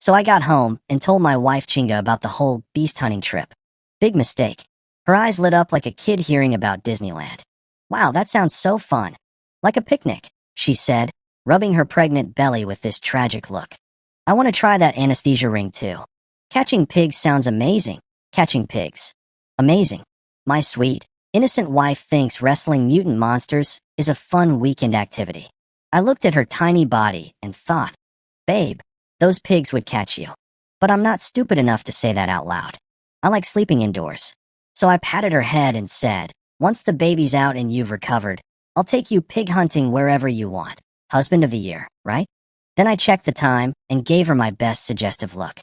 So I got home and told my wife Chinga about the whole beast hunting trip. Big mistake. Her eyes lit up like a kid hearing about Disneyland. Wow, that sounds so fun. Like a picnic, she said, rubbing her pregnant belly with this tragic look. I want to try that anesthesia ring too. Catching pigs sounds amazing. Catching pigs. Amazing. My sweet, innocent wife thinks wrestling mutant monsters is a fun weekend activity. I looked at her tiny body and thought, babe, those pigs would catch you. But I'm not stupid enough to say that out loud. I like sleeping indoors. So I patted her head and said, once the baby's out and you've recovered, I'll take you pig hunting wherever you want. Husband of the year, right? Then I checked the time and gave her my best suggestive look.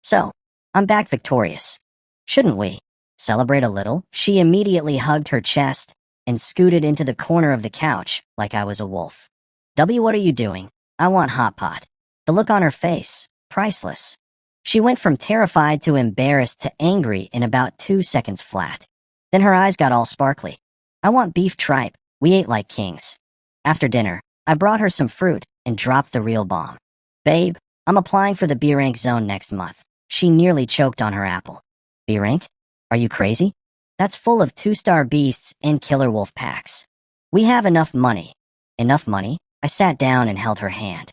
So, I'm back victorious. Shouldn't we celebrate a little? She immediately hugged her chest and scooted into the corner of the couch like I was a wolf. W, what are you doing? I want hot pot. The look on her face, priceless. She went from terrified to embarrassed to angry in about 2 seconds flat. Then her eyes got all sparkly. I want beef tripe. We ate like kings. After dinner, I brought her some fruit and dropped the real bomb. Babe, I'm applying for the B rank zone next month. She nearly choked on her apple. B rank? Are you crazy? That's full of 2-star beasts and killer wolf packs. We have enough money. Enough money? I sat down and held her hand.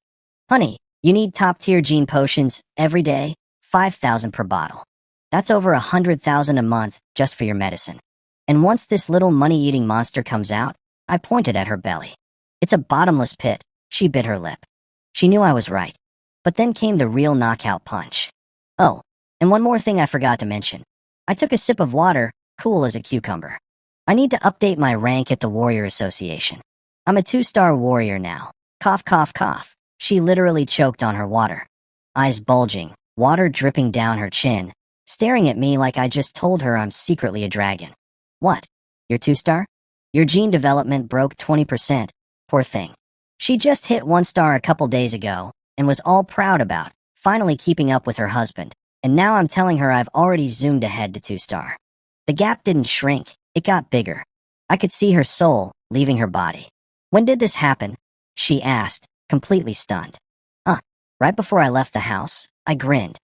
Honey, you need top-tier gene potions every day, 5,000 per bottle. That's over 100,000 a month just for your medicine. And once this little money-eating monster comes out, I pointed at her belly. It's a bottomless pit. She bit her lip. She knew I was right. But then came the real knockout punch. Oh, and one more thing I forgot to mention. I took a sip of water, cool as a cucumber. I need to update my rank at the Warrior Association. I'm a 2-star warrior now. Cough, cough, cough. She literally choked on her water. Eyes bulging, water dripping down her chin, staring at me like I just told her I'm secretly a dragon. What? You're 2-star? Your gene development broke 20%. Poor thing. She just hit 1-star a couple days ago and was all proud about finally keeping up with her husband, and now I'm telling her I've already zoomed ahead to 2-star. The gap didn't shrink, it got bigger. I could see her soul leaving her body. When did this happen? She asked, completely stunned. Right before I left the house, I grinned.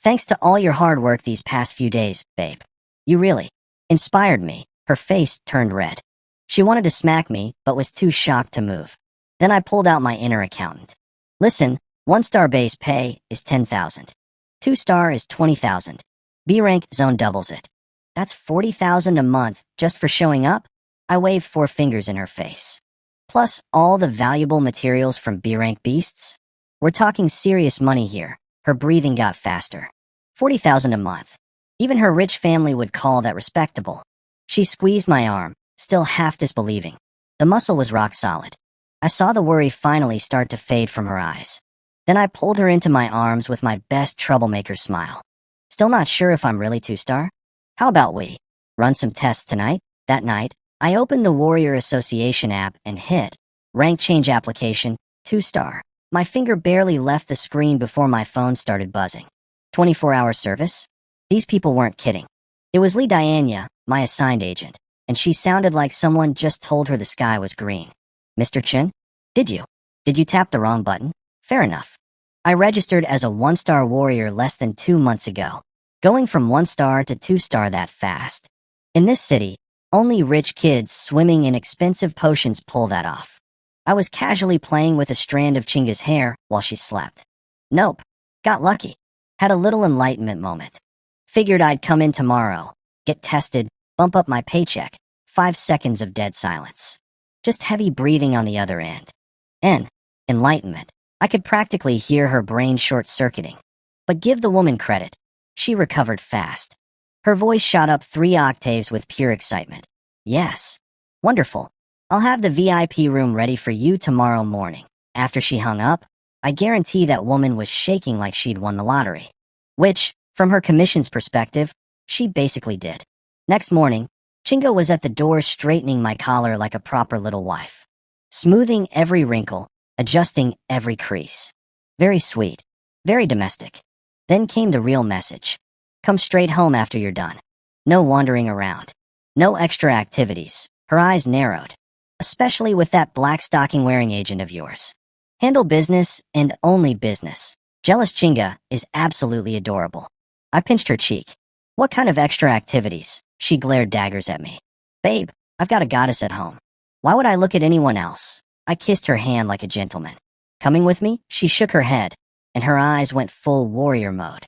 Thanks to all your hard work these past few days, babe. You really inspired me. Her face turned red. She wanted to smack me, but was too shocked to move. Then I pulled out my inner accountant. Listen, 1-star base pay is 10,000. 2-star is 20,000. B rank zone doubles it. That's 40,000 a month just for showing up? I waved 4 fingers in her face. Plus all the valuable materials from B rank beasts? We're talking serious money here. Her breathing got faster. 40,000 a month. Even her rich family would call that respectable. She squeezed my arm, still half disbelieving. The muscle was rock solid. I saw the worry finally start to fade from her eyes. Then I pulled her into my arms with my best troublemaker smile. Still not sure if I'm really 2-star? How about we run some tests tonight? That night, I opened the Warrior Association app and hit rank change application, 2-star. My finger barely left the screen before my phone started buzzing. 24-hour service? These people weren't kidding. It was Lee Diana, my assigned agent, and she sounded like someone just told her the sky was green. Mr. Chin? Did you tap the wrong button? Fair enough. I registered as a 1-star warrior less than 2 months ago. Going from 1-star to 2-star that fast. In this city, only rich kids swimming in expensive potions pull that off. I was casually playing with a strand of Chinga's hair while she slept. Nope. Got lucky. Had a little enlightenment moment. Figured I'd come in tomorrow, get tested, bump up my paycheck. 5 seconds of dead silence. Just heavy breathing on the other end. Enlightenment. I could practically hear her brain short-circuiting. But give the woman credit. She recovered fast. Her voice shot up 3 octaves with pure excitement. Yes. Wonderful. I'll have the VIP room ready for you tomorrow morning. After she hung up, I guarantee that woman was shaking like she'd won the lottery. Which, from her commission's perspective, she basically did. Next morning, Chinga was at the door straightening my collar like a proper little wife. Smoothing every wrinkle, adjusting every crease. Very sweet. Very domestic. Then came the real message. Come straight home after you're done. No wandering around. No extra activities. Her eyes narrowed. Especially with that black stocking-wearing agent of yours. Handle business and only business. Jealous Chinga is absolutely adorable. I pinched her cheek. What kind of extra activities? She glared daggers at me. Babe, I've got a goddess at home. Why would I look at anyone else? I kissed her hand like a gentleman. Coming with me? She shook her head, and her eyes went full warrior mode.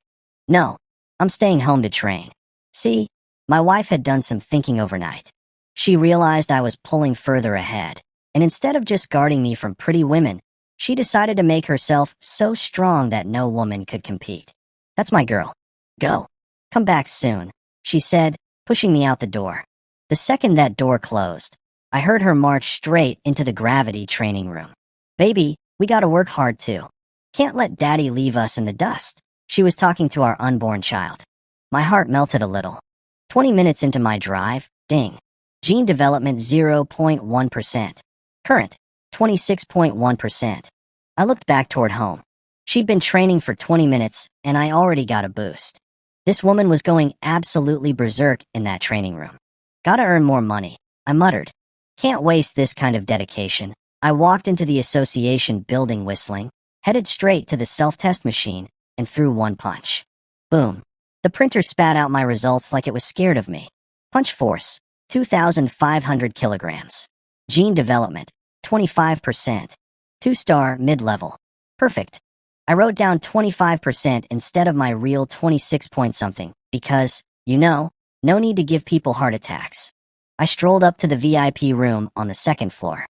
No, I'm staying home to train. See, my wife had done some thinking overnight. She realized I was pulling further ahead, and instead of just guarding me from pretty women, she decided to make herself so strong that no woman could compete. That's my girl. Go. Come back soon, she said, pushing me out the door. The second that door closed, I heard her march straight into the gravity training room. Baby, we gotta work hard too. Can't let daddy leave us in the dust. She was talking to our unborn child. My heart melted a little. 20 minutes into my drive, ding. Gene development 0.1%. Current, 26.1%. I looked back toward home. She'd been training for 20 minutes, and I already got a boost. This woman was going absolutely berserk in that training room. Gotta earn more money, I muttered. Can't waste this kind of dedication. I walked into the association building whistling, headed straight to the self-test machine, and threw one punch. Boom. The printer spat out my results like it was scared of me. Punch force, 2,500 kilograms. Gene development, 25%. 2-star mid-level. Perfect. I wrote down 25% instead of my real 26 point something because, no need to give people heart attacks. I strolled up to the VIP room on the second floor.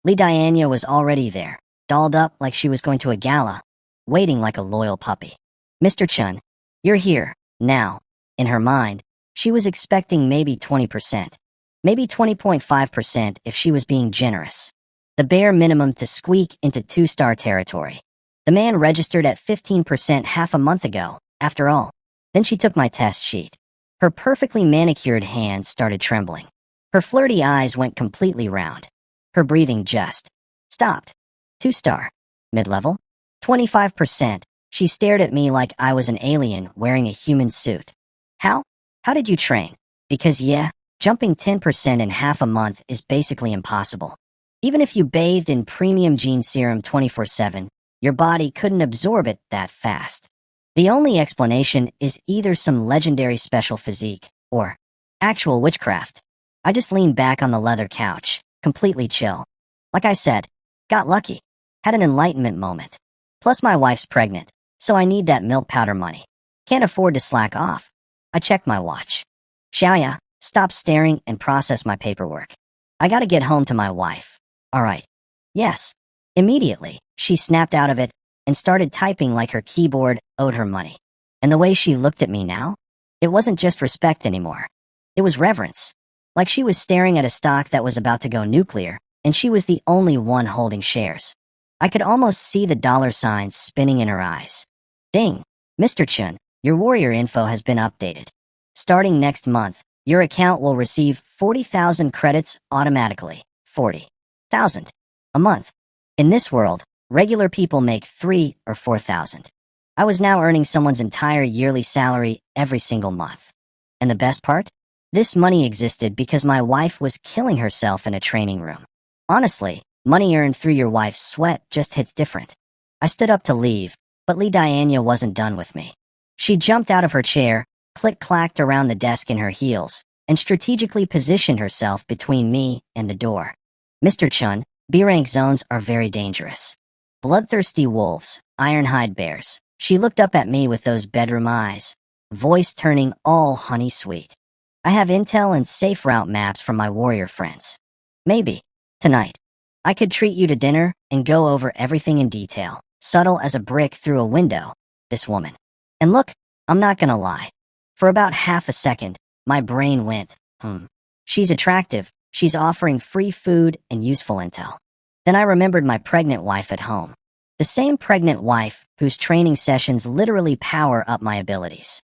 Lee Diana was already there, dolled up like she was going to a gala, waiting like a loyal puppy. Mr. Chun, you're here, now. In her mind, she was expecting maybe 20%. Maybe 20.5% if she was being generous. The bare minimum to squeak into 2-star territory. The man registered at 15% half a month ago, after all. Then she took my test sheet. Her perfectly manicured hands started trembling. Her flirty eyes went completely round. Her breathing just stopped. 2-star. Mid-level? 25%. She stared at me like I was an alien wearing a human suit. How? How did you train? Because jumping 10% in half a month is basically impossible. Even if you bathed in premium gene serum 24/7, your body couldn't absorb it that fast. The only explanation is either some legendary special physique or actual witchcraft. I just leaned back on the leather couch, completely chill. Like I said, got lucky. Had an enlightenment moment. Plus my wife's pregnant, so I need that milk powder money. Can't afford to slack off. I checked my watch. Xiaoya, stop staring and process my paperwork. I gotta get home to my wife. All right. Yes. Immediately, she snapped out of it and started typing like her keyboard owed her money. And the way she looked at me now, it wasn't just respect anymore. It was reverence. Like she was staring at a stock that was about to go nuclear, and she was the only one holding shares. I could almost see the dollar signs spinning in her eyes. Ding. Mr. Chun, your warrior info has been updated. Starting next month, your account will receive 40,000 credits automatically. 40,000 a month. In this world, regular people make 3 or 4,000. I was now earning someone's entire yearly salary every single month. And the best part? This money existed because my wife was killing herself in a training room. Honestly, money earned through your wife's sweat just hits different. I stood up to leave, but Lee Diana wasn't done with me. She jumped out of her chair, click-clacked around the desk in her heels, and strategically positioned herself between me and the door. Mr. Chun, B-rank zones are very dangerous. Bloodthirsty wolves, ironhide bears. She looked up at me with those bedroom eyes, voice turning all honey sweet. I have intel and safe route maps from my warrior friends. Maybe, tonight, I could treat you to dinner and go over everything in detail, subtle as a brick through a window, this woman. And look, I'm not gonna lie. For about half a second, my brain went, she's attractive, she's offering free food and useful intel. Then I remembered my pregnant wife at home. The same pregnant wife whose training sessions literally power up my abilities.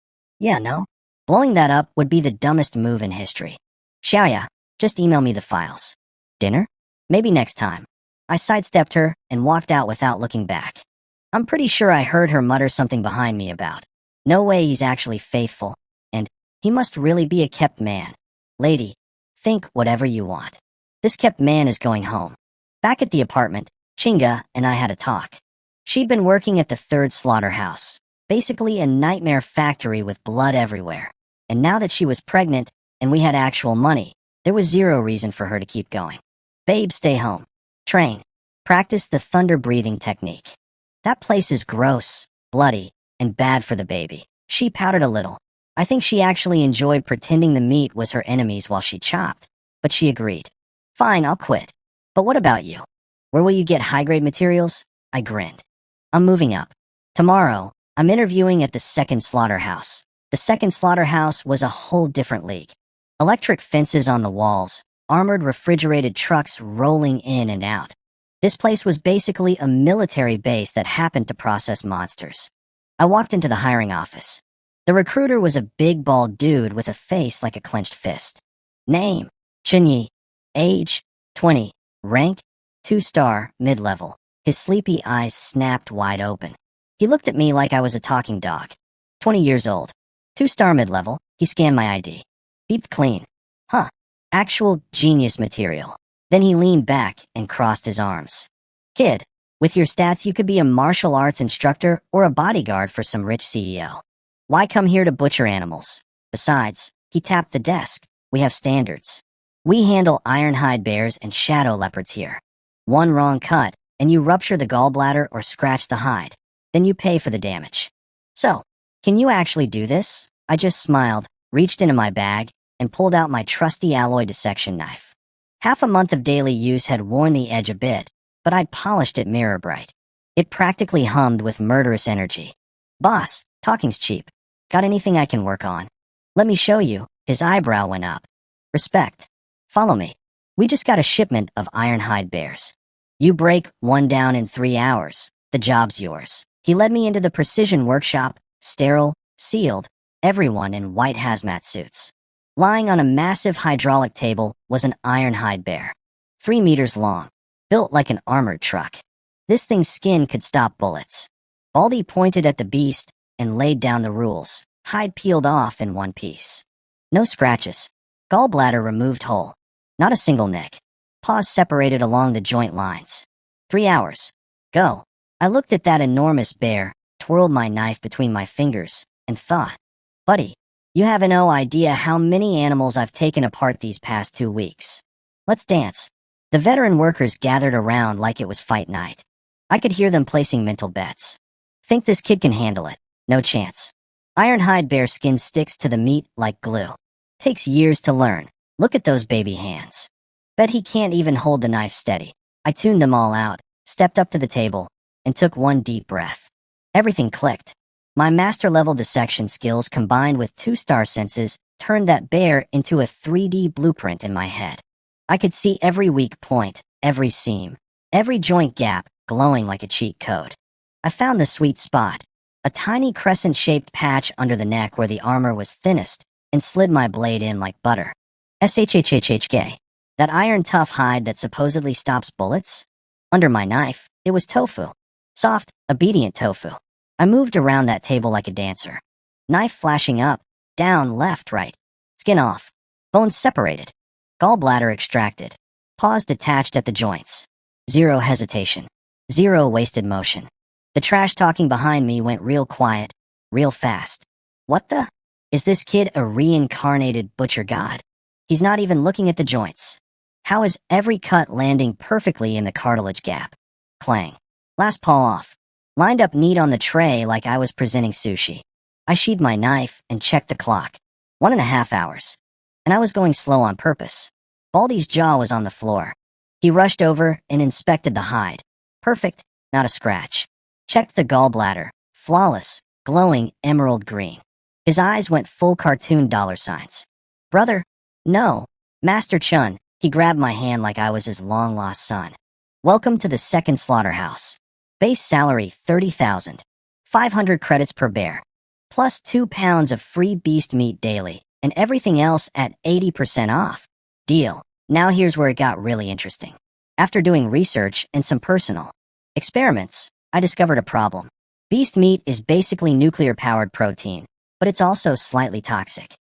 Yeah, no? Blowing that up would be the dumbest move in history. Xiaoya, just email me the files. Dinner? Maybe next time. I sidestepped her and walked out without looking back. I'm pretty sure I heard her mutter something behind me about, no way he's actually faithful, and he must really be a kept man. Lady, think whatever you want. This kept man is going home. Back at the apartment, Chinga and I had a talk. She'd been working at the third slaughterhouse, basically a nightmare factory with blood everywhere. And now that she was pregnant and we had actual money, there was zero reason for her to keep going. Babe, stay home. Train. Practice the thunder breathing technique. That place is gross, bloody, and bad for the baby. She pouted a little. I think she actually enjoyed pretending the meat was her enemies while she chopped, but she agreed. Fine, I'll quit. But what about you? Where will you get high-grade materials? I grinned. I'm moving up. Tomorrow, I'm interviewing at the second slaughterhouse. The second slaughterhouse was a whole different league. Electric fences on the walls, armored refrigerated trucks rolling in and out. This place was basically a military base that happened to process monsters. I walked into the hiring office. The recruiter was a big bald dude with a face like a clenched fist. Name, Chinyi. Age, 20. Rank, 2-star, mid-level. His sleepy eyes snapped wide open. He looked at me like I was a talking dog. 20 years old. 2-star mid-level. He scanned my ID. Beeped clean. Huh. Actual genius material. Then he leaned back and crossed his arms. Kid, with your stats you could be a martial arts instructor or a bodyguard for some rich CEO. Why come here to butcher animals? Besides, he tapped the desk. We have standards. We handle ironhide bears and shadow leopards here. One wrong cut, and you rupture the gallbladder or scratch the hide. Then you pay for the damage. So, can you actually do this? I just smiled, reached into my bag, and pulled out my trusty alloy dissection knife. Half a month of daily use had worn the edge a bit, but I'd polished it mirror bright. It practically hummed with murderous energy. Boss, talking's cheap. Got anything I can work on? Let me show you. His eyebrow went up. Respect. Follow me. We just got a shipment of ironhide bears. You break one down in 3 hours. The job's yours. He led me into the precision workshop, sterile, sealed, everyone in white hazmat suits. Lying on a massive hydraulic table was an ironhide bear. 3 meters long, built like an armored truck. This thing's skin could stop bullets. Baldy pointed at the beast and laid down the rules. Hide peeled off in one piece. No scratches. Gallbladder removed whole. Not a single nick. Paws separated along the joint lines. 3 hours. Go. I looked at that enormous bear, twirled my knife between my fingers, and thought, buddy, you have no idea how many animals I've taken apart these past 2 weeks. Let's dance. The veteran workers gathered around like it was fight night. I could hear them placing mental bets. Think this kid can handle it? No chance. Ironhide bear skin sticks to the meat like glue. Takes years to learn. Look at those baby hands. Bet he can't even hold the knife steady. I tuned them all out, stepped up to the table, and took one deep breath. Everything clicked. My master-level dissection skills combined with 2-star senses turned that bear into a 3D blueprint in my head. I could see every weak point, every seam, every joint gap glowing like a cheat code. I found the sweet spot, a tiny crescent-shaped patch under the neck where the armor was thinnest, and slid my blade in like butter. SHHHHK. That iron-tough hide that supposedly stops bullets? Under my knife, it was tofu. Soft, obedient tofu. I moved around that table like a dancer. Knife flashing up, down, left, right. Skin off. Bones separated. Gallbladder extracted. Paws detached at the joints. Zero hesitation. Zero wasted motion. The trash talking behind me went real quiet, real fast. What the? Is this kid a reincarnated butcher god? He's not even looking at the joints. How is every cut landing perfectly in the cartilage gap? Clang. Last paw off. Lined up neat on the tray like I was presenting sushi. I sheathed my knife and checked the clock. 1.5 hours. And I was going slow on purpose. Baldy's jaw was on the floor. He rushed over and inspected the hide. Perfect, not a scratch. Checked the gallbladder. Flawless, glowing emerald green. His eyes went full cartoon $signs. Brother? No. Master Chun. He grabbed my hand like I was his long-lost son. Welcome to the second slaughterhouse. Base salary 30,000. 500 credits per bear. Plus 2 pounds of free beast meat daily, and everything else at 80% off. Deal. Now here's where it got really interesting. After doing research and some personal experiments, I discovered a problem. Beast meat is basically nuclear-powered protein, but it's also slightly toxic.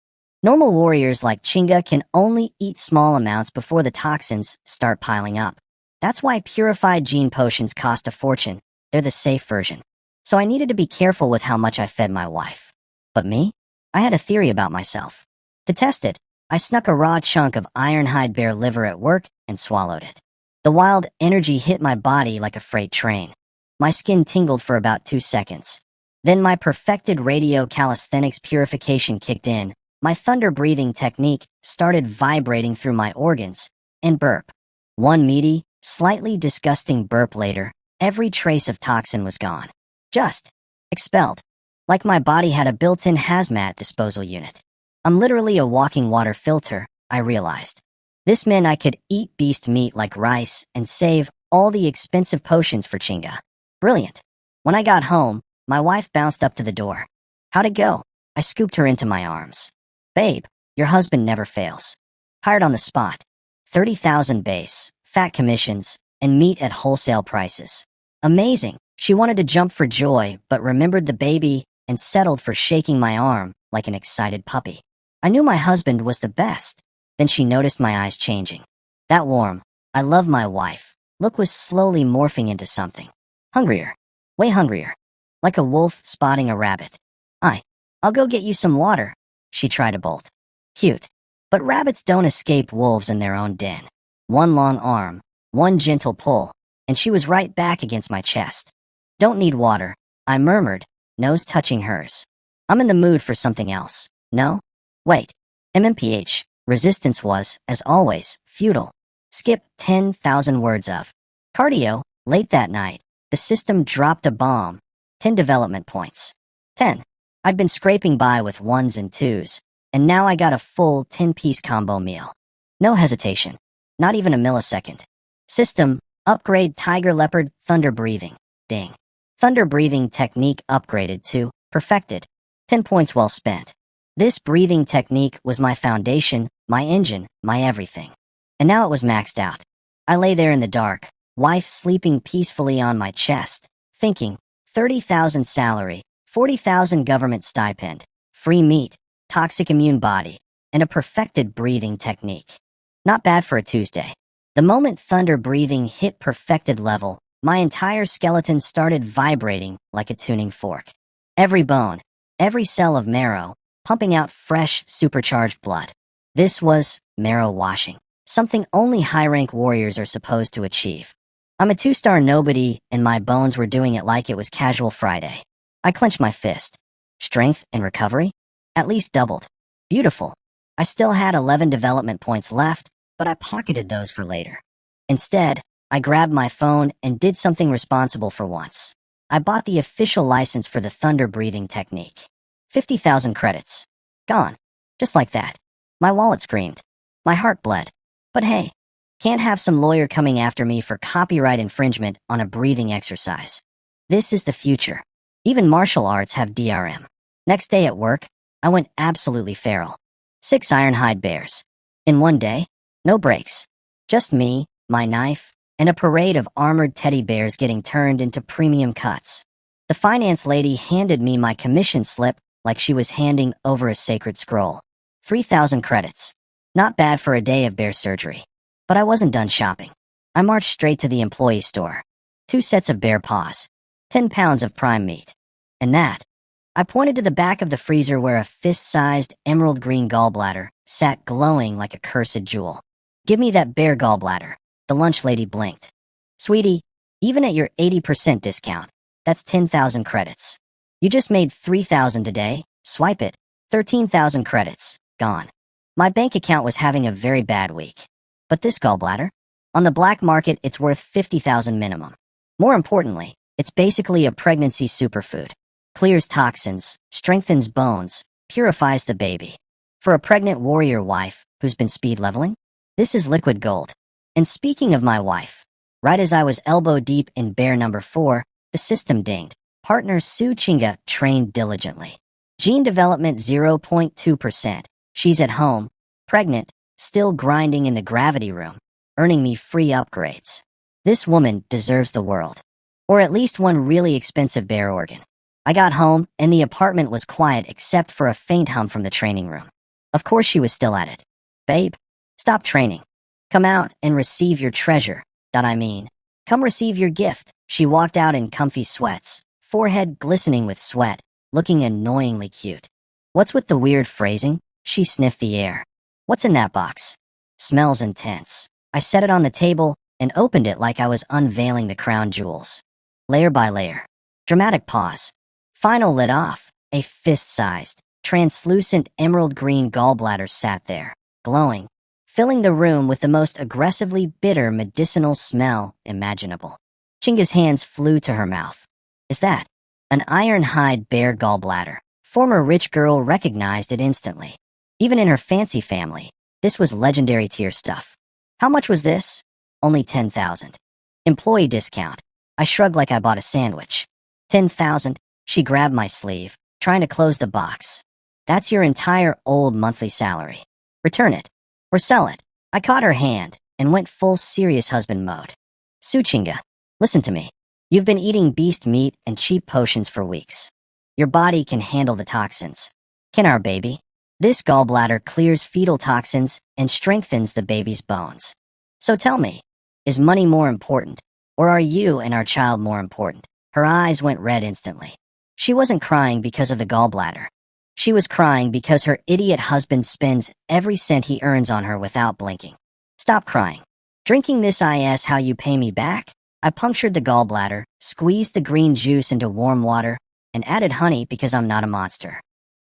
Normal warriors like Chinga can only eat small amounts before the toxins start piling up. That's why purified gene potions cost a fortune, they're the safe version. So I needed to be careful with how much I fed my wife. But me? I had a theory about myself. To test it, I snuck a raw chunk of ironhide bear liver at work and swallowed it. The wild energy hit my body like a freight train. My skin tingled for about 2 seconds. Then my perfected radio calisthenics purification kicked in. My thunder breathing technique started vibrating through my organs, and burp. One meaty, slightly disgusting burp later, every trace of toxin was gone. Just expelled. Like my body had a built-in hazmat disposal unit. I'm literally a walking water filter, I realized. This meant I could eat beast meat like rice and save all the expensive potions for Chinga. Brilliant. When I got home, my wife bounced up to the door. How'd it go? I scooped her into my arms. Babe, your husband never fails. Hired on the spot. 30,000 base, fat commissions, and meat at wholesale prices. Amazing. She wanted to jump for joy, but remembered the baby and settled for shaking my arm like an excited puppy. I knew my husband was the best. Then she noticed my eyes changing. That warm, I love my wife, look was slowly morphing into something. Hungrier. Way hungrier. Like a wolf spotting a rabbit. I'll go get you some water. She tried to bolt. Cute. But rabbits don't escape wolves in their own den. One long arm, one gentle pull, and she was right back against my chest. Don't need water, I murmured, nose touching hers. I'm in the mood for something else. No? Wait. MMPH. Resistance was, as always, futile. Skip 10,000 words of cardio. Late that night, the system dropped a bomb. 10 development points. 10. I'd been scraping by with 1s and 2s, and now I got a full 10-piece combo meal. No hesitation. Not even a millisecond. System, upgrade tiger leopard, thunder breathing. Ding. Thunder breathing technique upgraded to perfected. 10 points well spent. This breathing technique was my foundation, my engine, my everything. And now it was maxed out. I lay there in the dark, wife sleeping peacefully on my chest, thinking, 30,000 salary, 40,000 government stipend, free meat, toxic immune body, and a perfected breathing technique. Not bad for a Tuesday. The moment thunder breathing hit perfected level, my entire skeleton started vibrating like a tuning fork. Every bone, every cell of marrow, pumping out fresh, supercharged blood. This was marrow washing, something only high-rank warriors are supposed to achieve. I'm a 2-star nobody, and my bones were doing it like it was casual Friday. I clenched my fist. Strength and recovery? At least doubled. Beautiful. I still had 11 development points left, but I pocketed those for later. Instead, I grabbed my phone and did something responsible for once. I bought the official license for the thunder breathing technique. 50,000 credits. Gone. Just like that. My wallet screamed. My heart bled. But hey, can't have some lawyer coming after me for copyright infringement on a breathing exercise. This is the future. Even martial arts have DRM. Next day at work, I went absolutely feral. 6 ironhide bears. In one day, no breaks. Just me, my knife, and a parade of armored teddy bears getting turned into premium cuts. The finance lady handed me my commission slip like she was handing over a sacred scroll. 3,000 credits. Not bad for a day of bear surgery. But I wasn't done shopping. I marched straight to the employee store. 2 sets of bear paws. 10 pounds of prime meat. And that. I pointed to the back of the freezer where a fist-sized emerald green gallbladder sat glowing like a cursed jewel. Give me that bear gallbladder. The lunch lady blinked. Sweetie, even at your 80% discount, that's 10,000 credits. You just made 3,000 today. Swipe it. 13,000 credits. Gone. My bank account was having a very bad week. But this gallbladder? On the black market, it's worth 50,000 minimum. More importantly, it's basically a pregnancy superfood. Clears toxins, strengthens bones, purifies the baby. For a pregnant warrior wife who's been speed leveling, this is liquid gold. And speaking of my wife, right as I was elbow deep in bear number 4, the system dinged. Partner Su Chinga trained diligently. Gene development 0.2%. She's at home, pregnant, still grinding in the gravity room, earning me free upgrades. This woman deserves the world. Or at least one really expensive bear organ. I got home, and the apartment was quiet except for a faint hum from the training room. Of course she was still at it. Babe, stop training. Come out and receive your treasure. Come receive your gift. She walked out in comfy sweats, forehead glistening with sweat, looking annoyingly cute. What's with the weird phrasing? She sniffed the air. What's in that box? Smells intense. I set it on the table and opened it like I was unveiling the crown jewels. Layer by layer. Dramatic pause. Final lid off. A fist-sized, translucent emerald green gallbladder sat there, glowing, filling the room with the most aggressively bitter medicinal smell imaginable. Chinga's hands flew to her mouth. Is that an iron-hide bear gallbladder? Former rich girl recognized it instantly. Even in her fancy family, this was legendary tier stuff. How much was this? Only 10,000. Employee discount. I shrugged like I bought a sandwich. 10,000. She grabbed my sleeve, trying to close the box. That's your entire old monthly salary. Return it. Or sell it. I caught her hand and went full serious husband mode. Chinga, listen to me. You've been eating beast meat and cheap potions for weeks. Your body can handle the toxins. Can our baby? This gallbladder clears fetal toxins and strengthens the baby's bones. So tell me, is money more important, or are you and our child more important? Her eyes went red instantly. She wasn't crying because of the gallbladder. She was crying because her idiot husband spends every cent he earns on her without blinking. Stop crying. Drinking this is how you pay me back? I punctured the gallbladder, squeezed the green juice into warm water, and added honey because I'm not a monster.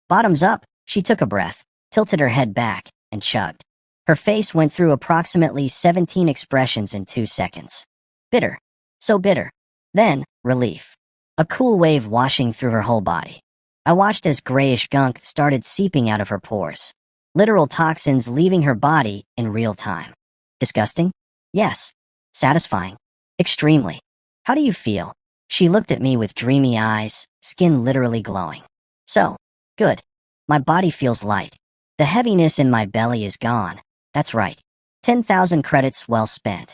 Bottoms up, she took a breath, tilted her head back, and chugged. Her face went through approximately 17 expressions in 2 seconds. Bitter. So bitter. Then, relief. A cool wave washing through her whole body. I watched as grayish gunk started seeping out of her pores. Literal toxins leaving her body in real time. Disgusting? Yes. Satisfying? Extremely. How do you feel? She looked at me with dreamy eyes, skin literally glowing. So, good. My body feels light. The heaviness in my belly is gone. That's right. 10,000 credits well spent.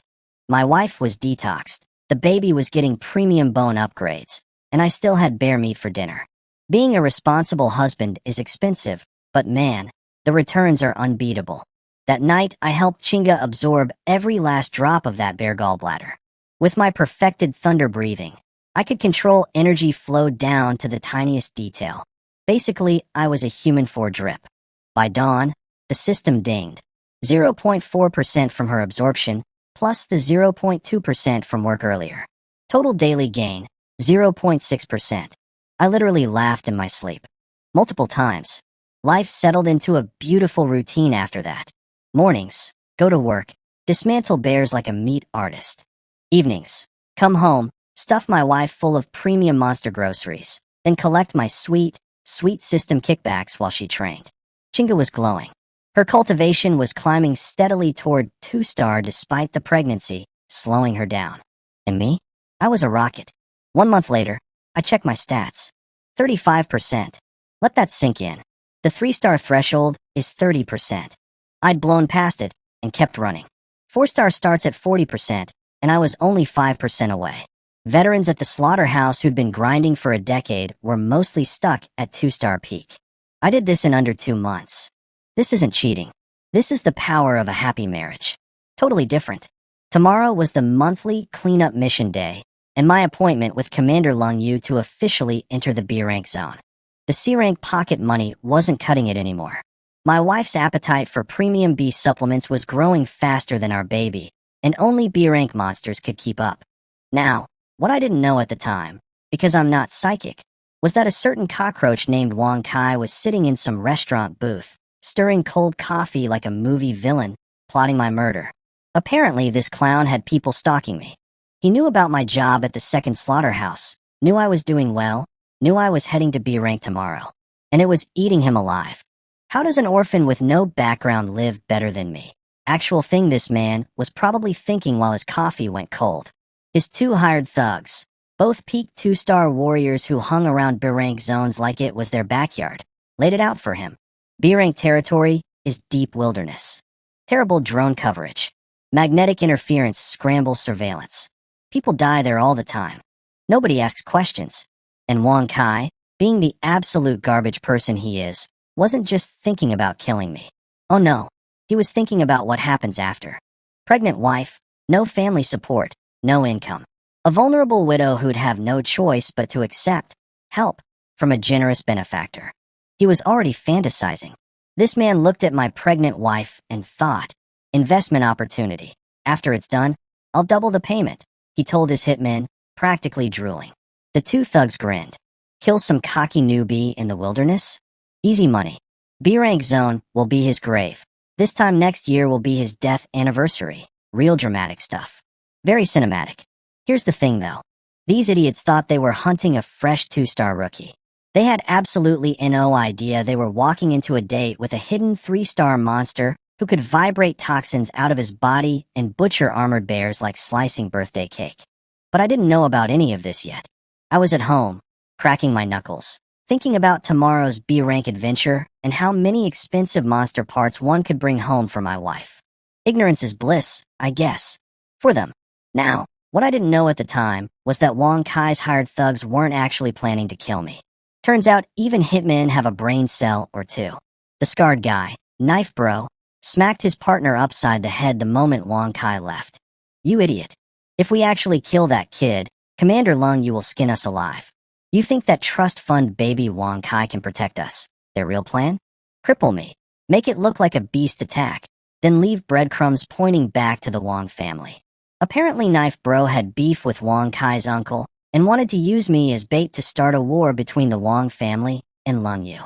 My wife was detoxed. The baby was getting premium bone upgrades, and I still had bear meat for dinner. Being a responsible husband is expensive, but man, the returns are unbeatable. That night, I helped Chinga absorb every last drop of that bear gallbladder. With my perfected thunder breathing, I could control energy flow down to the tiniest detail. Basically, I was a human for drip. By dawn, the system dinged. 0.4% from her absorption, plus the 0.2% from work earlier. Total daily gain, 0.6%. I literally laughed in my sleep. Multiple times. Life settled into a beautiful routine after that. Mornings, go to work, dismantle bears like a meat artist. Evenings, come home, stuff my wife full of premium monster groceries, then collect my sweet system kickbacks while she trained. Chinga was glowing. Her cultivation was climbing steadily toward 2-star despite the pregnancy, slowing her down. And me? I was a rocket. 1 month later, I checked my stats. 35%. Let that sink in. The 3-star threshold is 30%. I'd blown past it and kept running. 4-star starts at 40%, and I was only 5% away. Veterans at the slaughterhouse who'd been grinding for a decade were mostly stuck at 2-star peak. I did this in under 2 months. This isn't cheating. This is the power of a happy marriage. Totally different. Tomorrow was the monthly cleanup mission day, and my appointment with Commander Lung Yu to officially enter the B rank zone. The C rank pocket money wasn't cutting it anymore. My wife's appetite for premium B supplements was growing faster than our baby, and only B rank monsters could keep up. Now, what I didn't know at the time, because I'm not psychic, was that a certain cockroach named Wong Kai was sitting in some restaurant booth, stirring cold coffee like a movie villain, plotting my murder. Apparently, this clown had people stalking me. He knew about my job at the second slaughterhouse, knew I was doing well, knew I was heading to B rank tomorrow, and it was eating him alive. How does an orphan with no background live better than me? Actual thing, this man was probably thinking while his coffee went cold. His 2 hired thugs, both peak 2-star warriors who hung around B rank zones like it was their backyard, laid it out for him. B rank territory is deep wilderness. Terrible drone coverage. Magnetic interference scrambles surveillance. People die there all the time. Nobody asks questions. And Wong Kai, being the absolute garbage person he is, wasn't just thinking about killing me. Oh no, he was thinking about what happens after. Pregnant wife, no family support, no income. A vulnerable widow who'd have no choice but to accept help from a generous benefactor. He was already fantasizing. This man looked at my pregnant wife and thought, investment opportunity. After it's done, I'll double the payment, he told his hitmen, practically drooling. The two thugs grinned. Kill some cocky newbie in the wilderness? Easy money. B-rank zone will be his grave. This time next year will be his death anniversary. Real dramatic stuff. Very cinematic. Here's the thing though. These idiots thought they were hunting a fresh 2-star rookie. They had absolutely no idea they were walking into a date with a hidden 3-star monster who could vibrate toxins out of his body and butcher armored bears like slicing birthday cake. But I didn't know about any of this yet. I was at home, cracking my knuckles, thinking about tomorrow's B-rank adventure and how many expensive monster parts one could bring home for my wife. Ignorance is bliss, I guess. For them. Now, what I didn't know at the time was that Wong Kai's hired thugs weren't actually planning to kill me. Turns out even hitmen have a brain cell or two. The scarred guy, Knife Bro, smacked his partner upside the head the moment Wong Kai left. You idiot. If we actually kill that kid, Commander Lung Yu will skin us alive. You think that trust fund baby Wong Kai can protect us? Their real plan? Cripple me. Make it look like a beast attack, then leave breadcrumbs pointing back to the Wong family. Apparently Knife Bro had beef with Wong Kai's uncle and wanted to use me as bait to start a war between the Wong family and Lung Yu.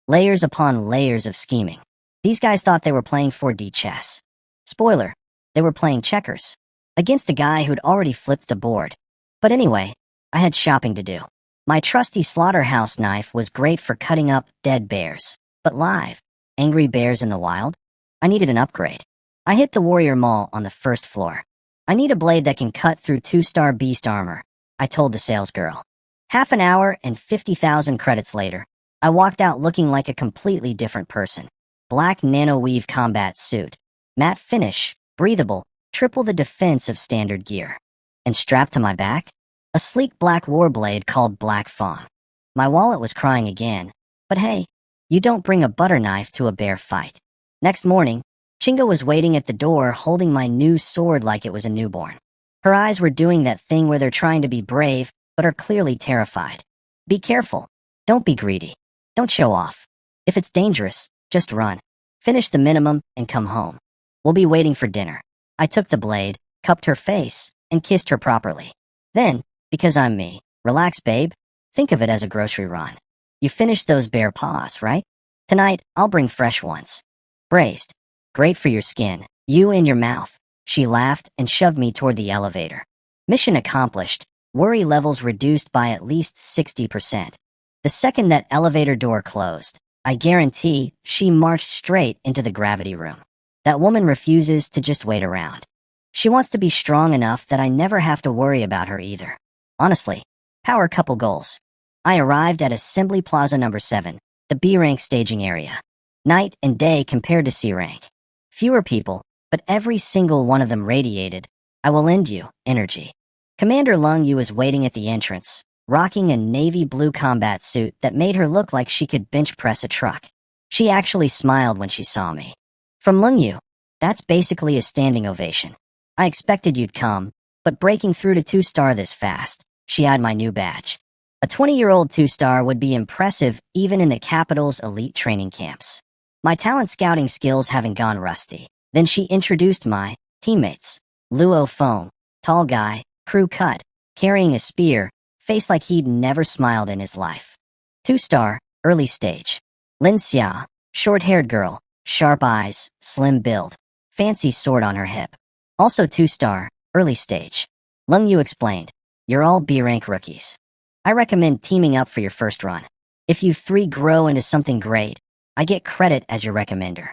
Layers upon layers of scheming. These guys thought they were playing 4D chess. Spoiler, they were playing checkers. Against a guy who'd already flipped the board. But anyway, I had shopping to do. My trusty slaughterhouse knife was great for cutting up dead bears. But live, angry bears in the wild? I needed an upgrade. I hit the Warrior Mall on the first floor. I need a blade that can cut through 2-star beast armor, I told the salesgirl. Half an hour and 50,000 credits later, I walked out looking like a completely different person. Black nano-weave combat suit. Matte finish, breathable, triple the defense of standard gear. And strapped to my back? A sleek black warblade called Black Fawn. My wallet was crying again, but hey, you don't bring a butter knife to a bear fight. Next morning, Chinga was waiting at the door holding my new sword like it was a newborn. Her eyes were doing that thing where they're trying to be brave, but are clearly terrified. Be careful. Don't be greedy. Don't show off. If it's dangerous, just run. Finish the minimum and come home. We'll be waiting for dinner. I took the blade, cupped her face, and kissed her properly. Then, because I'm me, relax, babe. Think of it as a grocery run. You finished those bear paws, right? Tonight, I'll bring fresh ones. Braised. Great for your skin. You in your mouth. She laughed and shoved me toward the elevator. Mission accomplished. Worry levels reduced by at least 60%. The second that elevator door closed, I guarantee she marched straight into the gravity room. That woman refuses to just wait around. She wants to be strong enough that I never have to worry about her either. Honestly, power couple goals. I arrived at Assembly Plaza number 7, the B-rank staging area. Night and day compared to C-rank. Fewer people, but every single one of them radiated, I will end you, energy. Commander Lung Yu was waiting at the entrance, rocking a navy blue combat suit that made her look like she could bench press a truck. She actually smiled when she saw me. From Lung Yu, that's basically a standing ovation. I expected you'd come, but breaking through to 2-star this fast, she eyed my new badge. A 20-year-old 2-star would be impressive even in the capital's elite training camps. My talent scouting skills haven't gone rusty. Then she introduced my teammates. Luo Feng, tall guy, crew cut, carrying a spear, face like he'd never smiled in his life. 2-star, early stage. Lin Xia, short-haired girl, sharp eyes, slim build, fancy sword on her hip. Also 2-star, early stage. Lung Yu explained, you're all B-rank rookies. I recommend teaming up for your first run. If you 3 grow into something great, I get credit as your recommender.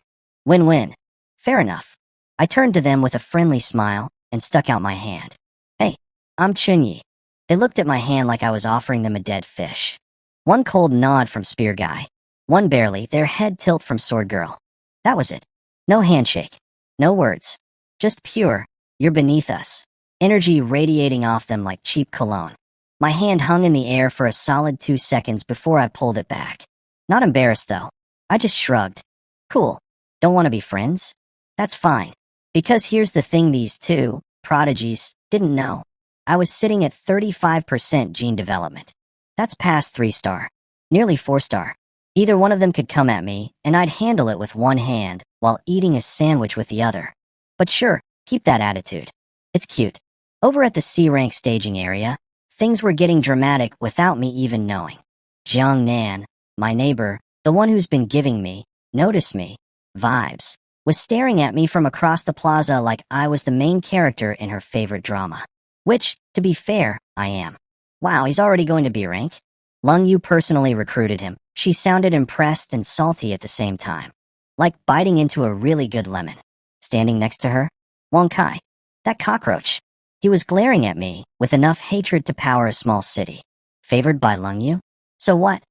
Win-win. Fair enough. I turned to them with a friendly smile and stuck out my hand. Hey, I'm Chunyi. They looked at my hand like I was offering them a dead fish. One cold nod from Spear Guy. One barely, their head tilt from Sword Girl. That was it. No handshake. No words. Just pure, you're beneath us. Energy radiating off them like cheap cologne. My hand hung in the air for a solid 2 seconds before I pulled it back. Not embarrassed, though. I just shrugged. Cool. Don't want to be friends? That's fine. Because here's the thing these two prodigies didn't know. I was sitting at 35% gene development. That's past 3-star. Nearly 4-star. Either one of them could come at me, and I'd handle it with one hand while eating a sandwich with the other. But sure, keep that attitude. It's cute. Over at the C-rank staging area, things were getting dramatic without me even knowing. Jiang Nan, my neighbor, the one who's been giving me, notice me, vibes, was staring at me from across the plaza like I was the main character in her favorite drama. Which, to be fair, I am. Wow, he's already going to B-rank? Lung Yu personally recruited him. She sounded impressed and salty at the same time. Like biting into a really good lemon. Standing next to her, Wang Kai. That cockroach. He was glaring at me with enough hatred to power a small city. Favored by Lung Yu? So what?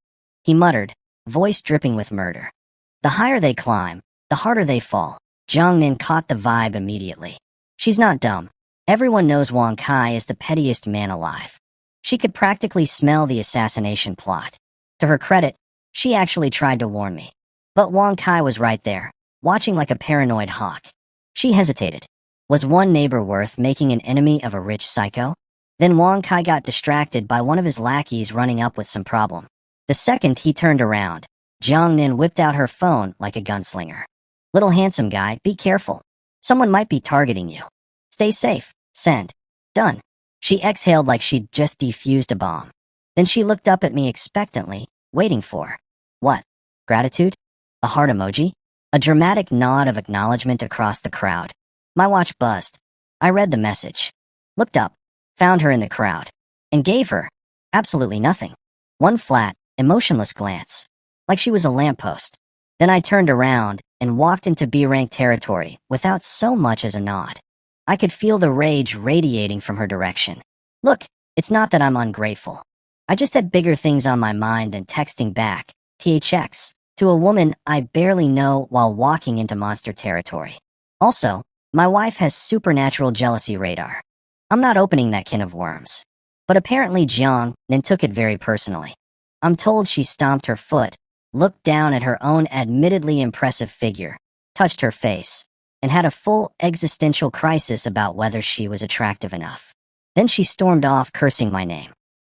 He muttered, voice dripping with murder. The higher they climb, the harder they fall. Jiang Nin caught the vibe immediately. She's not dumb. Everyone knows Wang Kai is the pettiest man alive. She could practically smell the assassination plot. To her credit, she actually tried to warn me. But Wang Kai was right there, watching like a paranoid hawk. She hesitated. Was one neighbor worth making an enemy of a rich psycho? Then Wang Kai got distracted by one of his lackeys running up with some problem. The second he turned around, Jiang Nin whipped out her phone like a gunslinger. Little handsome guy, be careful. Someone might be targeting you. Stay safe. Send. Done. She exhaled like she'd just defused a bomb. Then she looked up at me expectantly, waiting for what? Gratitude? A heart emoji? A dramatic nod of acknowledgement across the crowd. My watch buzzed. I read the message. Looked up, found her in the crowd, and gave her absolutely nothing. One flat, emotionless glance, like she was a lamppost. Then I turned around and walked into B-rank territory without so much as a nod. I could feel the rage radiating from her direction. Look, it's not that I'm ungrateful. I just had bigger things on my mind than texting back, THX, to a woman I barely know while walking into monster territory. Also, my wife has supernatural jealousy radar. I'm not opening that can of worms. But apparently Jiang Nin took it very personally. I'm told she stomped her foot, looked down at her own admittedly impressive figure, touched her face, and had a full existential crisis about whether she was attractive enough. Then she stormed off cursing my name.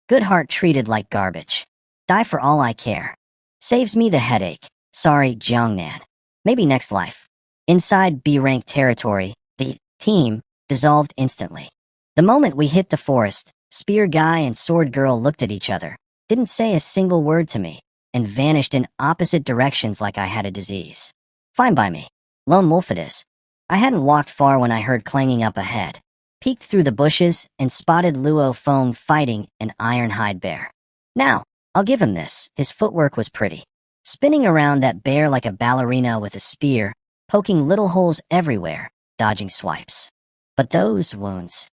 Good heart treated like garbage. Die for all I care. Saves me the headache. Sorry, Jiang Nan. Maybe next life. Inside B-rank territory, the team dissolved instantly. The moment we hit the forest, Spear Guy and Sword Girl looked at each other, didn't say a single word to me, and vanished in opposite directions like I had a disease. Fine by me. Lone wolf it is. I hadn't walked far when I heard clanging up ahead, peeked through the bushes, and spotted Luo fighting an ironhide bear. Now, I'll give him this, his footwork was pretty. Spinning around that bear like a ballerina with a spear, poking little holes everywhere, dodging swipes. But those wounds.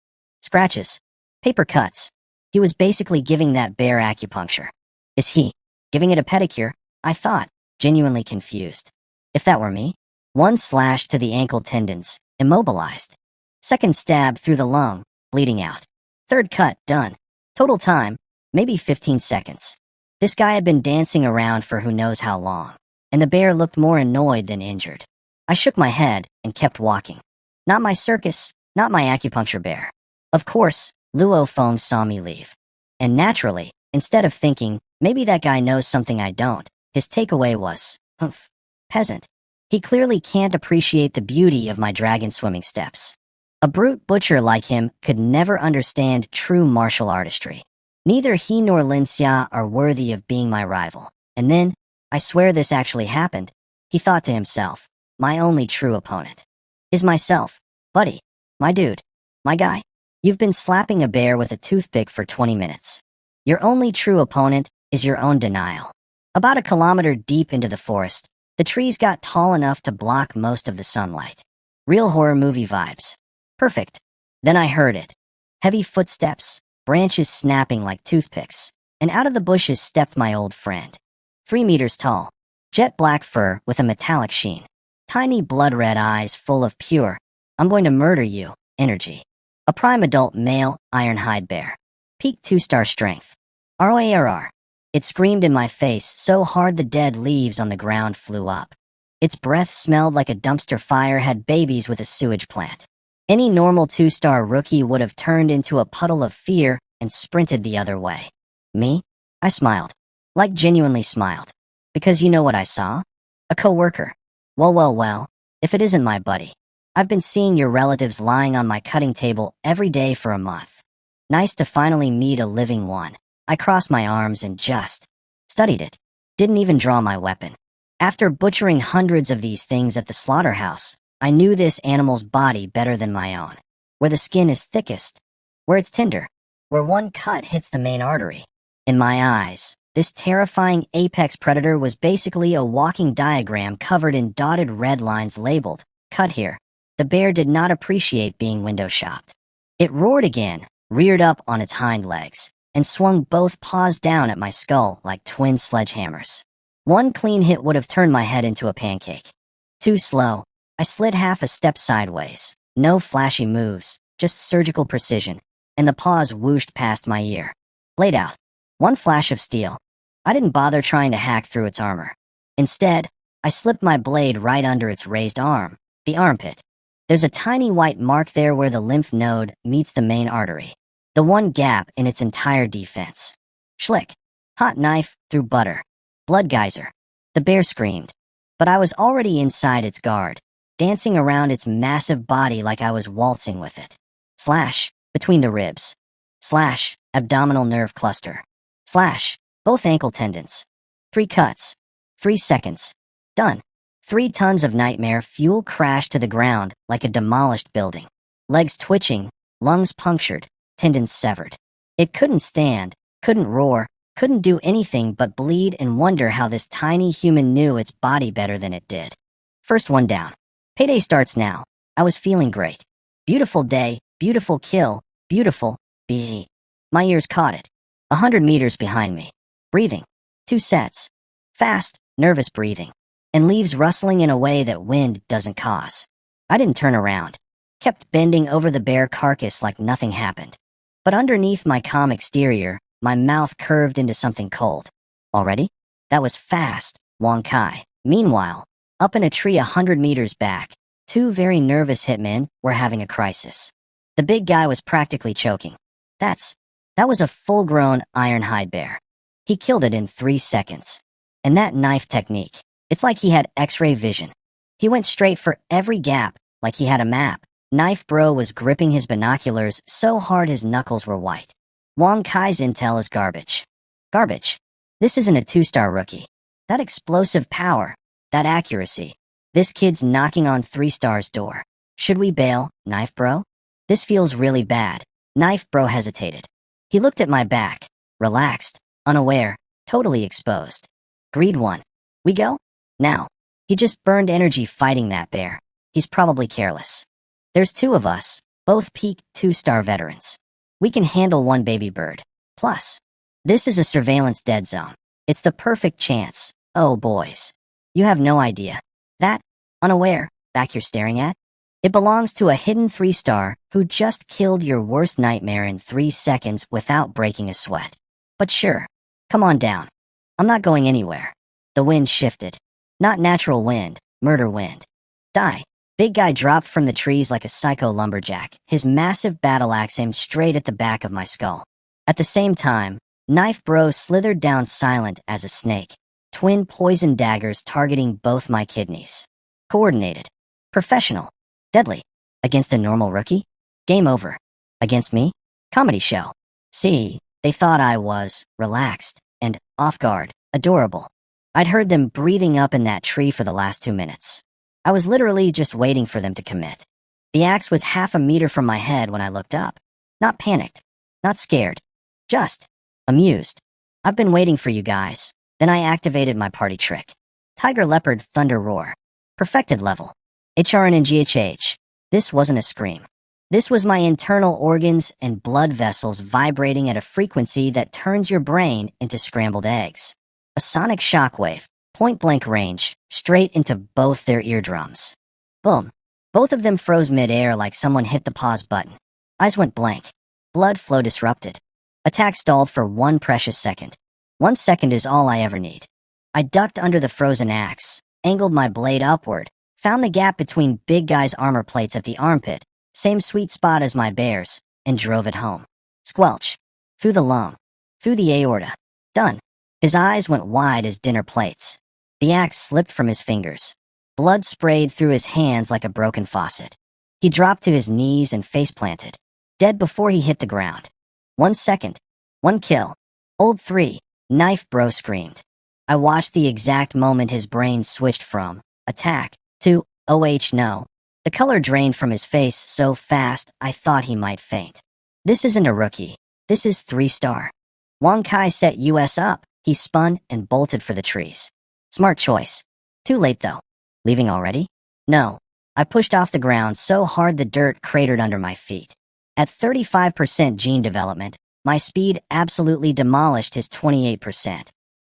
Scratches. Paper cuts. He was basically giving that bear acupuncture. Is he giving it a pedicure? I thought, genuinely confused. If that were me. One slash to the ankle tendons, immobilized. Second stab through the lung, bleeding out. Third cut, done. Total time, maybe 15 seconds. This guy had been dancing around for who knows how long, and the bear looked more annoyed than injured. I shook my head and kept walking. Not my circus, not my acupuncture bear. Of course, Luo saw me leave. And naturally, instead of thinking, maybe that guy knows something I don't, his takeaway was, humph, peasant. He clearly can't appreciate the beauty of my dragon swimming steps. A brute butcher like him could never understand true martial artistry. Neither he nor Lin Xia are worthy of being my rival. And then, I swear this actually happened, he thought to himself, my only true opponent is myself, buddy, my dude, my guy. You've been slapping a bear with a toothpick for 20 minutes. Your only true opponent is your own denial. About a kilometer deep into the forest, the trees got tall enough to block most of the sunlight. Real horror movie vibes. Perfect. Then I heard it. Heavy footsteps, branches snapping like toothpicks, and out of the bushes stepped my old friend. 3 meters tall, jet black fur with a metallic sheen. Tiny blood-red eyes full of pure, I'm going to murder you, energy. A prime adult male ironhide bear. Peak 2-star strength. ROARR. It screamed in my face so hard the dead leaves on the ground flew up. Its breath smelled like a dumpster fire had babies with a sewage plant. Any normal 2-star rookie would have turned into a puddle of fear and sprinted the other way. Me? I smiled. Like genuinely smiled. Because you know what I saw? A coworker. Well, if it isn't my buddy. I've been seeing your relatives lying on my cutting table every day for a month. Nice to finally meet a living one. I crossed my arms and just studied it. Didn't even draw my weapon. After butchering hundreds of these things at the slaughterhouse, I knew this animal's body better than my own. Where the skin is thickest, where it's tender, where one cut hits the main artery. In my eyes, this terrifying apex predator was basically a walking diagram covered in dotted red lines labeled, "Cut here." The bear did not appreciate being window-shopped. It roared again, reared up on its hind legs, and swung both paws down at my skull like twin sledgehammers. One clean hit would have turned my head into a pancake. Too slow, I slid half a step sideways. No flashy moves, just surgical precision, and the paws whooshed past my ear. Blade out. One flash of steel. I didn't bother trying to hack through its armor. Instead, I slipped my blade right under its raised arm, the armpit. There's a tiny white mark there where the lymph node meets the main artery. The one gap in its entire defense. Schlick. Hot knife through butter. Blood geyser. The bear screamed. But I was already inside its guard, dancing around its massive body like I was waltzing with it. Slash. Between the ribs. Slash. Abdominal nerve cluster. Slash. Both ankle tendons. 3 cuts. 3 seconds. Done. 3 tons of nightmare fuel crashed to the ground like a demolished building. Legs twitching, lungs punctured, tendons severed. It couldn't stand, couldn't roar, couldn't do anything but bleed and wonder how this tiny human knew its body better than it did. First one down. Payday starts now. I was feeling great. Beautiful day, beautiful kill, beautiful, busy. My ears caught it. 100 meters behind me. Breathing. 2 sets. Fast, nervous breathing. And leaves rustling in a way that wind doesn't cause. I didn't turn around. Kept bending over the bare carcass like nothing happened. But underneath my calm exterior, my mouth curved into something cold. Already? That was fast, Wong Kai. Meanwhile, up in a tree 100 meters back, 2 very nervous hitmen were having a crisis. The big guy was practically choking. That was a full-grown ironhide bear. He killed it in 3 seconds. And that knife technique, it's like he had X-ray vision. He went straight for every gap, like he had a map. Knife Bro was gripping his binoculars so hard his knuckles were white. Wong Kai's intel is garbage. Garbage. This isn't a 2-star rookie. That explosive power, that accuracy. This kid's knocking on 3 stars' door. Should we bail, Knife Bro? This feels really bad. Knife Bro hesitated. He looked at my back, relaxed, unaware, totally exposed. Greed 1. We go? Now. He just burned energy fighting that bear. He's probably careless. There's 2 of us, both peak 2-star veterans. We can handle 1 baby bird. Plus, this is a surveillance dead zone. It's the perfect chance. Oh, boys. You have no idea. That, unaware, back you're staring at? It belongs to a hidden 3-star who just killed your worst nightmare in 3 seconds without breaking a sweat. But sure, come on down. I'm not going anywhere. The wind shifted. Not natural wind, murder wind. Die. Big guy dropped from the trees like a psycho lumberjack, his massive battle axe aimed straight at the back of my skull. At the same time, Knife Bro slithered down silent as a snake, twin poison daggers targeting both my kidneys. Coordinated. Professional. Deadly. Against a normal rookie? Game over. Against me? Comedy show. See, they thought I was relaxed and off guard, adorable. I'd heard them breathing up in that tree for the last 2 minutes. I was literally just waiting for them to commit. The axe was half a meter from my head when I looked up. Not panicked. Not scared. Just amused. I've been waiting for you guys. Then I activated my party trick. Tiger Leopard Thunder Roar. Perfected level. HRN and GHH. This wasn't a scream. This was my internal organs and blood vessels vibrating at a frequency that turns your brain into scrambled eggs. A sonic shockwave, point-blank range, straight into both their eardrums. Boom. Both of them froze mid-air like someone hit the pause button. Eyes went blank. Blood flow disrupted. Attack stalled for 1 precious second. 1 second is all I ever need. I ducked under the frozen axe, angled my blade upward, found the gap between big guy's armor plates at the armpit, same sweet spot as my bears, and drove it home. Squelch. Through the lung. Through the aorta. Done. His eyes went wide as dinner plates. The axe slipped from his fingers. Blood sprayed through his hands like a broken faucet. He dropped to his knees and face-planted, dead before he hit the ground. 1 second. 1 kill. Old 3. Knife bro screamed. I watched the exact moment his brain switched from attack to, oh no. The color drained from his face so fast I thought he might faint. This isn't a rookie. This is 3-star. Wang Kai set US up. He spun and bolted for the trees. Smart choice. Too late though. Leaving already? No. I pushed off the ground so hard the dirt cratered under my feet. At 35% gene development, my speed absolutely demolished his 28%.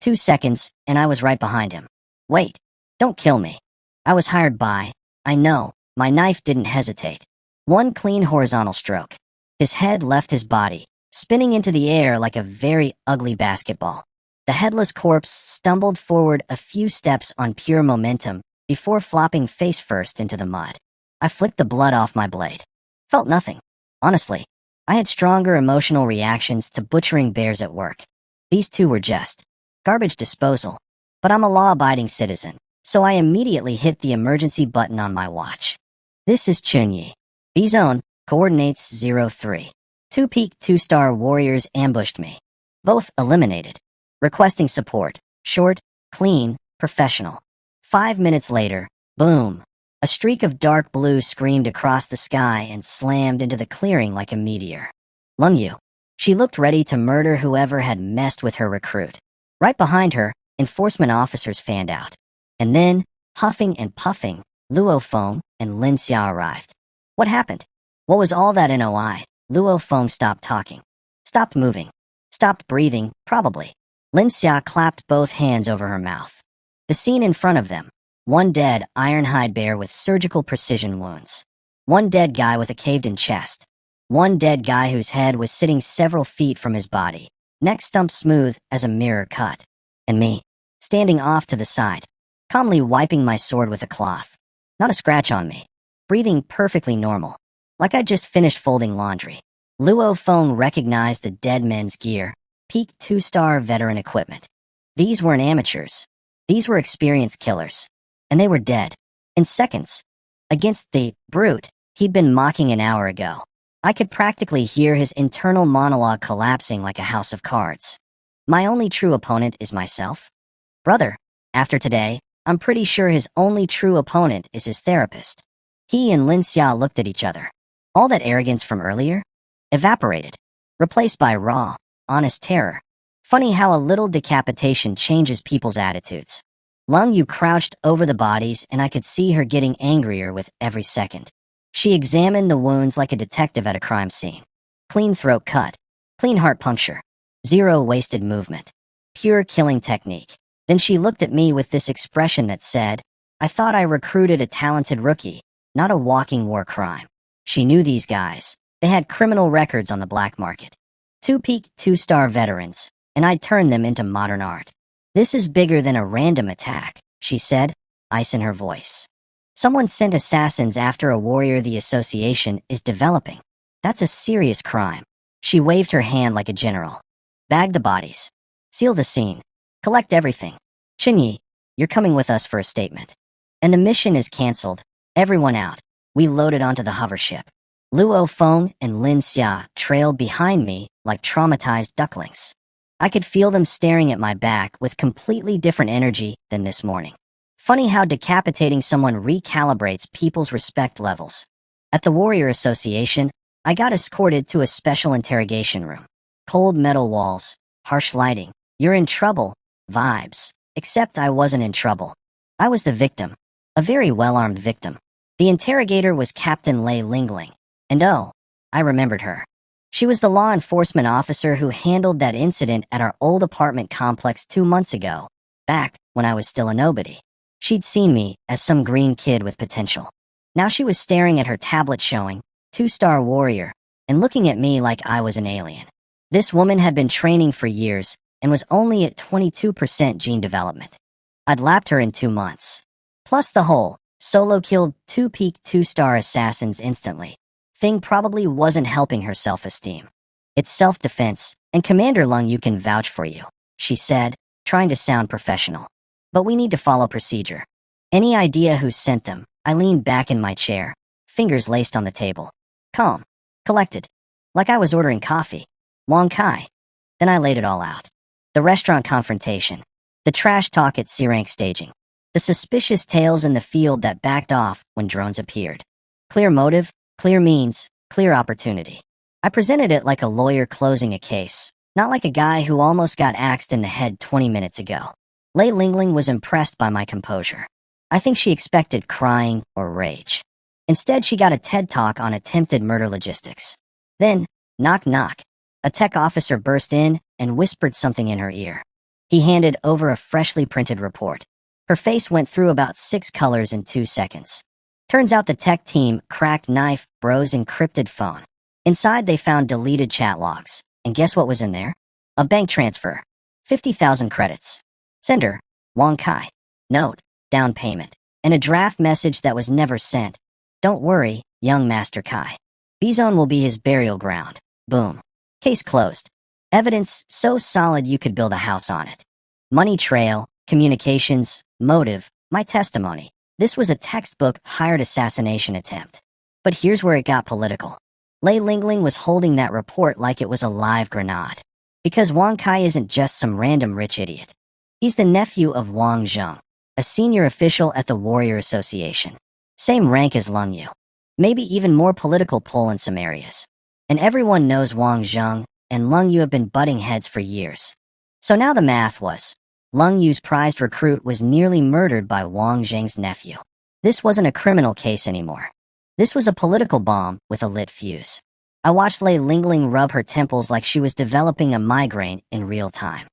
2 seconds, and I was right behind him. Wait. Don't kill me. I was hired by. I know. My knife didn't hesitate. 1 clean horizontal stroke. His head left his body, spinning into the air like a very ugly basketball. The headless corpse stumbled forward a few steps on pure momentum before flopping face first into the mud. I flicked the blood off my blade. Felt nothing. Honestly, I had stronger emotional reactions to butchering bears at work. These two were just garbage disposal. But I'm a law-abiding citizen, so I immediately hit the emergency button on my watch. This is Chunyi. B-Zone, coordinates 03. 2 peak 2-star warriors ambushed me. Both eliminated. Requesting support. Short, clean, professional. 5 minutes later, boom. A streak of dark blue screamed across the sky and slammed into the clearing like a meteor. Lung Yu. She looked ready to murder whoever had messed with her recruit. Right behind her, enforcement officers fanned out. And then, huffing and puffing, Luo Feng and Lin Xia arrived. What happened? What was all that NOI? Luo Feng stopped talking. Stopped moving. Stopped breathing, probably. Lin Xia clapped both hands over her mouth. The scene in front of them. 1 dead ironhide bear with surgical precision wounds. 1 dead guy with a caved-in chest. 1 dead guy whose head was sitting several feet from his body, neck stump smooth as a mirror cut. And me, standing off to the side, calmly wiping my sword with a cloth. Not a scratch on me. Breathing perfectly normal. Like I just finished folding laundry. Luo Feng recognized the dead men's gear. Peak 2-star veteran equipment. These weren't amateurs. These were experienced killers. And they were dead. In seconds. Against the brute he'd been mocking an hour ago. I could practically hear his internal monologue collapsing like a house of cards. My only true opponent is myself? Brother, after today, I'm pretty sure his only true opponent is his therapist. He and Lin Xia looked at each other. All that arrogance from earlier? Evaporated. Replaced by raw, honest terror. Funny how a little decapitation changes people's attitudes. Lung Yu crouched over the bodies and I could see her getting angrier with every second. She examined the wounds like a detective at a crime scene. Clean throat cut. Clean heart puncture. 0 wasted movement. Pure killing technique. Then she looked at me with this expression that said, I thought I recruited a talented rookie, not a walking war crime. She knew these guys. They had criminal records on the black market. 2 peak 2-star veterans, and I'd turned them into modern art. This is bigger than a random attack, she said, ice in her voice. Someone sent assassins after a warrior the association is developing. That's a serious crime. She waved her hand like a general. Bag the bodies. Seal the scene. Collect everything. Chinyi, you're coming with us for a statement. And the mission is canceled. Everyone out. We loaded onto the hover ship. Luo Feng and Lin Xia trailed behind me like traumatized ducklings. I could feel them staring at my back with completely different energy than this morning. Funny how decapitating someone recalibrates people's respect levels. At the Warrior Association, I got escorted to a special interrogation room. Cold metal walls, harsh lighting, you're in trouble, vibes. Except I wasn't in trouble. I was the victim. A very well-armed victim. The interrogator was Captain Lei Lingling. And oh, I remembered her. She was the law enforcement officer who handled that incident at our old apartment complex 2 months ago, back when I was still a nobody. She'd seen me as some green kid with potential. Now she was staring at her tablet showing 2-star warrior and looking at me like I was an alien. This woman had been training for years and was only at 22% gene development. I'd lapped her in 2 months. Plus the whole solo killed 2 peak 2-star assassins instantly. thing probably wasn't helping her self-esteem. It's self-defense, and Commander Lung Yu can vouch for you, she said, trying to sound professional. But we need to follow procedure. Any idea who sent them? I leaned back in my chair, fingers laced on the table. Calm. Collected. Like I was ordering coffee. Wong Kai. Then I laid it all out. The restaurant confrontation. The trash talk at C-Rank staging. The suspicious tales in the field that backed off when drones appeared. Clear motive, clear means, clear opportunity. I presented it like a lawyer closing a case, not like a guy who almost got axed in the head 20 minutes ago. Lei Lingling was impressed by my composure. I think she expected crying or rage. Instead, she got a TED Talk on attempted murder logistics. Then, knock knock, a tech officer burst in and whispered something in her ear. He handed over a freshly printed report. Her face went through about 6 colors in 2 seconds. Turns out the tech team cracked Knife Bro's encrypted phone. Inside, they found deleted chat logs. And guess what was in there? A bank transfer. 50,000 credits. Sender, Wong Kai. Note, down payment. And a draft message that was never sent. Don't worry, young Master Kai. B-Zone will be his burial ground. Boom. Case closed. Evidence so solid you could build a house on it. Money trail, communications, motive, my testimony. This was a textbook hired assassination attempt. But here's where it got political. Lei Lingling was holding that report like it was a live grenade. Because Wong Kai isn't just some random rich idiot. He's the nephew of Wang Zheng, a senior official at the Warrior Association. Same rank as Lung Yu. Maybe even more political pull in some areas. And everyone knows Wang Zheng and Lung Yu have been butting heads for years. So now the math was, Lung Yu's prized recruit was nearly murdered by Wang Zheng's nephew. This wasn't a criminal case anymore. This was a political bomb with a lit fuse. I watched Lei Lingling rub her temples like she was developing a migraine in real time.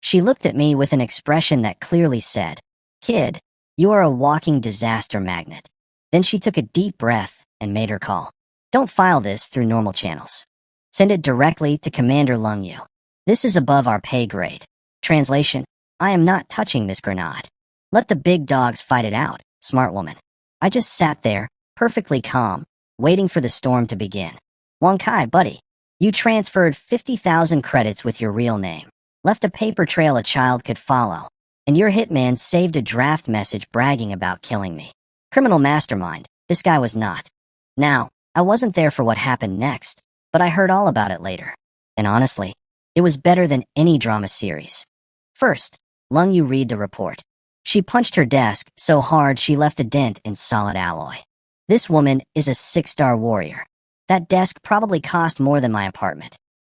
She looked at me with an expression that clearly said, "Kid, you are a walking disaster magnet." Then she took a deep breath and made her call. Don't file this through normal channels. Send it directly to Commander Lung Yu. This is above our pay grade. Translation, I am not touching this grenade. Let the big dogs fight it out, smart woman. I just sat there, perfectly calm, waiting for the storm to begin. Wong Kai, buddy, you transferred 50,000 credits with your real name, left a paper trail a child could follow, and your hitman saved a draft message bragging about killing me. Criminal mastermind, this guy was not. Now, I wasn't there for what happened next, but I heard all about it later. And honestly, it was better than any drama series. First, Lung Yu read the report. She punched her desk so hard she left a dent in solid alloy. This woman is a 6-star warrior. That desk probably cost more than my apartment.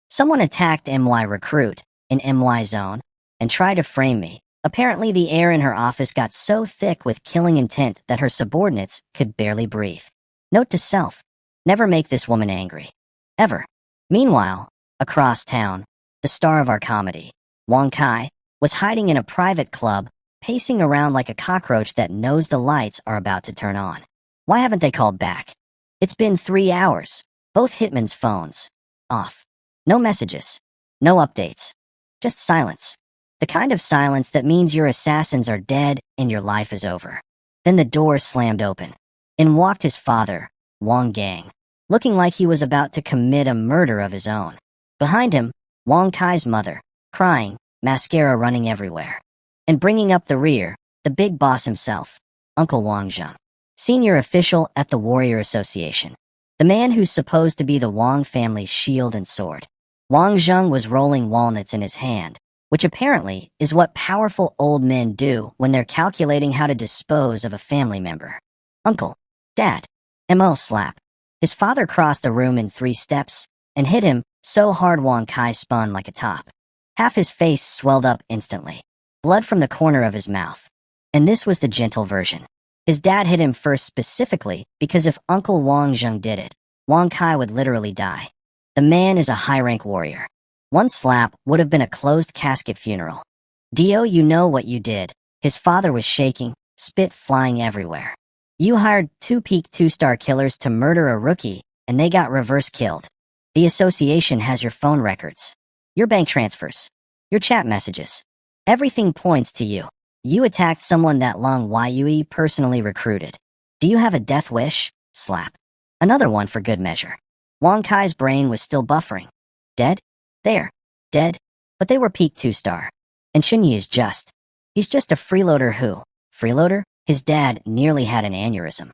Someone attacked MY Recruit in MY Zone and tried to frame me. Apparently the air in her office got so thick with killing intent that her subordinates could barely breathe. Note to self, never make this woman angry. Ever. Meanwhile, across town, the star of our comedy, Wong Kai, was hiding in a private club, pacing around like a cockroach that knows the lights are about to turn on. Why haven't they called back? It's been 3 hours. Both hitmen's phones. Off. No messages. No updates. Just silence. The kind of silence that means your assassins are dead and your life is over. Then the door slammed open. In walked his father, Wang Gang, looking like he was about to commit a murder of his own. Behind him, Wong Kai's mother, crying, mascara running everywhere. And bringing up the rear, the big boss himself, Uncle Wang Zheng. Senior official at the Warrior Association. The man who's supposed to be the Wang family's shield and sword. Wang Zheng was rolling walnuts in his hand, which apparently is what powerful old men do when they're calculating how to dispose of a family member. Uncle. Dad. M.O. slap. His father crossed the room in 3 steps and hit him so hard Wang Kai spun like a top. Half his face swelled up instantly. Blood from the corner of his mouth. And this was the gentle version. His dad hit him first specifically because if Uncle Wang Zheng did it, Wang Kai would literally die. The man is a high-rank warrior. One slap would have been a closed casket funeral. Dio, you know what you did. His father was shaking, spit flying everywhere. You hired 2 peak 2-star killers to murder a rookie, and they got reverse killed. The association has your phone records, your bank transfers, your chat messages. Everything points to you. You attacked someone that Lung Yue personally recruited. Do you have a death wish? Slap. Another one for good measure. Wang Kai's brain was still buffering. Dead? There. Dead. But they were peak 2-star. And Chunyi is just. He's just a freeloader who. Freeloader? His dad nearly had an aneurysm.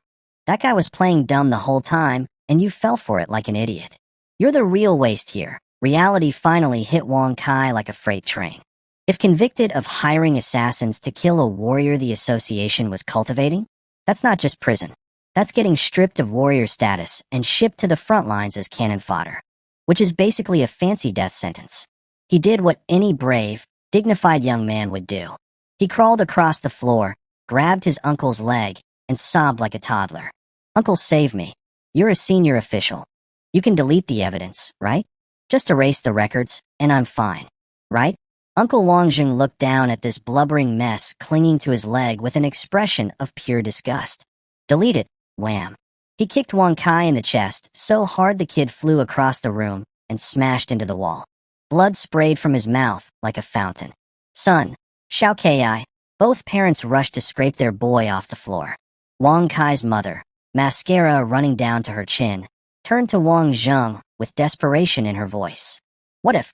That guy was playing dumb the whole time, and you fell for it like an idiot. You're the real waste here. Reality finally hit Wang Kai like a freight train. If convicted of hiring assassins to kill a warrior the association was cultivating, that's not just prison. That's getting stripped of warrior status and shipped to the front lines as cannon fodder, which is basically a fancy death sentence. He did what any brave, dignified young man would do. He crawled across the floor, grabbed his uncle's leg, and sobbed like a toddler. Uncle, save me. You're a senior official. You can delete the evidence, right? Just erase the records, and I'm fine, right? Uncle Wangjing looked down at this blubbering mess clinging to his leg with an expression of pure disgust. Delete it, wham. He kicked Wang Kai in the chest so hard the kid flew across the room and smashed into the wall. Blood sprayed from his mouth like a fountain. Son, Xiao Kai. Both parents rushed to scrape their boy off the floor. Wang Kai's mother, mascara running down to her chin, turned to Wang Zheng with desperation in her voice. What if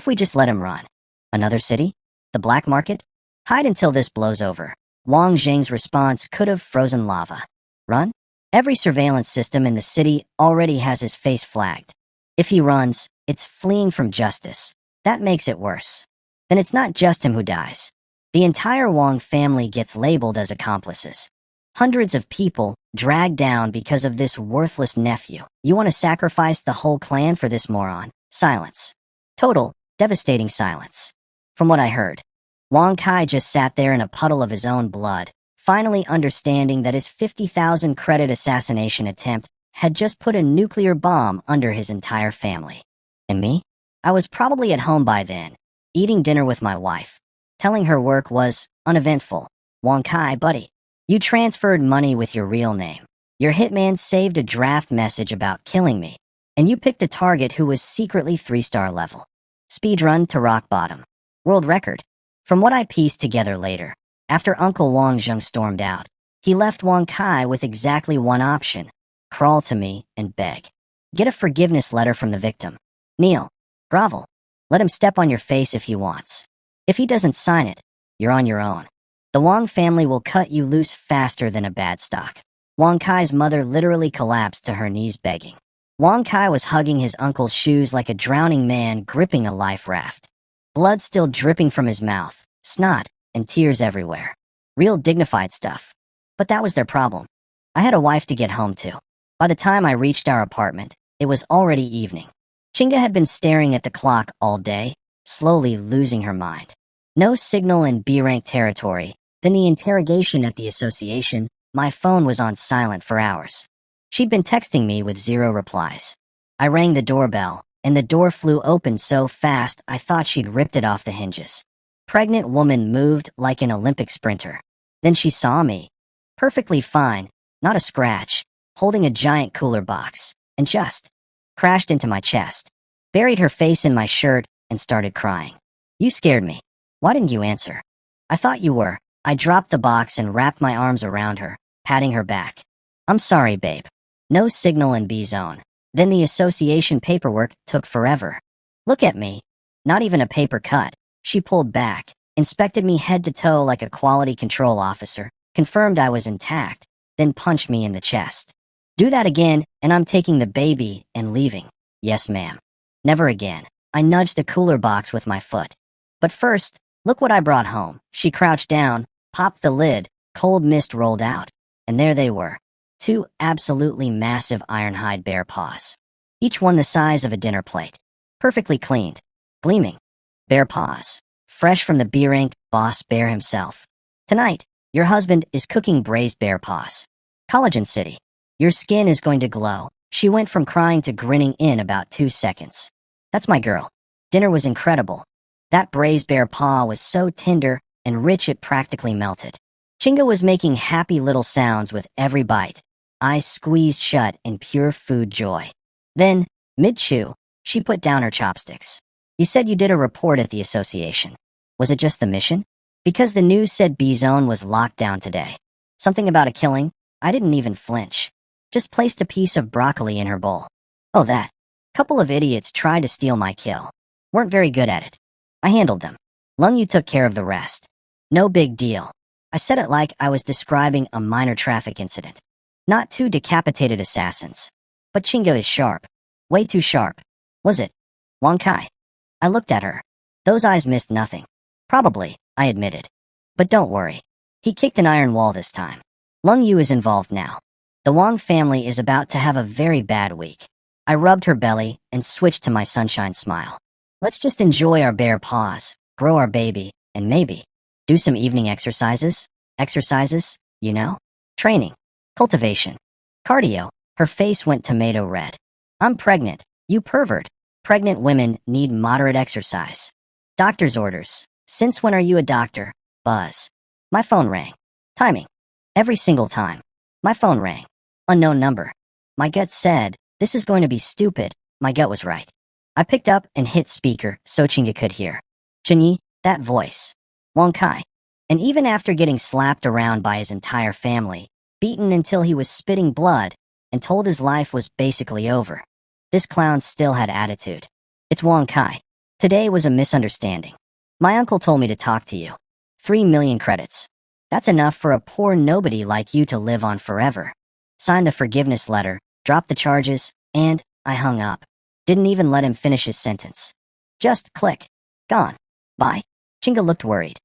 we just let him run? Another city? The black market? Hide until this blows over. Wang Zheng's response could have frozen lava. Run? Every surveillance system in the city already has his face flagged. If he runs, it's fleeing from justice. That makes it worse. Then it's not just him who dies. The entire Wang family gets labeled as accomplices. Hundreds of people dragged down because of this worthless nephew. You want to sacrifice the whole clan for this moron? Silence. Total, devastating silence. From what I heard, Wang Kai just sat there in a puddle of his own blood, finally understanding that his 50,000 credit assassination attempt had just put a nuclear bomb under his entire family. And me? I was probably at home by then, eating dinner with my wife, telling her work was uneventful. Wang Kai, buddy, you transferred money with your real name. Your hitman saved a draft message about killing me, and you picked a target who was secretly 3-star level. Speedrun to rock bottom. World record. From what I pieced together later, after Uncle Wang Zheng stormed out, he left Wang Kai with exactly one option: crawl to me and beg. Get a forgiveness letter from the victim. Kneel. Grovel. Let him step on your face if he wants. If he doesn't sign it, you're on your own. The Wang family will cut you loose faster than a bad stock. Wang Kai's mother literally collapsed to her knees begging. Wang Kai was hugging his uncle's shoes like a drowning man gripping a life raft. Blood still dripping from his mouth, snot, and tears everywhere. Real dignified stuff. But that was their problem. I had a wife to get home to. By the time I reached our apartment, it was already evening. Chinga had been staring at the clock all day, slowly losing her mind. No signal in B-rank territory. Then the interrogation at the association, my phone was on silent for hours. She'd been texting me with 0 replies. I rang the doorbell, and the door flew open so fast I thought she'd ripped it off the hinges. Pregnant woman moved like an Olympic sprinter. Then she saw me. Perfectly fine, not a scratch, holding a giant cooler box, and just crashed into my chest, buried her face in my shirt, and started crying. You scared me. Why didn't you answer? I thought you were. I dropped the box and wrapped my arms around her, patting her back. I'm sorry, babe. No signal in B-zone. Then the association paperwork took forever. Look at me. Not even a paper cut. She pulled back, inspected me head to toe like a quality control officer, confirmed I was intact, then punched me in the chest. Do that again, and I'm taking the baby and leaving. Yes, ma'am. Never again. I nudged the cooler box with my foot. But first, look what I brought home. She crouched down, popped the lid, cold mist rolled out, and there they were. 2 absolutely massive ironhide bear paws. Each one the size of a dinner plate. Perfectly cleaned. Gleaming. Bear paws. Fresh from the B-rank boss bear himself. Tonight, your husband is cooking braised bear paws. Collagen City. Your skin is going to glow. She went from crying to grinning in about 2 seconds. That's my girl. Dinner was incredible. That braised bear paw was so tender and rich it practically melted. Chinga was making happy little sounds with every bite, eyes squeezed shut in pure food joy. Then, mid-chew, she put down her chopsticks. You said you did a report at the association. Was it just the mission? Because the news said B-Zone was locked down today. Something about a killing? I didn't even flinch. Just placed a piece of broccoli in her bowl. Oh, that. Couple of idiots tried to steal my kill. Weren't very good at it. I handled them. Lung Yu took care of the rest. No big deal. I said it like I was describing a minor traffic incident. Not two decapitated assassins. But Chinga is sharp. Way too sharp. Was it? Wang Kai. I looked at her. Those eyes missed nothing. Probably, I admitted. But don't worry. He kicked an iron wall this time. Lung Yu is involved now. The Wang family is about to have a very bad week. I rubbed her belly and switched to my sunshine smile. Let's just enjoy our bare paws, grow our baby, and maybe do some evening exercises. Exercises, you know? Training. Cultivation. Cardio. Her face went tomato red. I'm pregnant. You pervert. Pregnant women need moderate exercise. Doctor's orders. Since when are you a doctor? Buzz. My phone rang. Timing. Every single time. My phone rang. Unknown number. My gut said, this is going to be stupid. My gut was right. I picked up and hit speaker so Chinga could hear. Chinyi, that voice. Wang Kai. And even after getting slapped around by his entire family, beaten until he was spitting blood, and told his life was basically over, this clown still had attitude. It's Wang Kai. Today was a misunderstanding. My uncle told me to talk to you. 3 million credits. That's enough for a poor nobody like you to live on forever. Signed the forgiveness letter, dropped the charges, and I hung up. Didn't even let him finish his sentence. Just click. Gone. Bye. Chinga looked worried.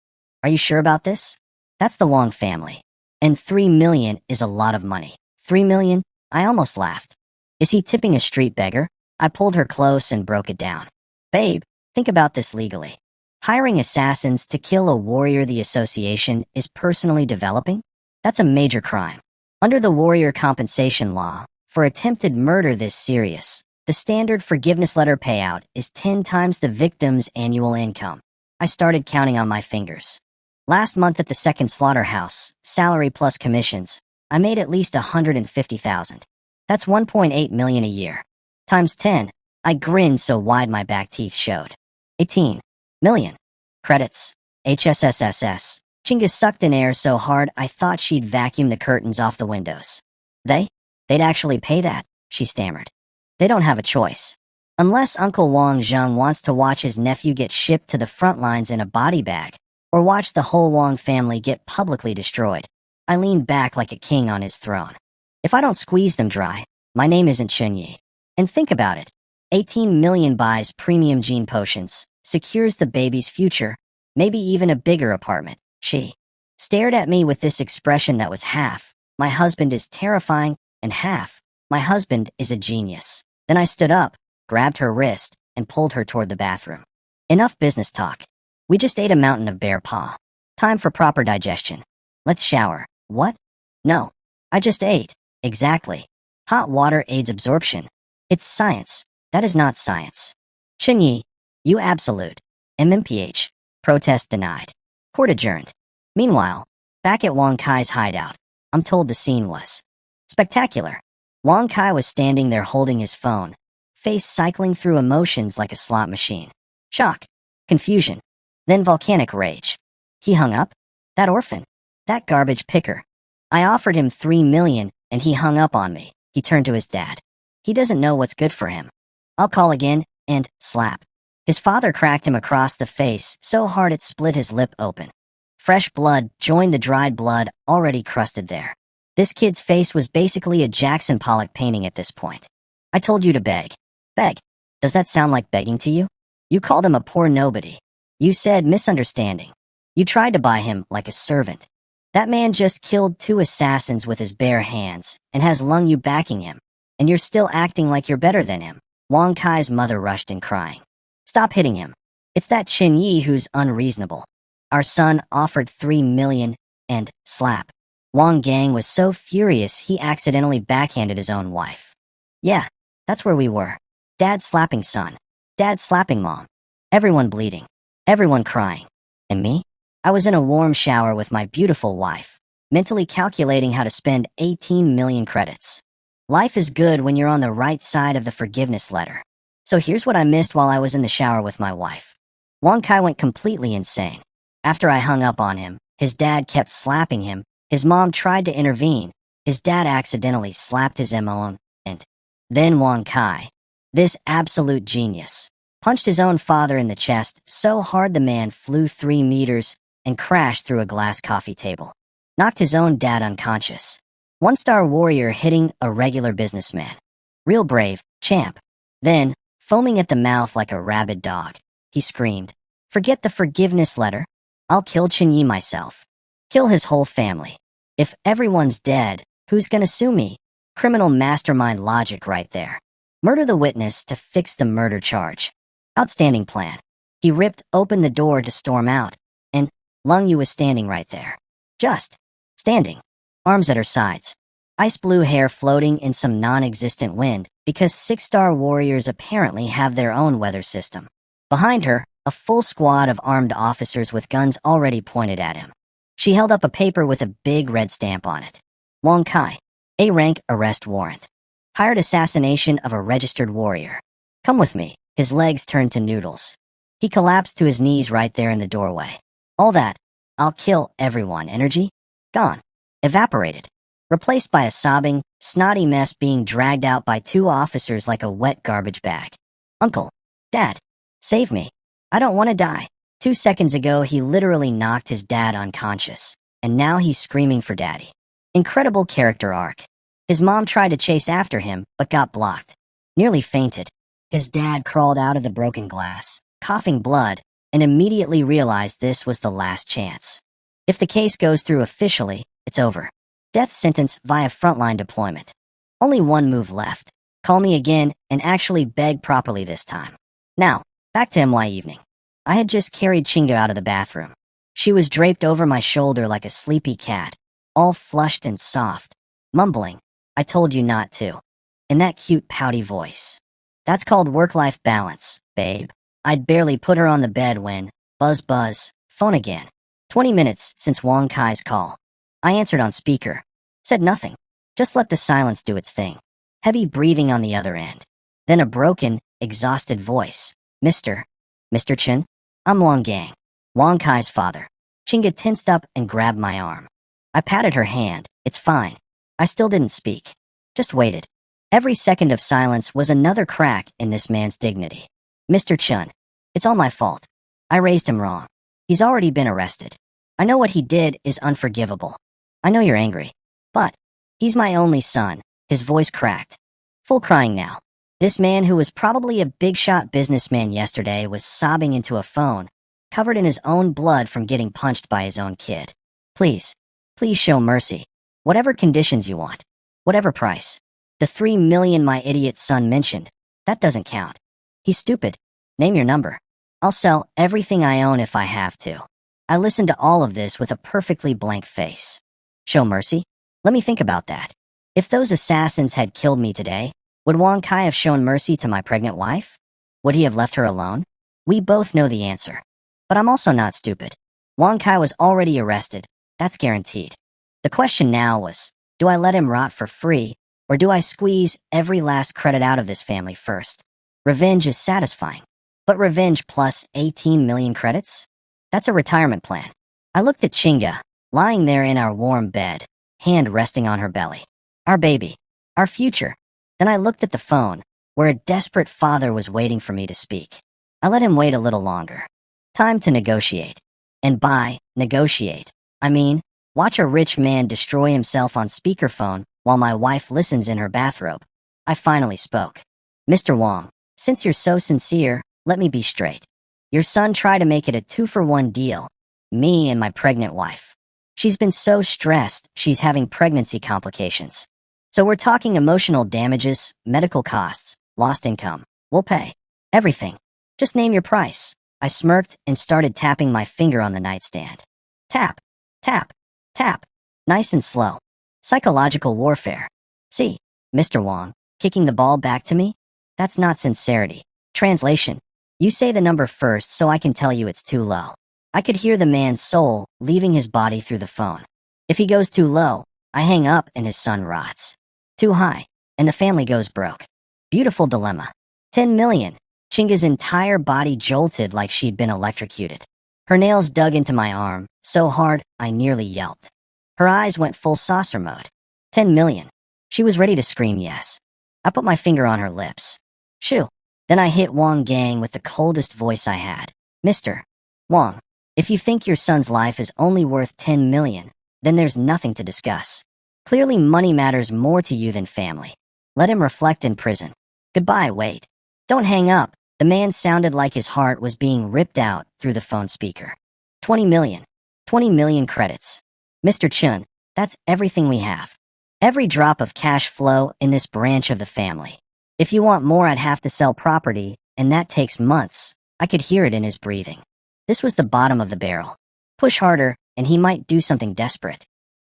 Are you sure about this? That's the Wang family. And 3 million is a lot of money. 3 million? I almost laughed. Is he tipping a street beggar? I pulled her close and broke it down. Babe, think about this legally. Hiring assassins to kill a warrior the association is personally developing? That's a major crime. Under the warrior compensation law, for attempted murder this serious, the standard forgiveness letter payout is 10 times the victim's annual income. I started counting on my fingers. Last month at the second slaughterhouse, salary plus commissions, I made at least 150,000. That's 1.8 million a year. Times 10, I grinned so wide my back teeth showed. 18 million. Credits. HSSSS. Chinga sucked in air so hard I thought she'd vacuum the curtains off the windows. They'd actually pay that, she stammered. They don't have a choice. Unless Uncle Wang Zheng wants to watch his nephew get shipped to the front lines in a body bag, or watch the whole Wang family get publicly destroyed. I leaned back like a king on his throne. If I don't squeeze them dry, my name isn't Chunyi. And think about it. 18 million buys premium gene potions, secures the baby's future, maybe even a bigger apartment. She stared at me with this expression that was half, my husband is terrifying, and half, my husband is a genius. Then I stood up, grabbed her wrist, and pulled her toward the bathroom. Enough business talk. We just ate a mountain of bear paw. Time for proper digestion. Let's shower. What? No. I just ate. Exactly. Hot water aids absorption. It's science. That is not science. Chinyi, you absolute. MMPH. Protest denied. Court adjourned. Meanwhile, back at Wang Kai's hideout, I'm told the scene was spectacular. Wang Kai was standing there holding his phone, face cycling through emotions like a slot machine. Shock. Confusion. Then volcanic rage. He hung up? That orphan. That garbage picker. I offered him 3 million, and he hung up on me. He turned to his dad. He doesn't know what's good for him. I'll call again, and slap. His father cracked him across the face so hard it split his lip open. Fresh blood joined the dried blood already crusted there. This kid's face was basically a Jackson Pollock painting at this point. I told you to beg. Beg. Does that sound like begging to you? You called him a poor nobody. You said misunderstanding. You tried to buy him like a servant. That man just killed 2 assassins with his bare hands and has Lung Yu backing him, and you're still acting like you're better than him. Wang Kai's mother rushed in crying. Stop hitting him. It's that Chin Yi who's unreasonable. Our son offered 3 million and slap. Wang Gang was so furious he accidentally backhanded his own wife. Yeah, that's where we were. Dad slapping son. Dad slapping mom. Everyone bleeding. Everyone crying. And me? I was in a warm shower with my beautiful wife, mentally calculating how to spend 18 million credits. Life is good when you're on the right side of the forgiveness letter. So here's what I missed while I was in the shower with my wife. Wang Kai went completely insane. After I hung up on him, his dad kept slapping him. His mom tried to intervene. His dad accidentally slapped his MO, and then Wang Kai, This absolute genius punched his own father in the chest so hard the man flew 3 meters and crashed through a glass coffee table. Knocked his own dad unconscious. 1-star warrior hitting a regular businessman. Real brave, champ. Then, foaming at the mouth like a rabid dog, he screamed, "Forget the forgiveness letter. I'll kill Chinyi myself. Kill his whole family. If everyone's dead, who's gonna sue me?" Criminal mastermind logic right there. Murder the witness to fix the murder charge. Outstanding plan. He ripped open the door to storm out, and Lung Yu was standing right there. Just standing, arms at her sides. Ice blue hair floating in some non-existent wind because 6-star warriors apparently have their own weather system. Behind her, a full squad of armed officers with guns already pointed at him. She held up a paper with a big red stamp on it. Wong Kai, A-rank arrest warrant. Hired assassination of a registered warrior. Come with me. His legs turned to noodles. He collapsed to his knees right there in the doorway. All that, "I'll kill everyone" energy? Gone. Evaporated. Replaced by a sobbing, snotty mess being dragged out by 2 officers like a wet garbage bag. "Uncle. Dad. Save me. I don't want to die." 2 seconds ago he literally knocked his dad unconscious, and now he's screaming for daddy. Incredible character arc. His mom tried to chase after him, but got blocked. Nearly fainted. His dad crawled out of the broken glass, coughing blood, and immediately realized this was the last chance. If the case goes through officially, it's over. Death sentence via frontline deployment. Only one move left. Call me again and actually beg properly this time. Now, back to MY evening. I had just carried Chinga out of the bathroom. She was draped over my shoulder like a sleepy cat, all flushed and soft, mumbling, "I told you not to," in that cute pouty voice. That's called work-life balance, babe. I'd barely put her on the bed when, buzz buzz, phone again. 20 minutes since Wong Kai's call. I answered on speaker. Said nothing. Just let the silence do its thing. Heavy breathing on the other end. Then a broken, exhausted voice. Mr. Chen? I'm Wong Gang. Wong Kai's father. Chinga tensed up and grabbed my arm. I patted her hand. It's fine. I still didn't speak. Just waited. Every second of silence was another crack in this man's dignity. "Mr. Chun, it's all my fault. I raised him wrong. He's already been arrested. I know what he did is unforgivable. I know you're angry. But he's my only son." His voice cracked. Full crying now. This man who was probably a big-shot businessman yesterday was sobbing into a phone, covered in his own blood from getting punched by his own kid. Please show mercy. Whatever conditions you want. Whatever price. The 3 million my idiot son mentioned, that doesn't count. He's stupid. Name your number. I'll sell everything I own if I have to. I listened to all of this with a perfectly blank face. Show mercy? Let me think about that. If those assassins had killed me today, would Wong Kai have shown mercy to my pregnant wife? Would he have left her alone? We both know the answer. But I'm also not stupid. Wong Kai was already arrested. That's guaranteed. The question now was, do I let him rot for free, or do I squeeze every last credit out of this family first? Revenge is satisfying. But revenge plus 18 million credits? That's a retirement plan. I looked at Chinga, lying there in our warm bed, hand resting on her belly. Our baby. Our future. Then I looked at the phone, where a desperate father was waiting for me to speak. I let him wait a little longer. Time to negotiate. And by negotiate, I mean, watch a rich man destroy himself on speakerphone while my wife listens in her bathrobe. I finally spoke. "Mr. Wong, since you're so sincere, let me be straight. Your son tried to make it a 2-for-1 deal. Me and my pregnant wife. She's been so stressed, she's having pregnancy complications. So we're talking emotional damages, medical costs, lost income. We'll pay. Everything. Just name your price." I smirked and started tapping my finger on the nightstand. Tap, tap, tap. Nice and slow. Psychological warfare. See, Mr. Wong, kicking the ball back to me? That's not sincerity. Translation. You say the number first so I can tell you it's too low. I could hear the man's soul leaving his body through the phone. If he goes too low, I hang up and his son rots. Too high, and the family goes broke. Beautiful dilemma. 10 million. Chinga's entire body jolted like she'd been electrocuted. Her nails dug into my arm, so hard I nearly yelped. Her eyes went full saucer mode. 10 million. She was ready to scream yes. I put my finger on her lips. Shoo. Then I hit Wang Gang with the coldest voice I had. Mr. Wang, if you think your son's life is only worth 10 million, then there's nothing to discuss. Clearly money matters more to you than family. Let him reflect in prison. Goodbye, wait. Don't hang up. The man sounded like his heart was being ripped out through the phone speaker. 20 million. 20 million credits. Mr. Chun, that's everything we have. Every drop of cash flow in this branch of the family. If you want more, I'd have to sell property, and that takes months. I could hear it in his breathing. This was the bottom of the barrel. Push harder, and he might do something desperate.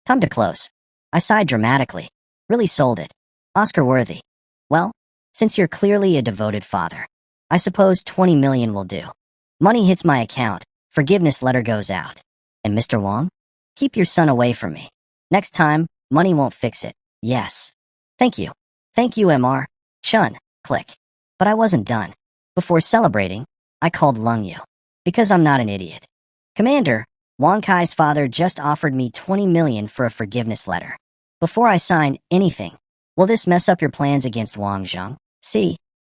Time to close. I sighed dramatically. Really sold it. Oscar-worthy. Well, since you're clearly a devoted father, I suppose 20 million will do. Money hits my account. Forgiveness letter goes out. And Mr. Wang? Keep your son away from me. Next time, money won't fix it. Yes. Thank you. Thank you, Mr. Chun. Click. But I wasn't done. Before celebrating, I called Lung Yu. Because I'm not an idiot. Commander, Wang Kai's father just offered me 20 million for a forgiveness letter. Before I sign anything, will this mess up your plans against Wang Zheng? See,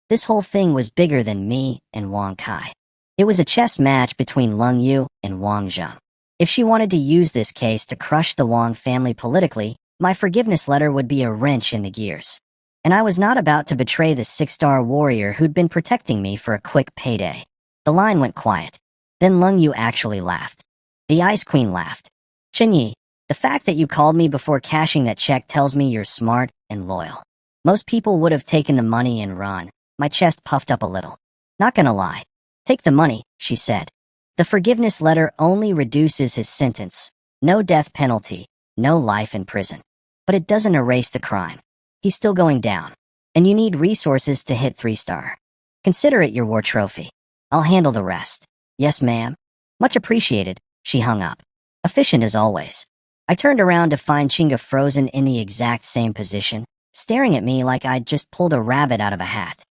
this whole thing was bigger than me and Wang Kai. It was a chess match between Lung Yu and Wang Zheng. If she wanted to use this case to crush the Wang family politically, my forgiveness letter would be a wrench in the gears. And I was not about to betray the 6-star warrior who'd been protecting me for a quick payday. The line went quiet. Then Lung Yu actually laughed. The Ice Queen laughed. Chenyi, the fact that you called me before cashing that check tells me you're smart and loyal. Most people would have taken the money and run. My chest puffed up a little. Not gonna lie. Take the money, she said. The forgiveness letter only reduces his sentence. No death penalty, no life in prison. But it doesn't erase the crime. He's still going down. And you need resources to hit 3-star. Consider it your war trophy. I'll handle the rest. Yes, ma'am. Much appreciated, she hung up. Efficient as always. I turned around to find Chinga frozen in the exact same position, staring at me like I'd just pulled a rabbit out of a hat.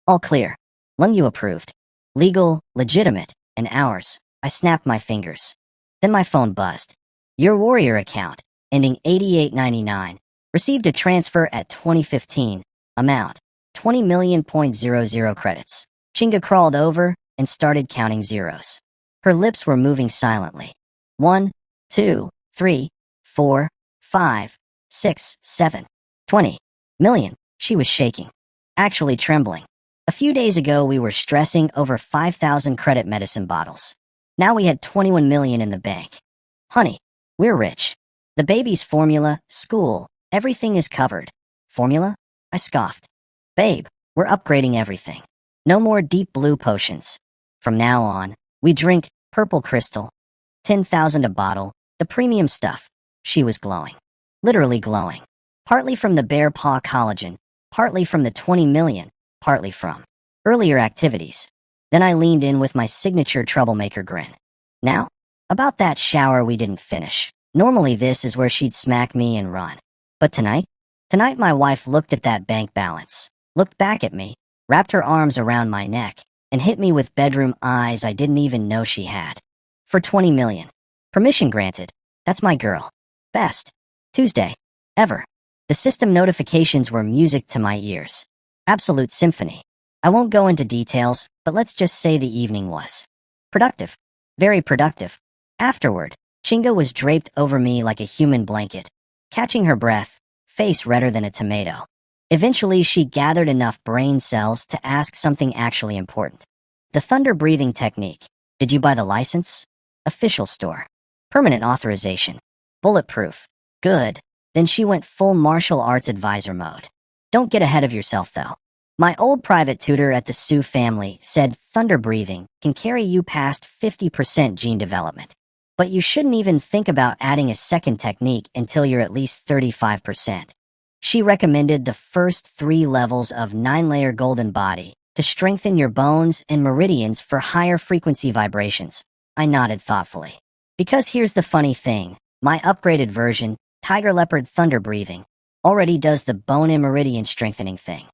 All clear. Lung Yu approved. Legal, legitimate, and ours. I snapped my fingers. Then my phone buzzed. Your warrior account, ending 8899, received a transfer at 2015. Amount, 20 million.00 credits. Chinga crawled over and started counting zeros. Her lips were moving silently. 1, 2, 3, 4, 5, 6, 7, 20 million. She was shaking. Actually trembling. A few days ago, we were stressing over 5,000 credit medicine bottles. Now we had 21 million in the bank. Honey, we're rich. The baby's formula, school, everything is covered. Formula? I scoffed. Babe, we're upgrading everything. No more deep blue potions. From now on, we drink purple crystal. 10,000 a bottle, the premium stuff. She was glowing. Literally glowing. Partly from the bear paw collagen, partly from the 20 million, partly from earlier activities. Then I leaned in with my signature troublemaker grin. Now, about that shower we didn't finish. Normally this is where she'd smack me and run. But tonight my wife looked at that bank balance, looked back at me, wrapped her arms around my neck, and hit me with bedroom eyes I didn't even know she had. For 20 million. Permission granted. That's my girl. Best. Tuesday. Ever. The system notifications were music to my ears. Absolute symphony. I won't go into details, but let's just say the evening was productive. Very productive. Afterward, Chinga was draped over me like a human blanket, catching her breath, face redder than a tomato. Eventually, she gathered enough brain cells to ask something actually important. The thunder breathing technique. Did you buy the license? Official store. Permanent authorization. Bulletproof. Good. Then she went full martial arts advisor mode. Don't get ahead of yourself, though. My old private tutor at the Su family said thunder breathing can carry you past 50% gene development. But you shouldn't even think about adding a second technique until you're at least 35%. She recommended the first 3 levels of 9-layer golden body to strengthen your bones and meridians for higher frequency vibrations. I nodded thoughtfully. Because here's the funny thing, my upgraded version, Tiger Leopard Thunder Breathing, already does the bone and meridian strengthening thing.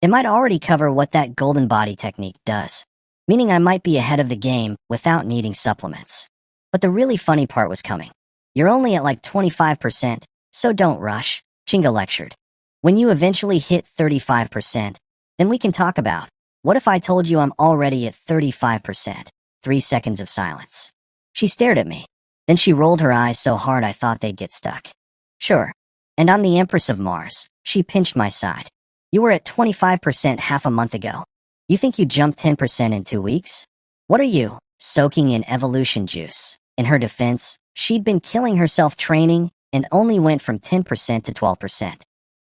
It might already cover what that golden body technique does, meaning I might be ahead of the game without needing supplements. But the really funny part was coming. You're only at like 25%, so don't rush, Chinga lectured. When you eventually hit 35%, then we can talk about What if I told you I'm already at 35%? 3 seconds of silence. She stared at me. Then she rolled her eyes so hard I thought they'd get stuck. Sure. And I'm the Empress of Mars. She pinched my side. You were at 25% half a month ago. You think you jumped 10% in 2 weeks? What are you, soaking in evolution juice? In her defense, she'd been killing herself training and only went from 10% to 12%.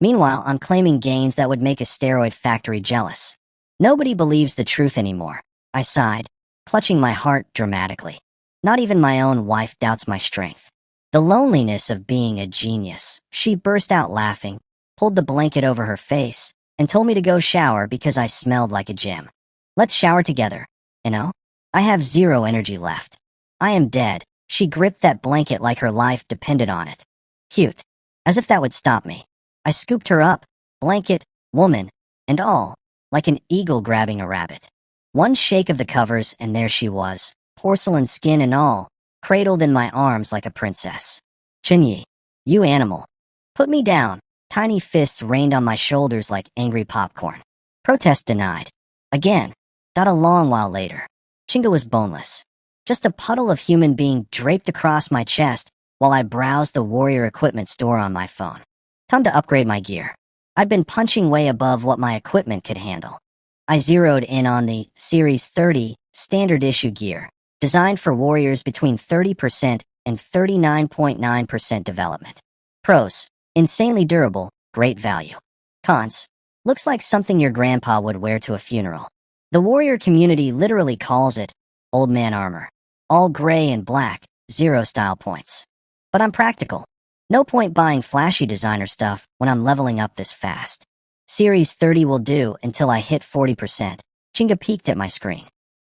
Meanwhile, I'm claiming gains that would make a steroid factory jealous. Nobody believes the truth anymore. I sighed, clutching my heart dramatically. Not even my own wife doubts my strength. The loneliness of being a genius. She burst out laughing, pulled the blanket over her face, and told me to go shower because I smelled like a gem. Let's shower together, you know? I have 0 energy left. I am dead. She gripped that blanket like her life depended on it. Cute. As if that would stop me. I scooped her up, blanket, woman, and all, like an eagle grabbing a rabbit. One shake of the covers and there she was, porcelain skin and all, cradled in my arms like a princess. Chunyi, you animal. Put me down. Tiny fists rained on my shoulders like angry popcorn. Protest denied. Again. Not a long while later. Chinga was boneless. Just a puddle of human being draped across my chest while I browsed the warrior equipment store on my phone. Time to upgrade my gear. I'd been punching way above what my equipment could handle. I zeroed in on the Series 30 standard issue gear, designed for warriors between 30% and 39.9% development. Pros: insanely durable, great value. Cons: looks like something your grandpa would wear to a funeral. The warrior community literally calls it old man armor. All gray and black, 0 style points. But I'm practical. No point buying flashy designer stuff when I'm leveling up this fast. Series 30 will do until I hit 40%. Chinga peeked at my screen.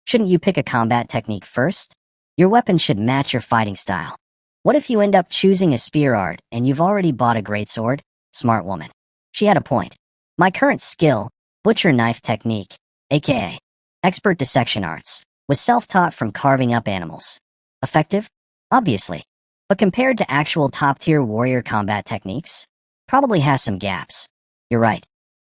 Shouldn't you pick a combat technique first? Your weapon should match your fighting style. What if you end up choosing a spear art and you've already bought a greatsword? Smart woman. She had a point. My current skill, butcher knife technique, aka expert dissection arts, was self-taught from carving up animals. Effective? Obviously. But compared to actual top-tier warrior combat techniques, probably has some gaps. You're right.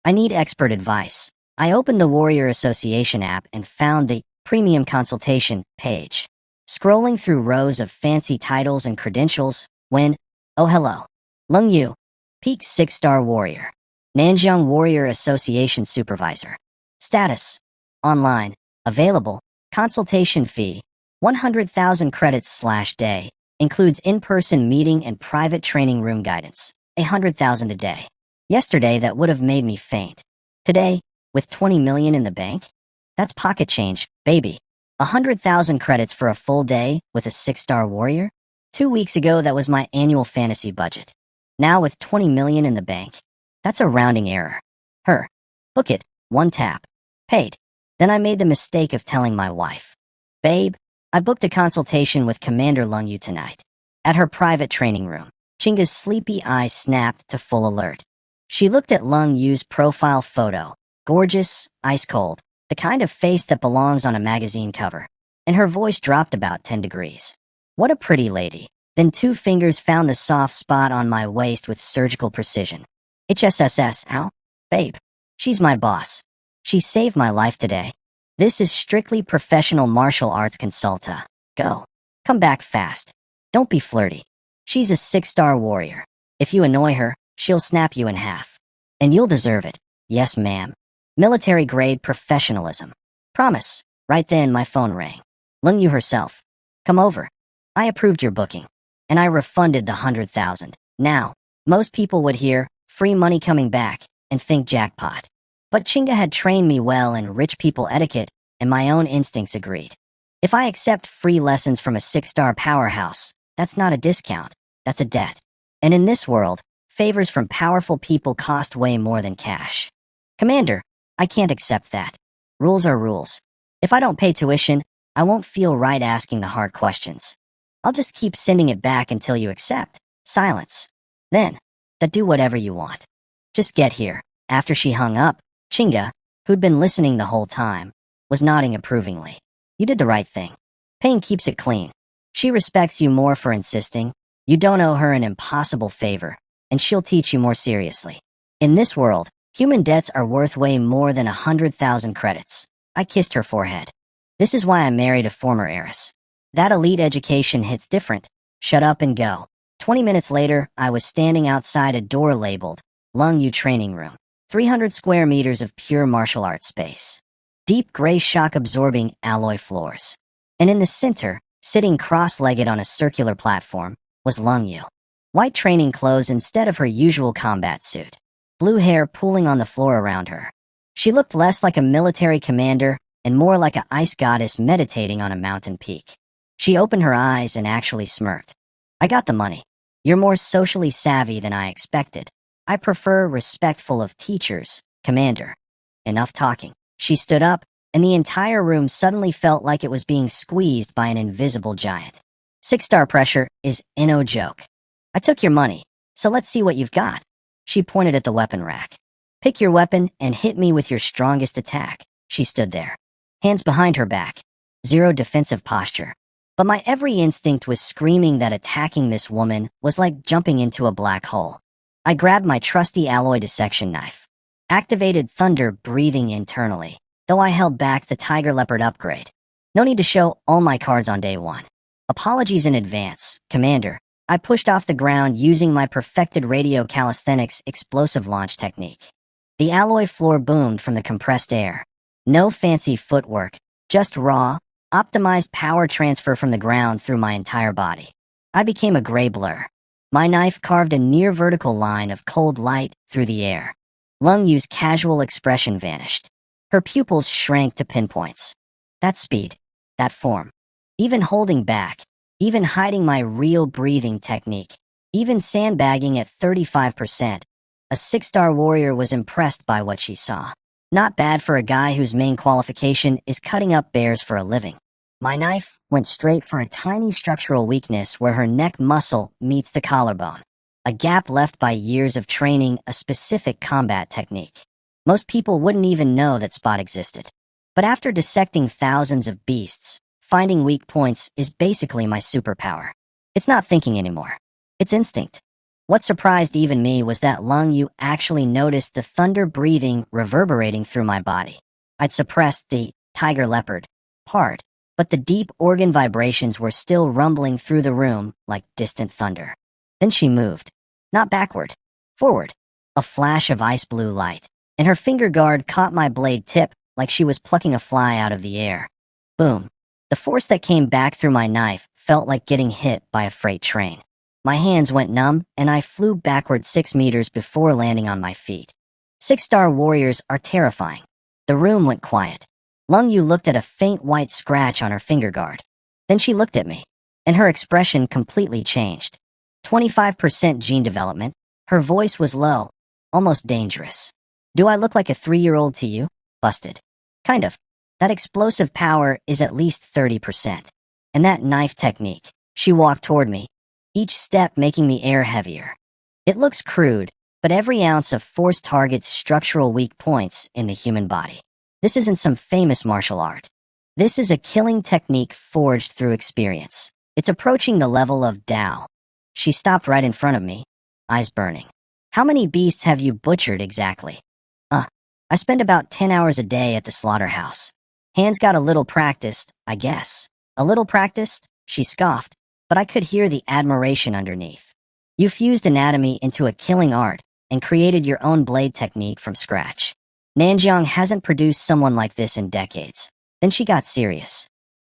I need expert advice. I opened the Warrior Association app and found the premium consultation page. Scrolling through rows of fancy titles and credentials when, oh hello, Lung Yu, peak 6-star warrior, Nanjiang Warrior Association supervisor. Status: online, available, consultation fee, 100,000 credits/day. Includes in-person meeting and private training room guidance. 100,000 a day. Yesterday, that would have made me faint. Today, with 20 million in the bank? That's pocket change, baby. 100,000 credits for a full day with a 6-star warrior? 2 weeks ago, that was my annual fantasy budget. Now with 20 million in the bank, that's a rounding error. Her. Book it. 1 tap. Paid. Then I made the mistake of telling my wife. Babe, I booked a consultation with Commander Lung Yu tonight. At her private training room, Chinga's sleepy eyes snapped to full alert. She looked at Lung Yu's profile photo. Gorgeous, ice cold, the kind of face that belongs on a magazine cover. And her voice dropped about 10 degrees. What a pretty lady. Then 2 fingers found the soft spot on my waist with surgical precision. HSSS, ow? Babe. She's my boss. She saved my life today. This is strictly professional martial arts consulta. Go. Come back fast. Don't be flirty. She's a 6-star warrior. If you annoy her, she'll snap you in half. And you'll deserve it. Yes, ma'am. Military-grade professionalism. Promise. Right then my phone rang. Lung Yu herself. Come over. I approved your booking. And I refunded the 100,000. Now, most people would hear, free money coming back, and think jackpot. But Chinga had trained me well in rich people etiquette, and my own instincts agreed. If I accept free lessons from a 6-star powerhouse, that's not a discount, that's a debt. And in this world, favors from powerful people cost way more than cash. Commander, I can't accept that. Rules are rules. If I don't pay tuition, I won't feel right asking the hard questions. I'll just keep sending it back until you accept. Silence. Then, do whatever you want. Just get here. After she hung up, Chinga, who'd been listening the whole time, was nodding approvingly. You did the right thing. Pain keeps it clean. She respects you more for insisting. You don't owe her an impossible favor, and she'll teach you more seriously. In this world, Human debts are worth way more than 100,000 credits. I kissed her forehead. This is why I married a former heiress. That elite education hits different. Shut up and go. 20 minutes later, I was standing outside a door labeled Lung Yu Training Room. 300 square meters of pure martial arts space. Deep gray shock-absorbing alloy floors. And in the center, sitting cross-legged on a circular platform, was Lung Yu. White training clothes instead of her usual combat suit. Blue hair pooling on the floor around her. She looked less like a military commander and more like an ice goddess meditating on a mountain peak. She opened her eyes and actually smirked. I got the money. You're more socially savvy than I expected. I prefer respectful of teachers, Commander. Enough talking. She stood up, and the entire room suddenly felt like it was being squeezed by an invisible giant. 6-star pressure is no joke. I took your money, so let's see what you've got. She pointed at the weapon rack. Pick your weapon and hit me with your strongest attack. She stood there, hands behind her back. Zero defensive posture. But my every instinct was screaming that attacking this woman was like jumping into a black hole. I grabbed my trusty alloy dissection knife. Activated thunder breathing internally, though I held back the Tiger Leopard upgrade. No need to show all my cards on day one. Apologies in advance, Commander. I pushed off the ground using my perfected radio calisthenics explosive launch technique. The alloy floor boomed from the compressed air. No fancy footwork, just raw, optimized power transfer from the ground through my entire body. I became a gray blur. My knife carved a near-vertical line of cold light through the air. Lung Yu's casual expression vanished. Her pupils shrank to pinpoints. That speed, that form. Even holding back, even hiding my real breathing technique, even sandbagging at 35%, a 6-star warrior was impressed by what she saw. Not bad for a guy whose main qualification is cutting up bears for a living. My knife went straight for a tiny structural weakness where her neck muscle meets the collarbone. A gap left by years of training a specific combat technique. Most people wouldn't even know that spot existed. But after dissecting thousands of beasts, finding weak points is basically my superpower. It's not thinking anymore. It's instinct. What surprised even me was that Lung Yu actually noticed the thunder breathing reverberating through my body. I'd suppressed the Tiger Leopard part, but the deep organ vibrations were still rumbling through the room like distant thunder. Then she moved. Not backward. Forward. A flash of ice blue light, and her finger guard caught my blade tip like she was plucking a fly out of the air. Boom. The force that came back through my knife felt like getting hit by a freight train. My hands went numb, and I flew backward 6 meters before landing on my feet. 6-star warriors are terrifying. The room went quiet. Lung Yu looked at a faint white scratch on her finger guard. Then she looked at me, and her expression completely changed. 25% gene development. Her voice was low, almost dangerous. Do I look like a 3-year-old to you? Busted. Kind of. That explosive power is at least 30%. And that knife technique. She walked toward me, each step making the air heavier. It looks crude, but every ounce of force targets structural weak points in the human body. This isn't some famous martial art. This is a killing technique forged through experience. It's approaching the level of Tao. She stopped right in front of me, eyes burning. How many beasts have you butchered exactly? I spend about 10 hours a day at the slaughterhouse. Hands got a little practiced, I guess. A little practiced? She scoffed, but I could hear the admiration underneath. You fused anatomy into a killing art and created your own blade technique from scratch. Nanjiang hasn't produced someone like this in decades. Then she got serious.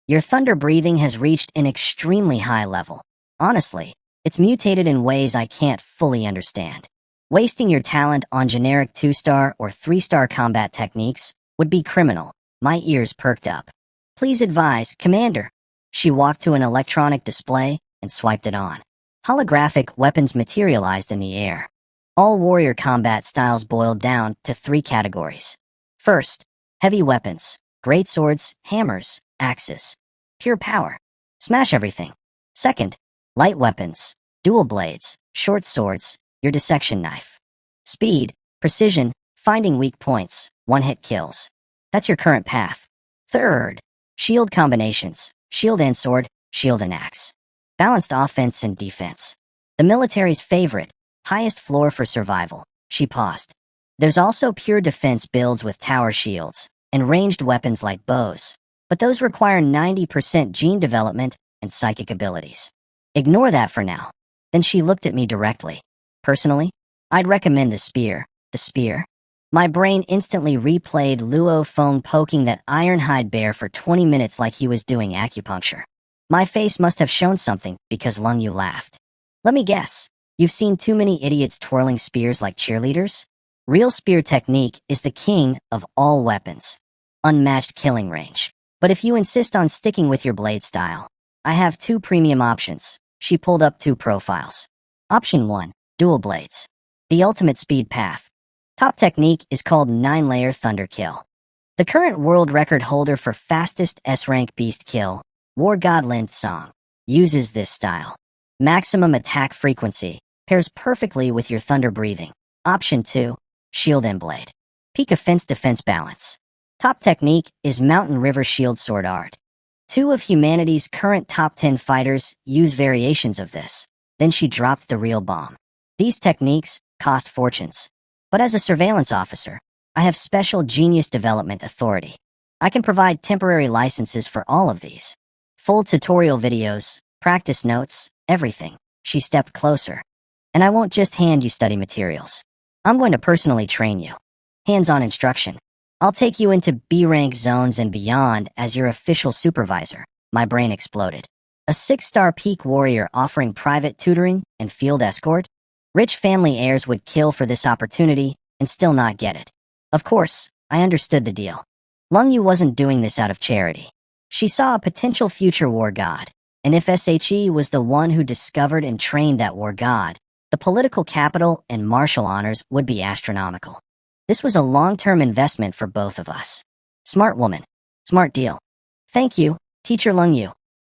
Your thunder breathing has reached an extremely high level. Honestly, it's mutated in ways I can't fully understand. Wasting your talent on generic 2-star or 3-star combat techniques would be criminal. My ears perked up. Please advise, Commander. She walked to an electronic display and swiped it on. Holographic weapons materialized in the air. All warrior combat styles boiled down to 3 categories. First, heavy weapons, great swords, hammers, axes. Pure power. Smash everything. Second, light weapons, dual blades, short swords, your dissection knife. Speed, precision, finding weak points, one-hit kills. That's your current path. Third, shield combinations, shield and sword, shield and axe. Balanced offense and defense. The military's favorite, highest floor for survival. She paused. There's also pure defense builds with tower shields and ranged weapons like bows, but those require 90% gene development and psychic abilities. Ignore that for now. Then she looked at me directly. Personally, I'd recommend the spear. The spear? My brain instantly replayed Luo Feng poking that ironhide bear for 20 minutes like he was doing acupuncture. My face must have shown something because Lung Yu laughed. Let me guess. You've seen too many idiots twirling spears like cheerleaders? Real spear technique is the king of all weapons. Unmatched killing range. But if you insist on sticking with your blade style, I have 2 premium options. She pulled up 2 profiles. Option 1, dual blades. The ultimate speed path. Top technique is called 9-layer thunder kill. The current world record holder for fastest S-rank beast kill, War God Lin Song, uses this style. Maximum attack frequency pairs perfectly with your thunder breathing. Option 2, shield and blade. Peak offense-defense balance. Top technique is Mountain River Shield Sword Art. 2 of humanity's current top 10 fighters use variations of this. Then she dropped the real bomb. These techniques cost fortunes. But as a surveillance officer, I have special genius development authority. I can provide temporary licenses for all of these. Full tutorial videos, practice notes, everything. She stepped closer. And I won't just hand you study materials. I'm going to personally train you. Hands-on instruction. I'll take you into B-rank zones and beyond as your official supervisor. My brain exploded. A 6-star peak warrior offering private tutoring and field escort? Rich family heirs would kill for this opportunity and still not get it. Of course, I understood the deal. Lung Yu wasn't doing this out of charity. She saw a potential future war god, and if SHE was the one who discovered and trained that war god, the political capital and martial honors would be astronomical. This was a long-term investment for both of us. Smart woman. Smart deal. Thank you, Teacher Lung Yu.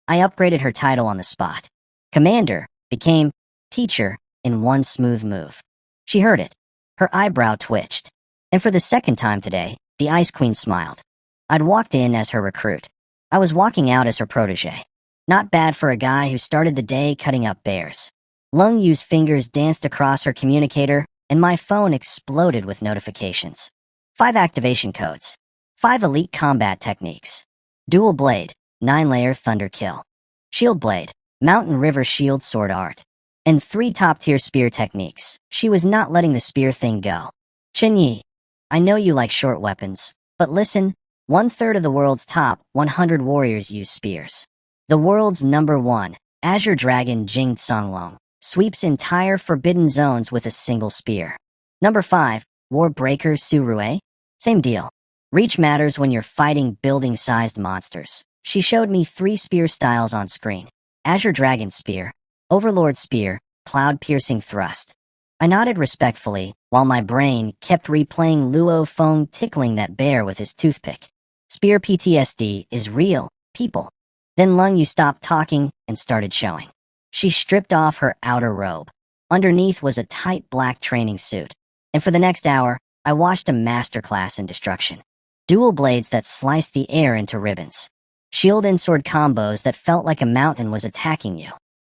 I upgraded her title on the spot. Commander became teacher in one smooth move. She heard it. Her eyebrow twitched. And for the second time today, the Ice Queen smiled. I'd walked in as her recruit. I was walking out as her protege. Not bad for a guy who started the day cutting up bears. Lung Yu's fingers danced across her communicator, and my phone exploded with notifications. 5 activation codes. 5 elite combat techniques. Dual blade, 9-layer thunder kill. Shield blade, Mountain River Shield Sword Art. And 3 top-tier spear techniques. She was not letting the spear thing go. Chen Yi, I know you like short weapons, but listen, 1/3 of the world's top 100 warriors use spears. The world's #1, Azure Dragon Jing Songlong, sweeps entire forbidden zones with a single spear. Number 5, War Breaker Su Rue? Same deal. Reach matters when you're fighting building-sized monsters. She showed me 3 spear styles on screen. Azure Dragon Spear, Overlord Spear, Cloud-Piercing Thrust. I nodded respectfully, while my brain kept replaying Luo Feng tickling that bear with his toothpick. Spear PTSD is real, people. Then Lung Yu stopped talking and started showing. She stripped off her outer robe. Underneath was a tight black training suit. And for the next hour, I watched a masterclass in destruction. Dual blades that sliced the air into ribbons. Shield and sword combos that felt like a mountain was attacking you.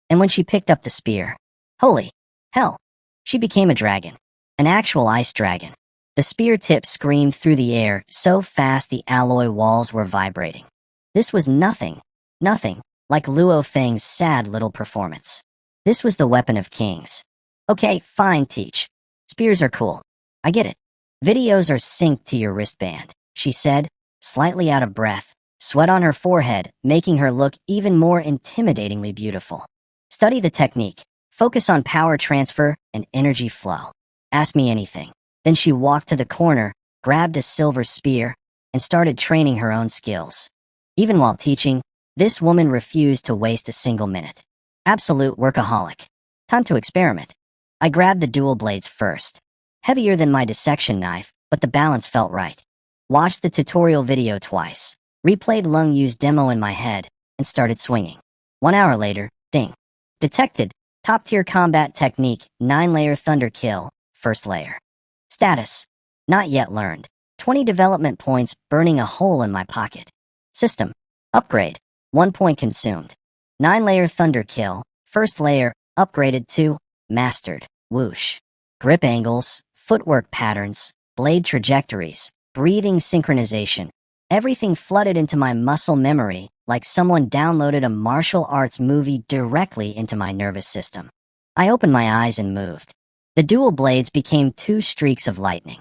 And when she picked up the spear, holy hell, she became a dragon. An actual ice dragon. The spear tip screamed through the air so fast the alloy walls were vibrating. This was nothing like Luo Feng's sad little performance. This was the weapon of kings. Okay, fine, teach. Spears are cool. I get it. Videos are synced to your wristband, she said, slightly out of breath, sweat on her forehead, making her look even more intimidatingly beautiful. Study the technique. Focus on power transfer and energy flow. Ask me anything. Then she walked to the corner, grabbed a silver spear, and started training her own skills. Even while teaching, this woman refused to waste a single minute. Absolute workaholic. Time to experiment. I grabbed the dual blades first. Heavier than my dissection knife, but the balance felt right. Watched the tutorial video twice, replayed Lung Yu's demo in my head, and started swinging. 1 hour later, ding. Detected. Top-tier combat technique, 9-layer thunder kill, first layer. Status. Not yet learned. 20 development points burning a hole in my pocket. System. Upgrade. 1 point consumed. 9-layer thunder kill, first layer, upgraded to mastered. Whoosh. Grip angles, footwork patterns, blade trajectories, breathing synchronization. Everything flooded into my muscle memory like someone downloaded a martial arts movie directly into my nervous system. I opened my eyes and moved. The dual blades became two streaks of lightning.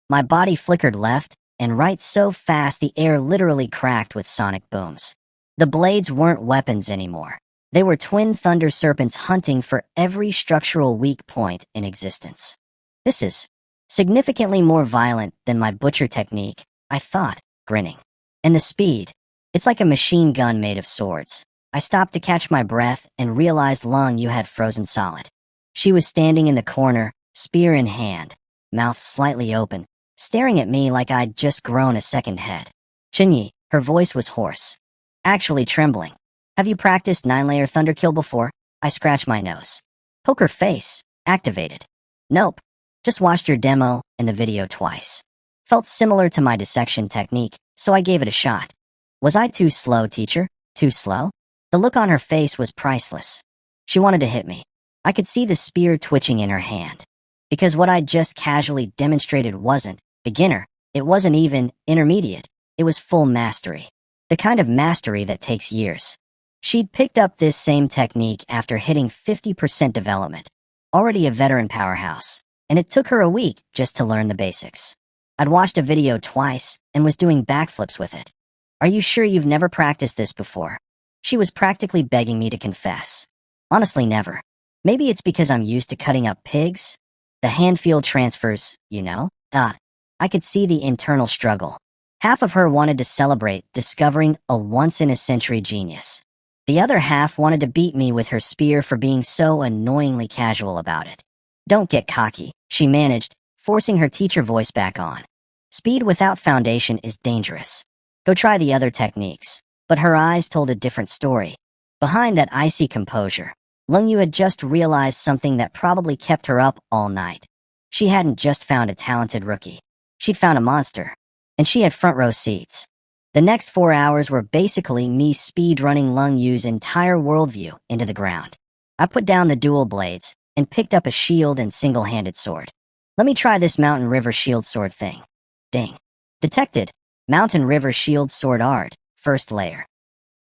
My body flickered left and right so fast the air literally cracked with sonic booms. The blades weren't weapons anymore. They were twin thunder serpents hunting for every structural weak point in existence. This is significantly more violent than my butcher technique, I thought, grinning. And the speed. It's like a machine gun made of swords. I stopped to catch my breath and realized Lung-Yu had frozen solid. She was standing in the corner, spear in hand, mouth slightly open, staring at me like I'd just grown a second head. Chinyi, her voice was hoarse, actually trembling. Have you practiced 9-layer thunderkill before? I scratched my nose. Poker face, activated. Nope, just watched your demo and the video twice. Felt similar to my dissection technique, so I gave it a shot. Was I too slow, teacher? Too slow? The look on her face was priceless. She wanted to hit me. I could see the spear twitching in her hand. Because what I'd just casually demonstrated wasn't beginner, it wasn't even intermediate, it was full mastery. The kind of mastery that takes years. She'd picked up this same technique after hitting 50% development, already a veteran powerhouse, and it took her a week just to learn the basics. I'd watched a video twice and was doing backflips with it. Are you sure you've never practiced this before? She was practically begging me to confess. Honestly, never. Maybe it's because I'm used to cutting up pigs? The hand field transfers, you know? I could see the internal struggle. Half of her wanted to celebrate discovering a once-in-a-century genius. The other half wanted to beat me with her spear for being so annoyingly casual about it. Don't get cocky, she managed, forcing her teacher voice back on. Speed without foundation is dangerous. Go try the other techniques. But her eyes told a different story. Behind that icy composure, Lung-Yu had just realized something that probably kept her up all night. She hadn't just found a talented rookie. She'd found a monster. And she had front row seats. The next 4 hours were basically me speed-running Lung-Yu's entire worldview into the ground. I put down the dual blades and picked up a shield and single-handed sword. Let me try this mountain river shield sword thing. Ding. Detected. Mountain river shield sword art. First layer.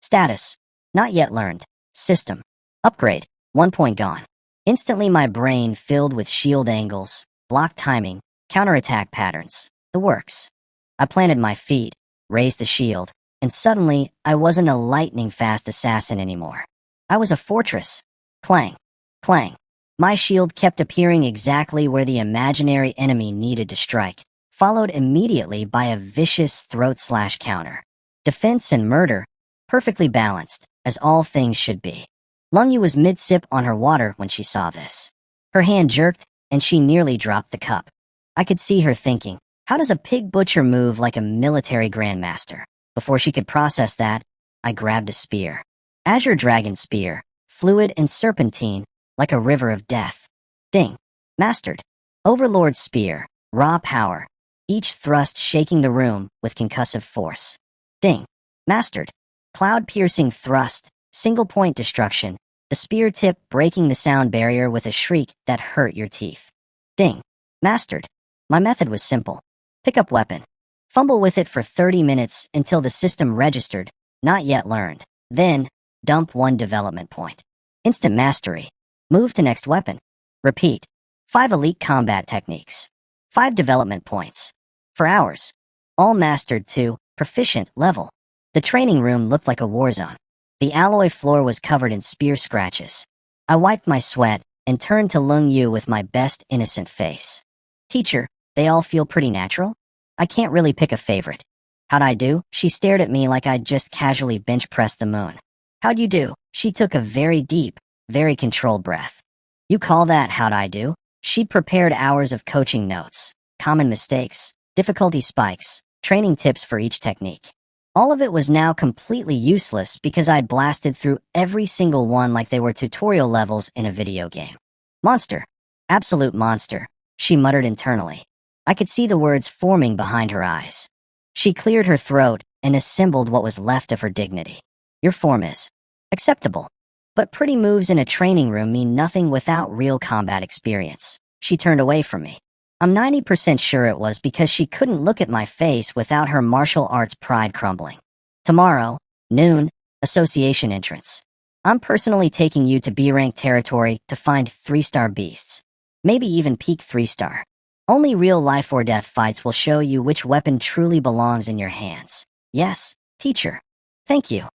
Status. Not yet learned. System. Upgrade. 1 point gone. Instantly my brain filled with shield angles, block timing, counterattack patterns. The works. I planted my feet, raised the shield, and suddenly I wasn't a lightning-fast assassin anymore. I was a fortress. Clang. Clang. My shield kept appearing exactly where the imaginary enemy needed to strike, followed immediately by a vicious throat-slash counter. Defense and murder, perfectly balanced, as all things should be. Lung-Yu was mid-sip on her water when she saw this. Her hand jerked, and she nearly dropped the cup. I could see her thinking, how does a pig butcher move like a military grandmaster? Before she could process that, I grabbed a spear. Azure Dragon Spear, fluid and serpentine, like a river of death. Ding. Mastered. Overlord Spear, raw power, each thrust shaking the room with concussive force. Ding. Mastered. Cloud-piercing thrust, single-point destruction, the spear tip breaking the sound barrier with a shriek that hurt your teeth. Ding. Mastered. My method was simple. Pick up weapon. Fumble with it for 30 minutes until the system registered, not yet learned. Then, dump 1 development point. Instant mastery. Move to next weapon. Repeat. 5 elite combat techniques. 5 development points. For hours. All mastered to proficient level. The training room looked like a war zone. The alloy floor was covered in spear scratches. I wiped my sweat and turned to Lung-Yu with my best innocent face. Teacher, they all feel pretty natural? I can't really pick a favorite. How'd I do? She stared at me like I'd just casually bench-pressed the moon. How'd you do? She took a very deep, very controlled breath. You call that how'd I do? She'd prepared hours of coaching notes, common mistakes, difficulty spikes, training tips for each technique. All of it was now completely useless because I'd blasted through every single one like they were tutorial levels in a video game. Monster. Absolute monster, she muttered internally. I could see the words forming behind her eyes. She cleared her throat and assembled what was left of her dignity. Your form is acceptable. But pretty moves in a training room mean nothing without real combat experience. She turned away from me. I'm 90% sure it was because she couldn't look at my face without her martial arts pride crumbling. Tomorrow, noon, association entrance. I'm personally taking you to B-rank territory to find 3-star beasts. Maybe even peak 3-star. Only real life or death fights will show you which weapon truly belongs in your hands. Yes, teacher. Thank you.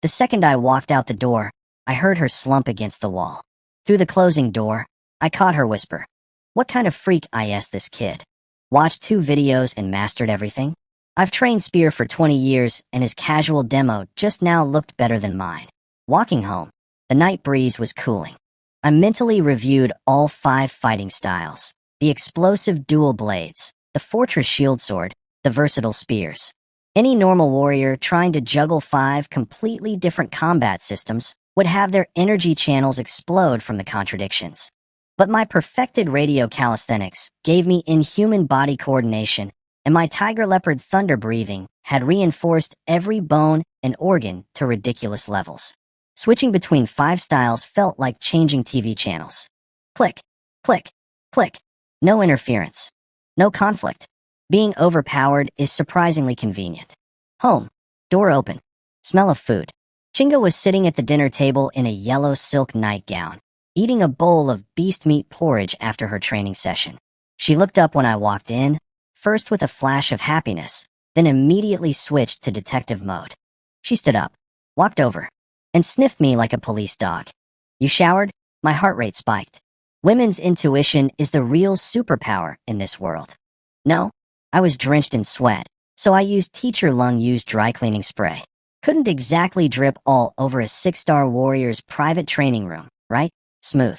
The second I walked out the door, I heard her slump against the wall. Through the closing door, I caught her whisper. What kind of freak is this kid? Watched 2 videos and mastered everything? I've trained Spear for 20 years and his casual demo just now looked better than mine. Walking home, the night breeze was cooling. I mentally reviewed all 5 fighting styles. The explosive dual blades, the fortress shield sword, the versatile spears. Any normal warrior trying to juggle 5 completely different combat systems would have their energy channels explode from the contradictions. But my perfected radio calisthenics gave me inhuman body coordination, and my tiger leopard thunder breathing had reinforced every bone and organ to ridiculous levels. Switching between 5 styles felt like changing TV channels. Click, click, click. No interference. No conflict. Being overpowered is surprisingly convenient. Home. Door open. Smell of food. Chinga was sitting at the dinner table in a yellow silk nightgown, eating a bowl of beast meat porridge after her training session. She looked up when I walked in, first with a flash of happiness, then immediately switched to detective mode. She stood up, walked over, and sniffed me like a police dog. You showered? My heart rate spiked. Women's intuition is the real superpower in this world. No, I was drenched in sweat, so I used Teacher Lung Yu's dry cleaning spray. Couldn't exactly drip all over a 6-star warrior's private training room, right? Smooth.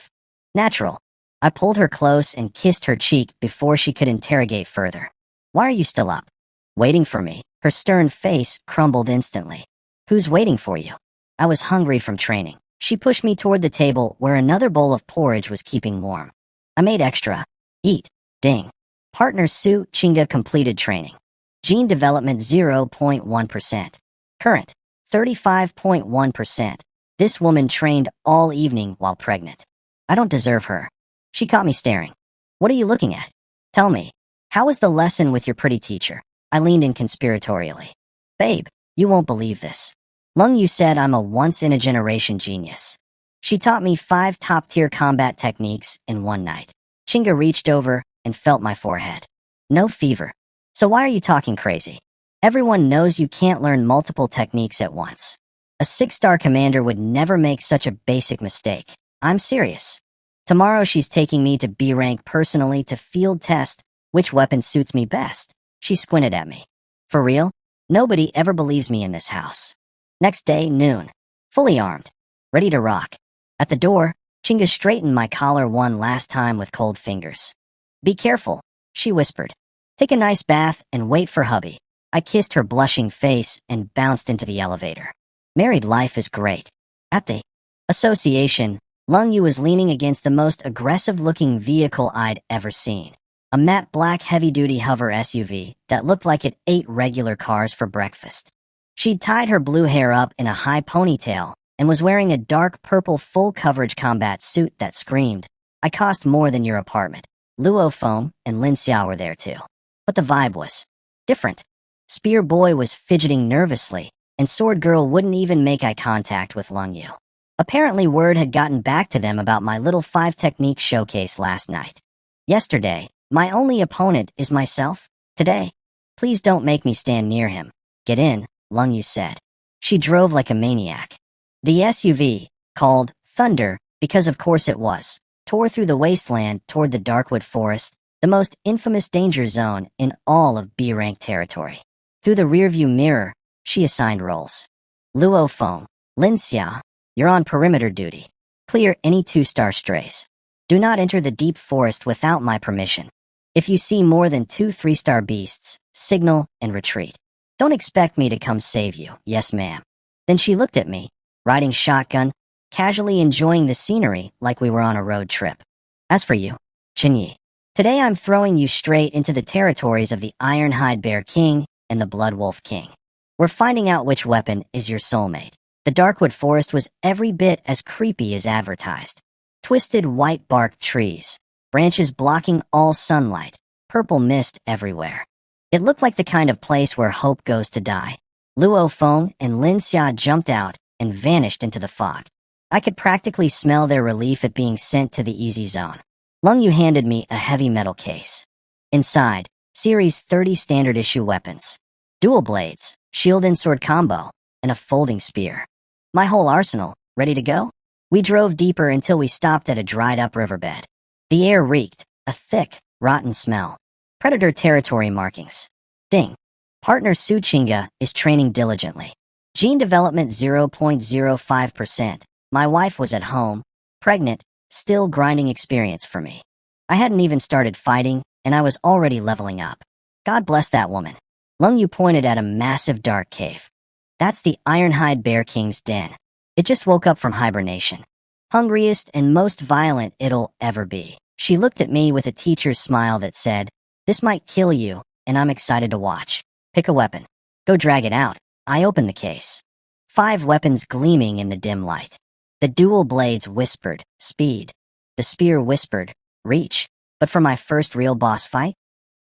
Natural. I pulled her close and kissed her cheek before she could interrogate further. Why are you still up? Waiting for me. Her stern face crumbled instantly. Who's waiting for you? I was hungry from training. She pushed me toward the table where another bowl of porridge was keeping warm. I made extra. Eat. Ding. Partner Su Chinga completed training. Gene development 0.1%. Current 35.1%. This woman trained all evening while pregnant. I don't deserve her. She caught me staring. What are you looking at? Tell me. How was the lesson with your pretty teacher? I leaned in conspiratorially. Babe, you won't believe this. Lung Yu said I'm a once-in-a-generation genius. She taught me 5 top-tier combat techniques in one night. Chinga reached over and felt my forehead. No fever. So why are you talking crazy? Everyone knows you can't learn multiple techniques at once. A 6-star commander would never make such a basic mistake. I'm serious. Tomorrow she's taking me to B rank personally to field test which weapon suits me best. She squinted at me. For real? Nobody ever believes me in this house. Next day, noon. Fully armed. Ready to rock. At the door, Chinga straightened my collar one last time with cold fingers. Be careful, she whispered. Take a nice bath and wait for hubby. I kissed her blushing face and bounced into the elevator. Married life is great. At the association, Lung Yu was leaning against the most aggressive-looking vehicle I'd ever seen. A matte black heavy-duty hover SUV that looked like it ate regular cars for breakfast. She'd tied her blue hair up in a high ponytail and was wearing a dark purple full-coverage combat suit that screamed, I cost more than your apartment. Luo Foam and Lin Xiao were there too. But the vibe was different. Spear Boy was fidgeting nervously, and Sword Girl wouldn't even make eye contact with Lung Yu. Apparently word had gotten back to them about my little 5-technique showcase last night. Yesterday, my only opponent is myself. Today, please don't make me stand near him. Get in, Lung Yu said. She drove like a maniac. The SUV, called Thunder, because of course it was, tore through the wasteland toward the Darkwood Forest, the most infamous danger zone in all of B-rank territory. Through the rearview mirror, she assigned roles. Luo Feng, Lin Xia, you're on perimeter duty. Clear any 2-star strays. Do not enter the deep forest without my permission. If you see more than 2 3-star beasts, signal and retreat. Don't expect me to come save you, yes ma'am. Then she looked at me, riding shotgun, casually enjoying the scenery like we were on a road trip. As for you, Chinyi, today I'm throwing you straight into the territories of the Ironhide Bear King and the Blood Wolf King. We're finding out which weapon is your soulmate. The Darkwood Forest was every bit as creepy as advertised. Twisted white bark trees, branches blocking all sunlight, purple mist everywhere. It looked like the kind of place where hope goes to die. Luo Feng and Lin Xia jumped out and vanished into the fog. I could practically smell their relief at being sent to the easy zone. Lung Yu handed me a heavy metal case. Inside, Series 30 standard issue weapons. Dual blades, shield and sword combo, and a folding spear. My whole arsenal, ready to go? We drove deeper until we stopped at a dried-up riverbed. The air reeked, a thick, rotten smell. Predator territory markings. Ding. Partner Su Chinga is training diligently. Gene development 0.05%. My wife was at home, pregnant, still grinding experience for me. I hadn't even started fighting, and I was already leveling up. God bless that woman. Lung Yu pointed at a massive dark cave. That's the Ironhide Bear King's den. It just woke up from hibernation. Hungriest and most violent it'll ever be. She looked at me with a teacher's smile that said, "This might kill you, and I'm excited to watch. Pick a weapon. Go drag it out." I opened the case. 5 weapons gleaming in the dim light. The dual blades whispered, "Speed." The spear whispered, "Reach." But for my first real boss fight,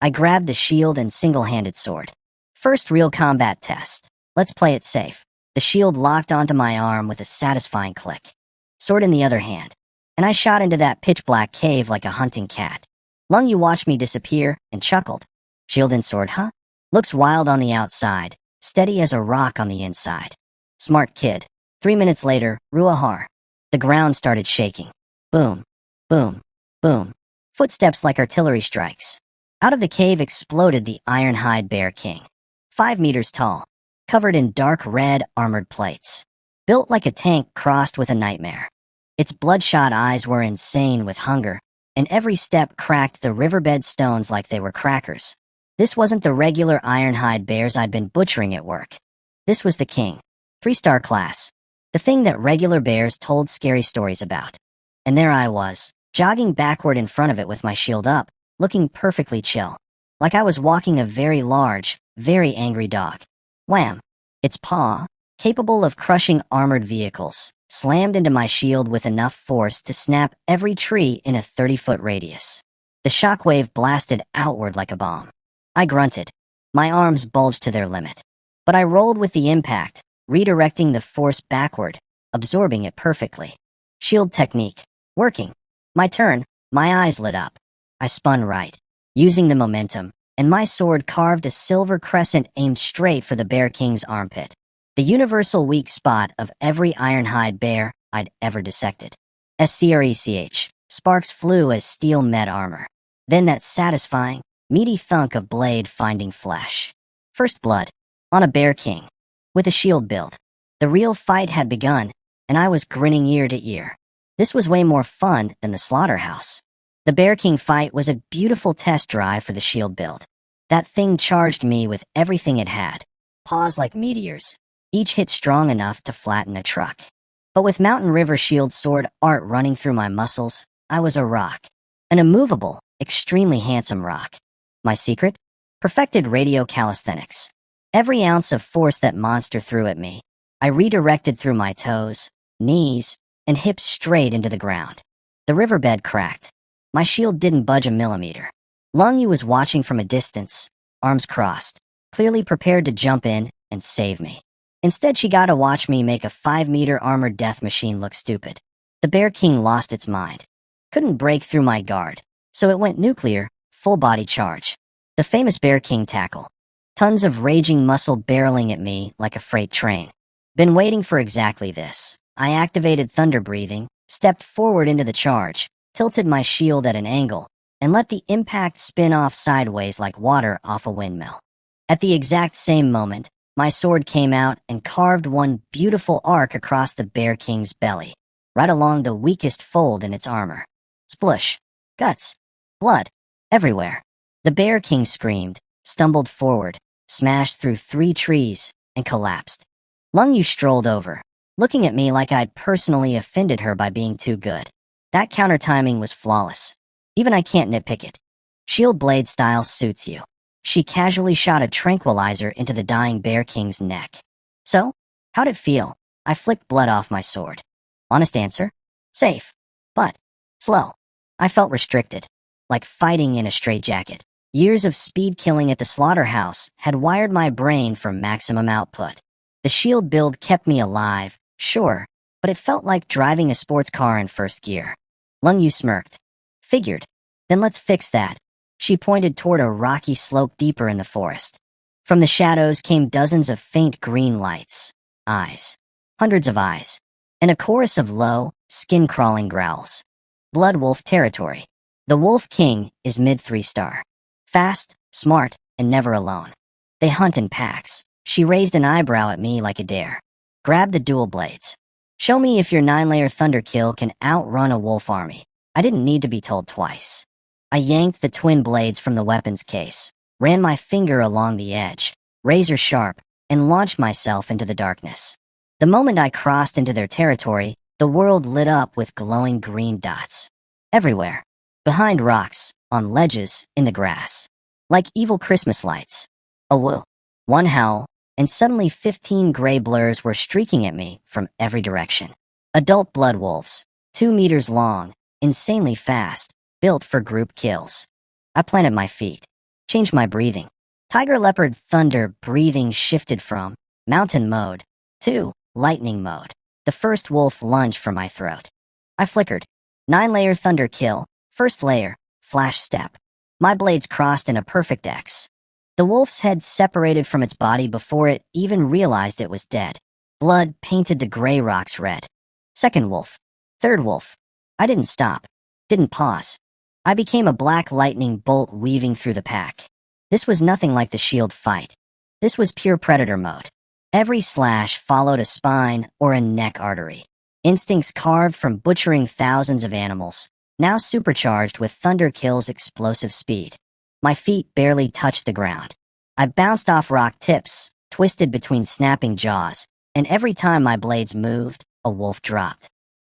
I grabbed the shield and single-handed sword. First real combat test. Let's play it safe. The shield locked onto my arm with a satisfying click. Sword in the other hand, and I shot into that pitch-black cave like a hunting cat. Lung Yu watched me disappear and chuckled. Shield and sword, huh? Looks wild on the outside, steady as a rock on the inside. Smart kid. 3 minutes later, Ruahar. The ground started shaking. Boom, boom, boom. Footsteps like artillery strikes. Out of the cave exploded the Ironhide Bear King. 5 meters tall, covered in dark red armored plates. Built like a tank crossed with a nightmare. Its bloodshot eyes were insane with hunger, and every step cracked the riverbed stones like they were crackers. This wasn't the regular Ironhide bears I'd been butchering at work. This was the king. 3-star class. The thing that regular bears told scary stories about. And there I was, jogging backward in front of it with my shield up, looking perfectly chill. Like I was walking a very large, very angry dog. Wham! Its paw, capable of crushing armored vehicles, slammed into my shield with enough force to snap every tree in a 30-foot radius. The shockwave blasted outward like a bomb. I grunted. My arms bulged to their limit. But I rolled with the impact, redirecting the force backward, absorbing it perfectly. Shield technique. Working. My turn. My eyes lit up. I spun right, using the momentum, and my sword carved a silver crescent aimed straight for the Bear King's armpit. The universal weak spot of every Ironhide bear I'd ever dissected. SCRECH. Sparks flew as steel met armor. Then that satisfying, meaty thunk of blade finding flesh. First blood. On a Bear King. With a shield build. The real fight had begun, and I was grinning ear to ear. This was way more fun than the slaughterhouse. The Bear King fight was a beautiful test drive for the shield build. That thing charged me with everything it had. Paws like meteors. Each hit strong enough to flatten a truck. But with Mountain River Shield sword art running through my muscles, I was a rock. An immovable, extremely handsome rock. My secret? Perfected radio calisthenics. Every ounce of force that monster threw at me, I redirected through my toes, knees, and hips straight into the ground. The riverbed cracked. My shield didn't budge a millimeter. Lung Yu was watching from a distance, arms crossed, clearly prepared to jump in and save me. Instead, she got to watch me make a 5-meter armored death machine look stupid. The Bear King lost its mind. Couldn't break through my guard, so it went nuclear, full-body charge. The famous Bear King tackle. Tons of raging muscle barreling at me like a freight train. Been waiting for exactly this. I activated thunder breathing, stepped forward into the charge, tilted my shield at an angle, and let the impact spin off sideways like water off a windmill. At the exact same moment, my sword came out and carved one beautiful arc across the Bear King's belly, right along the weakest fold in its armor. Splush. Guts. Blood. Everywhere. The Bear King screamed, stumbled forward, smashed through 3 trees, and collapsed. Lung Yu strolled over, looking at me like I'd personally offended her by being too good. That counter timing was flawless. Even I can't nitpick it. Shield blade style suits you. She casually shot a tranquilizer into the dying Bear King's neck. So, how'd it feel? I flicked blood off my sword. Honest answer? Safe. But slow. I felt restricted. Like fighting in a straitjacket. Years of speed killing at the slaughterhouse had wired my brain for maximum output. The shield build kept me alive, sure, but it felt like driving a sports car in first gear. Lung Yu smirked. Figured. Then let's fix that. She pointed toward a rocky slope deeper in the forest. From the shadows came dozens of faint green lights. Eyes. Hundreds of eyes. And a chorus of low, skin-crawling growls. Blood wolf territory. The Wolf King is mid 3-star. Fast, smart, and never alone. They hunt in packs. She raised an eyebrow at me like a dare. Grab the dual blades. Show me if your 9-layer thunder kill can outrun a wolf army. I didn't need to be told twice. I yanked the twin blades from the weapons case, ran my finger along the edge, razor sharp, and launched myself into the darkness. The moment I crossed into their territory, the world lit up with glowing green dots. Everywhere. Behind rocks, on ledges, in the grass. Like evil Christmas lights. A woo. One howl, and suddenly 15 gray blurs were streaking at me from every direction. Adult blood wolves, 2 meters long, insanely fast, built for group kills. I planted my feet, changed my breathing. Tiger leopard thunder breathing shifted from mountain mode to lightning mode. The first wolf lunged for my throat. I flickered. 9-layer thunder kill, first layer, flash step. My blades crossed in a perfect X. The wolf's head separated from its body before it even realized it was dead. Blood painted the gray rocks red. Second wolf. Third wolf. I didn't stop. Didn't pause. I became a black lightning bolt weaving through the pack. This was nothing like the shield fight. This was pure predator mode. Every slash followed a spine or a neck artery. Instincts carved from butchering thousands of animals, now supercharged with Thunder Kill's explosive speed. My feet barely touched the ground. I bounced off rock tips, twisted between snapping jaws, and every time my blades moved, a wolf dropped.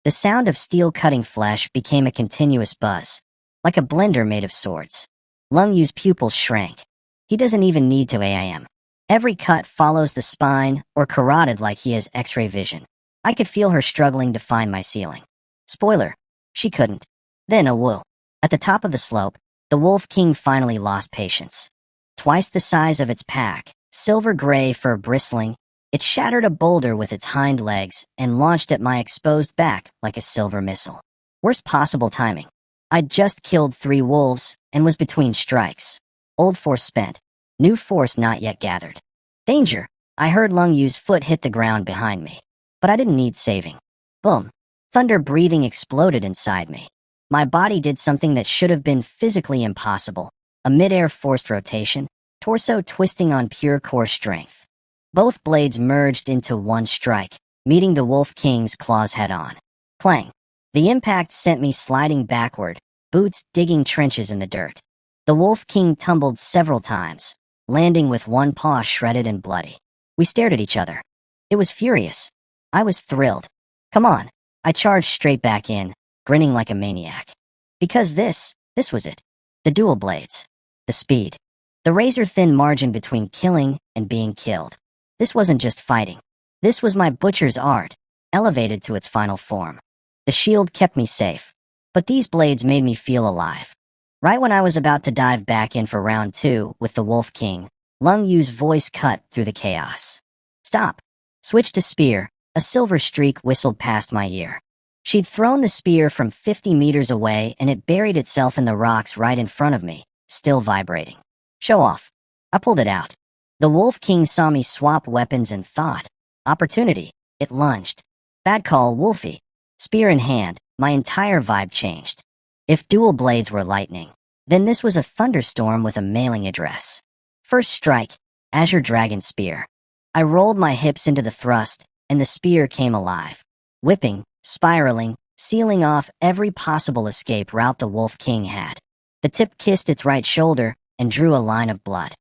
The sound of steel cutting flesh became a continuous buzz, like a blender made of swords. Lung Yu's pupils shrank. He doesn't even need to AIM. Every cut follows the spine or carotid like he has X-ray vision. I could feel her struggling to find my ceiling. Spoiler, she couldn't. Then a woo. At the top of the slope, the Wolf King finally lost patience. Twice the size of its pack, silver gray fur bristling, it shattered a boulder with its hind legs and launched at my exposed back like a silver missile. Worst possible timing. I'd just killed 3 wolves and was between strikes. Old force spent. New force not yet gathered. Danger! I heard Lung Yu's foot hit the ground behind me. But I didn't need saving. Boom. Thunder breathing exploded inside me. My body did something that should have been physically impossible. A mid-air forced rotation, torso twisting on pure core strength. Both blades merged into one strike, meeting the Wolf King's claws head-on. Clang. The impact sent me sliding backward, boots digging trenches in the dirt. The Wolf King tumbled several times, landing with one paw shredded and bloody. We stared at each other. It was furious. I was thrilled. Come on. I charged straight back in, grinning like a maniac. Because this was it. The dual blades. The speed. The razor-thin margin between killing and being killed. This wasn't just fighting. This was my butcher's art, elevated to its final form. The shield kept me safe, but these blades made me feel alive. Right when I was about to dive back in for round 2 with the Wolf King, Lung Yu's voice cut through the chaos. Stop. Switch to spear. A silver streak whistled past my ear. She'd thrown the spear from 50 meters away and it buried itself in the rocks right in front of me, still vibrating. Show off. I pulled it out. The Wolf King saw me swap weapons and thought. Opportunity. It lunged. Bad call, Wolfie. Spear in hand, my entire vibe changed. If dual blades were lightning, then this was a thunderstorm with a mailing address. First strike, Azure Dragon Spear. I rolled my hips into the thrust, and the spear came alive. Whipping, spiraling, sealing off every possible escape route the Wolf King had. The tip kissed its right shoulder and drew a line of blood.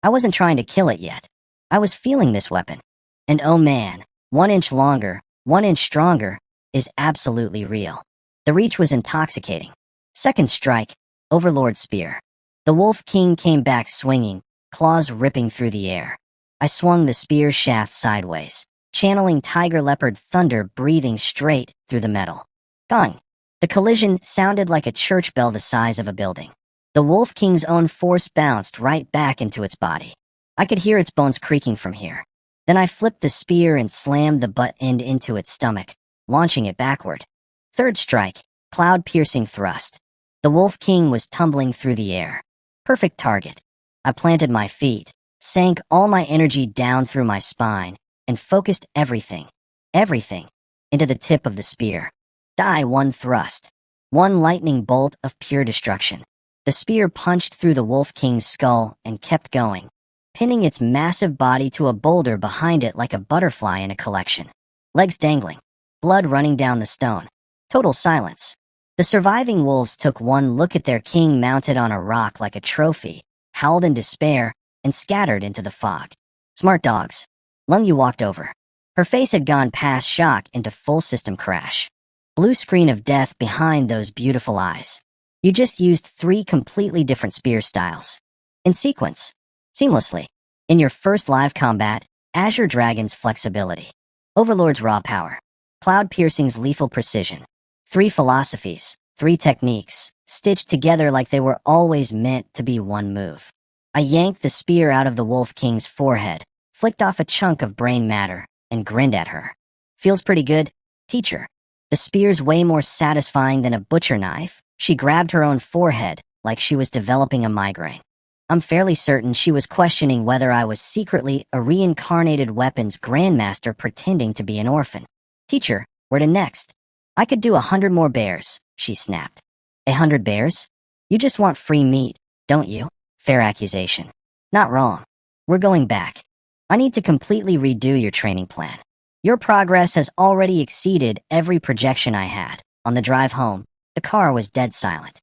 I wasn't trying to kill it yet. I was feeling this weapon. And oh man, 1 inch longer, 1 inch stronger, is absolutely real. The reach was intoxicating. Second strike, Overlord Spear. The Wolf King came back swinging, claws ripping through the air. I swung the spear shaft sideways, channeling Tiger Leopard thunder breathing straight through the metal. Gong. The collision sounded like a church bell the size of a building. The Wolf King's own force bounced right back into its body. I could hear its bones creaking from here. Then I flipped the spear and slammed the butt end into its stomach, launching it backward. Third strike, cloud-piercing thrust. The Wolf King was tumbling through the air. Perfect target. I planted my feet, sank all my energy down through my spine, and focused everything, into the tip of the spear. Die one thrust. One lightning bolt of pure destruction. The spear punched through the Wolf King's skull and kept going, pinning its massive body to a boulder behind it like a butterfly in a collection. Legs dangling, blood running down the stone. Total silence. The surviving wolves took one look at their king mounted on a rock like a trophy, howled in despair, and scattered into the fog. Smart dogs. Lung Yu walked over. Her face had gone past shock into full system crash. Blue screen of death behind those beautiful eyes. You just used 3 completely different spear styles. In sequence. Seamlessly. In your first live combat, Azure Dragon's flexibility. Overlord's raw power. Cloud Piercing's lethal precision. 3 philosophies, 3 techniques, stitched together like they were always meant to be one move. I yanked the spear out of the Wolf King's forehead, flicked off a chunk of brain matter, and grinned at her. Feels pretty good, teacher. The spear's way more satisfying than a butcher knife. She grabbed her own forehead like she was developing a migraine. I'm fairly certain she was questioning whether I was secretly a reincarnated weapons grandmaster pretending to be an orphan. Teacher, where to next? I could do 100 more bears, she snapped. 100 bears? You just want free meat, don't you? Fair accusation. Not wrong. We're going back. I need to completely redo your training plan. Your progress has already exceeded every projection I had. On the drive home, the car was dead silent.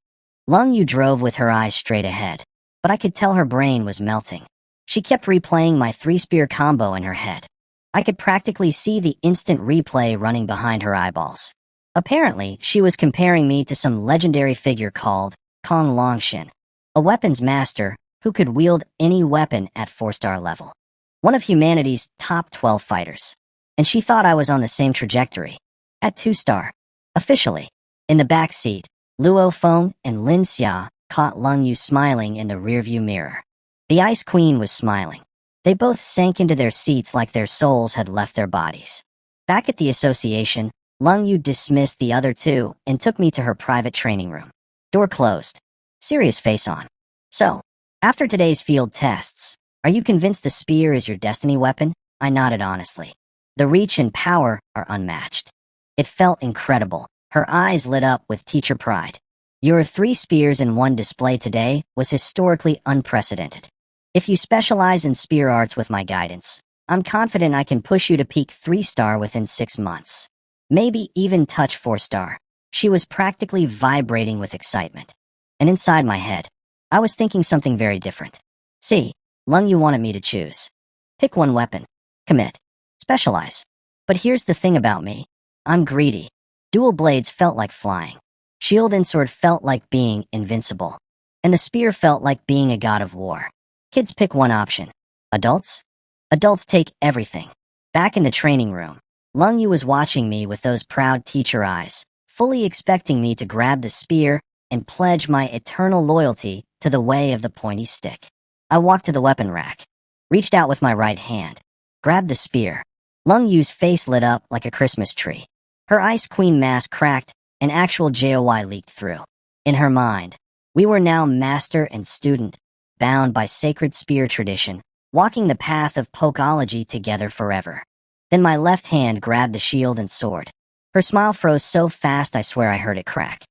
Lung Yu drove with her eyes straight ahead, but I could tell her brain was melting. She kept replaying my 3-spear combo in her head. I could practically see the instant replay running behind her eyeballs. Apparently, she was comparing me to some legendary figure called Kong Longshin, a weapons master who could wield any weapon at 4-star level. One of humanity's top 12 fighters. And she thought I was on the same trajectory. At 2-star. Officially. In the back seat, Luo Feng and Lin Xia caught Lung Yu smiling in the rearview mirror. The Ice Queen was smiling. They both sank into their seats like their souls had left their bodies. Back at the association, Lung Yu dismissed the other 2 and took me to her private training room. Door closed. Serious face on. So, after today's field tests, are you convinced the spear is your destiny weapon? I nodded honestly. The reach and power are unmatched. It felt incredible. Her eyes lit up with teacher pride. Your 3 spears in one display today was historically unprecedented. If you specialize in spear arts with my guidance, I'm confident I can push you to peak 3-star within 6 months. Maybe even touch 4-star. She was practically vibrating with excitement. And inside my head, I was thinking something very different. See, Lung Yu wanted me to choose. Pick one weapon. Commit. Specialize. But here's the thing about me. I'm greedy. Dual blades felt like flying. Shield and sword felt like being invincible. And the spear felt like being a god of war. Kids pick one option. Adults? Adults take everything. Back in the training room, Lung Yu was watching me with those proud teacher eyes, fully expecting me to grab the spear and pledge my eternal loyalty to the way of the pointy stick. I walked to the weapon rack, reached out with my right hand, grabbed the spear. Lung Yu's face lit up like a Christmas tree. Her Ice Queen mask cracked, and actual JOY leaked through. In her mind, we were now master and student, bound by sacred spear tradition, walking the path of pokeology together forever. Then my left hand grabbed the shield and sword. Her smile froze so fast I swear I heard it crack.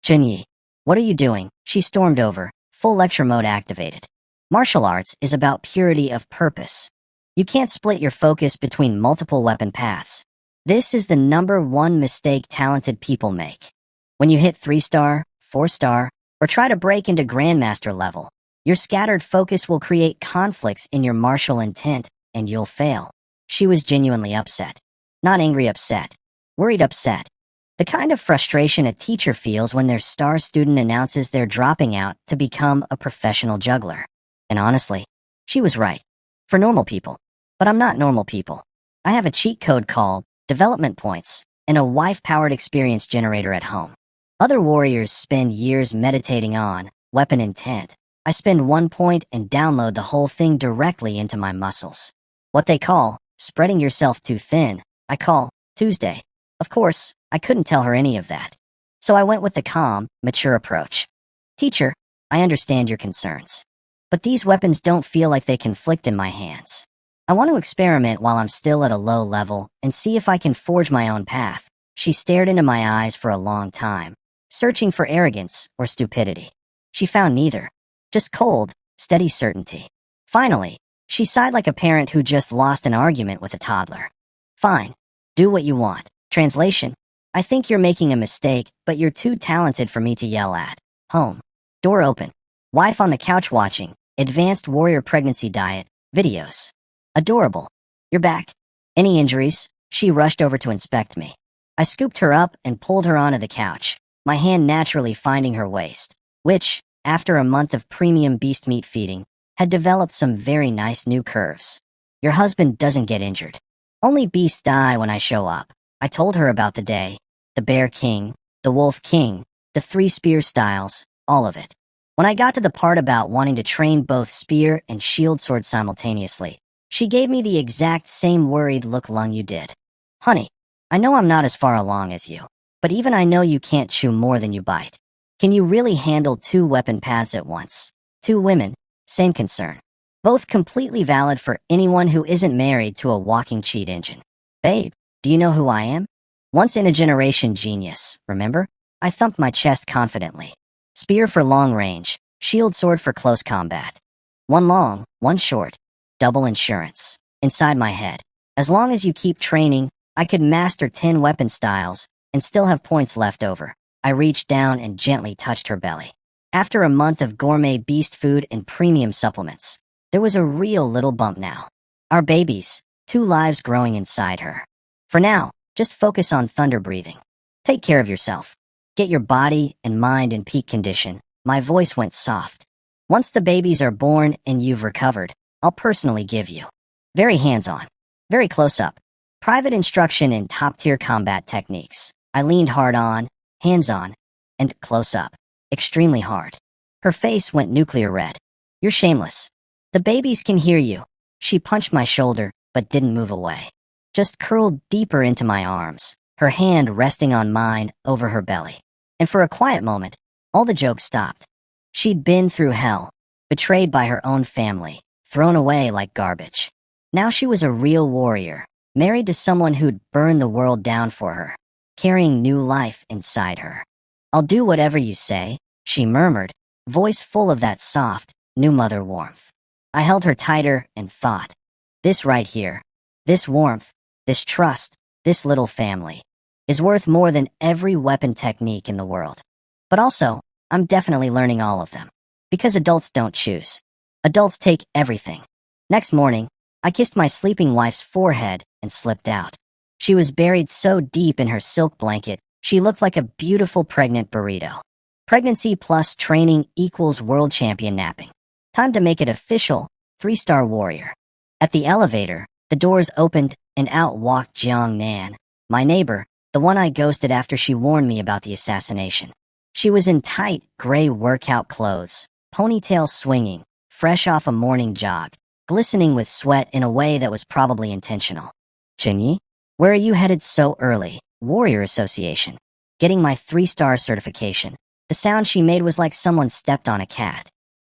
Chunyi, what are you doing? She stormed over, full lecture mode activated. Martial arts is about purity of purpose. You can't split your focus between multiple weapon paths. This is the #1 mistake talented people make. When you hit 3-star, 4-star, or try to break into Grandmaster level, your scattered focus will create conflicts in your martial intent, and you'll fail. She was genuinely upset. Not angry upset. Worried upset. The kind of frustration a teacher feels when their star student announces they're dropping out to become a professional juggler. And honestly, she was right. For normal people. But I'm not normal people. I have a cheat code called development points and a wife-powered experience generator at home. Other warriors spend years meditating on weapon intent. I spend 1 point and download the whole thing directly into my muscles. What they call spreading yourself too thin, I call Tuesday. Of course, I couldn't tell her any of that. So I went with the calm, mature approach. Teacher, I understand your concerns. But these weapons don't feel like they conflict in my hands. I want to experiment while I'm still at a low level and see if I can forge my own path. She stared into my eyes for a long time, searching for arrogance or stupidity. She found neither. Just cold, steady certainty. Finally, she sighed like a parent who just lost an argument with a toddler. Fine. Do what you want. Translation: I think you're making a mistake, but you're too talented for me to yell at. Home. Door open. Wife on the couch watching Advanced Warrior Pregnancy Diet videos. Adorable. You're back. Any injuries? She rushed over to inspect me. I scooped her up and pulled her onto the couch, my hand naturally finding her waist, which, after a month of premium beast meat feeding, had developed some very nice new curves. Your husband doesn't get injured. Only beasts die when I show up. I told her about the day, the Bear King, the Wolf King, the 3 spear styles, all of it. When I got to the part about wanting to train both spear and shield sword simultaneously, she gave me the exact same worried look Lung you did. Honey, I know I'm not as far along as you, but even I know you can't chew more than you bite. Can you really handle 2 weapon paths at once? 2 women, same concern. Both completely valid for anyone who isn't married to a walking cheat engine. Babe, do you know who I am? Once in a generation genius, remember? I thumped my chest confidently. Spear for long range, shield sword for close combat. 1 long, 1 short. Double insurance. Inside my head. As long as you keep training, I could master 10 weapon styles and still have points left over. I reached down and gently touched her belly. After a month of gourmet beast food and premium supplements, there was a real little bump now. Our babies, 2 lives growing inside her. For now, just focus on thunder breathing. Take care of yourself. Get your body and mind in peak condition. My voice went soft. Once the babies are born and you've recovered, I'll personally give you. Very hands-on. Very close-up. Private instruction in top-tier combat techniques. I leaned hard on, hands-on, and close-up. Extremely hard. Her face went nuclear red. You're shameless. The babies can hear you. She punched my shoulder, but didn't move away. Just curled deeper into my arms, her hand resting on mine over her belly. And for a quiet moment, all the jokes stopped. She'd been through hell, betrayed by her own family, thrown away like garbage. Now she was a real warrior, married to someone who'd burn the world down for her, carrying new life inside her. I'll do whatever you say, she murmured, voice full of that soft, new mother warmth. I held her tighter and thought, this right here, this warmth, this trust, this little family, is worth more than every weapon technique in the world. But also, I'm definitely learning all of them. Because adults don't choose. Adults take everything. Next morning, I kissed my sleeping wife's forehead and slipped out. She was buried so deep in her silk blanket, she looked like a beautiful pregnant burrito. Pregnancy plus training equals world champion napping. Time to make it official, 3-star warrior. At the elevator, the doors opened and out walked Jiang Nan, my neighbor, the one I ghosted after she warned me about the assassination. She was in tight, gray workout clothes, ponytail swinging, fresh off a morning jog, glistening with sweat in a way that was probably intentional. Chingyi, where are you headed so early? Warrior Association. Getting my 3-star certification. The sound she made was like someone stepped on a cat.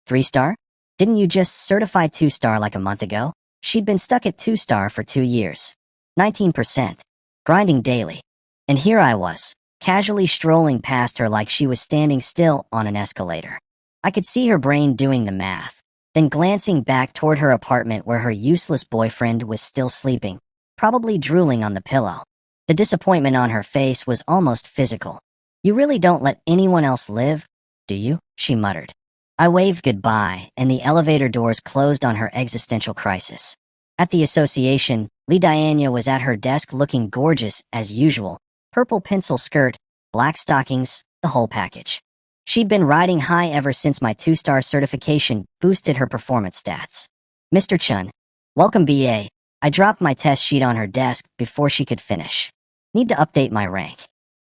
3-star? Didn't you just certify 2-star like a month ago? She'd been stuck at 2-star for 2 years. 19%. Grinding daily. And here I was, casually strolling past her like she was standing still on an escalator. I could see her brain doing the math, then glancing back toward her apartment where her useless boyfriend was still sleeping, probably drooling on the pillow. The disappointment on her face was almost physical. You really don't let anyone else live, do you? She muttered. I waved goodbye, and the elevator doors closed on her existential crisis. At the association, Li Diana was at her desk looking gorgeous as usual. Purple pencil skirt, black stockings, the whole package. She'd been riding high ever since my 2-star certification boosted her performance stats. Mr. Chun, welcome BA. I dropped my test sheet on her desk before she could finish. Need to update my rank.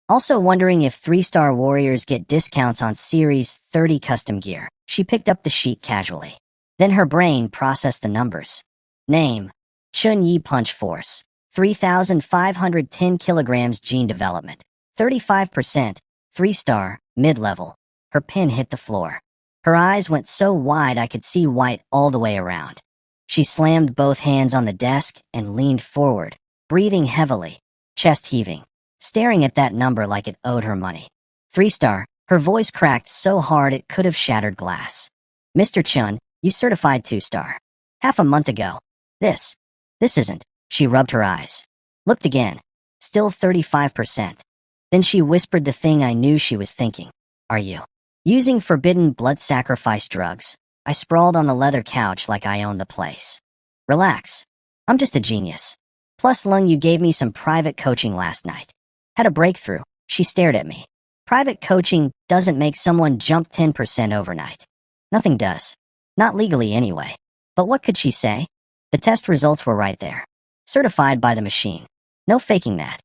Also wondering if 3-star warriors get discounts on Series 30 custom gear. She picked up the sheet casually. Then her brain processed the numbers. Name: Chun Yi Punch Force. 3,510 kilograms gene development. 35%. 3-star, mid-level. Her pin hit the floor. Her eyes went so wide I could see white all the way around. She slammed both hands on the desk and leaned forward, breathing heavily, chest heaving, staring at that number like it owed her money. 3-star, her voice cracked so hard it could have shattered glass. Mr. Chun, you certified 2-star. Half a month ago. This isn't. She rubbed her eyes. Looked again. Still 35%. Then she whispered the thing I knew she was thinking. Are you using forbidden blood sacrifice drugs? I sprawled on the leather couch like I owned the place. Relax. I'm just a genius. Plus, Lung, you gave me some private coaching last night. Had a breakthrough. She stared at me. Private coaching doesn't make someone jump 10% overnight. Nothing does. Not legally anyway. But what could she say? The test results were right there. Certified by the machine. No faking that.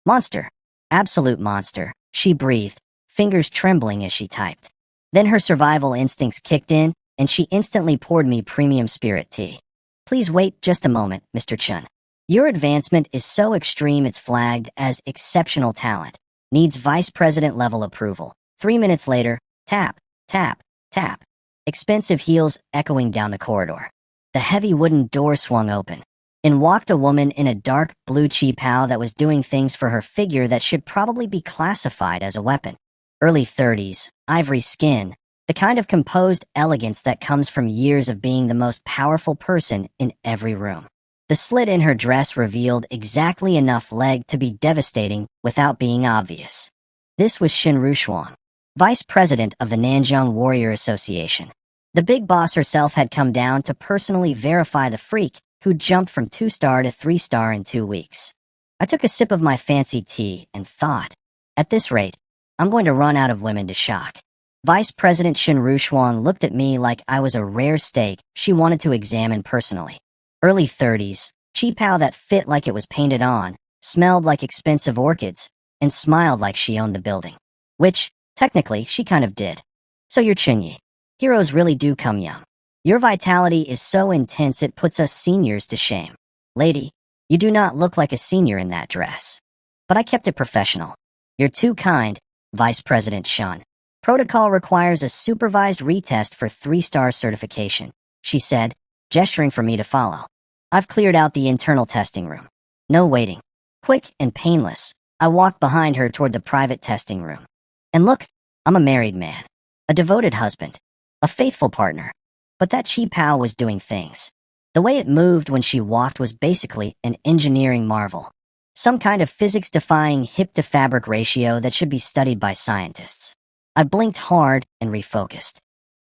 Monster. Absolute monster, she breathed, fingers trembling as she typed. Then her survival instincts kicked in, and she instantly poured me premium spirit tea. Please wait just a moment, Mr. Chun. Your advancement is so extreme it's flagged as exceptional talent. Needs vice president level approval. 3 minutes later, tap, tap, tap. Expensive heels echoing down the corridor. The heavy wooden door swung open. In walked a woman in a dark blue chi-pao that was doing things for her figure that should probably be classified as a weapon. Early 30s, ivory skin, the kind of composed elegance that comes from years of being the most powerful person in every room. The slit in her dress revealed exactly enough leg to be devastating without being obvious. This was Shin Rushuang, vice president of the Nanjing Warrior Association. The big boss herself had come down to personally verify the freak who jumped from 2-star to 3-star in 2 weeks. I took a sip of my fancy tea and thought, at this rate, I'm going to run out of women to shock. Vice President Shin Rushuang looked at me like I was a rare steak she wanted to examine personally. Early 30s, chi-pao that fit like it was painted on, smelled like expensive orchids, and smiled like she owned the building. Which, technically, she kind of did. So you're Chunyi. Heroes really do come young. Your vitality is so intense it puts us seniors to shame. Lady, you do not look like a senior in that dress. But I kept it professional. You're too kind, Vice President Shun. Protocol requires a supervised retest for 3-star certification, she said, gesturing for me to follow. I've cleared out the internal testing room. No waiting. Quick and painless, I walked behind her toward the private testing room. And look, I'm a married man. A devoted husband. A faithful partner. But that chi-pao was doing things. The way it moved when she walked was basically an engineering marvel. Some kind of physics-defying hip-to-fabric ratio that should be studied by scientists. I blinked hard and refocused.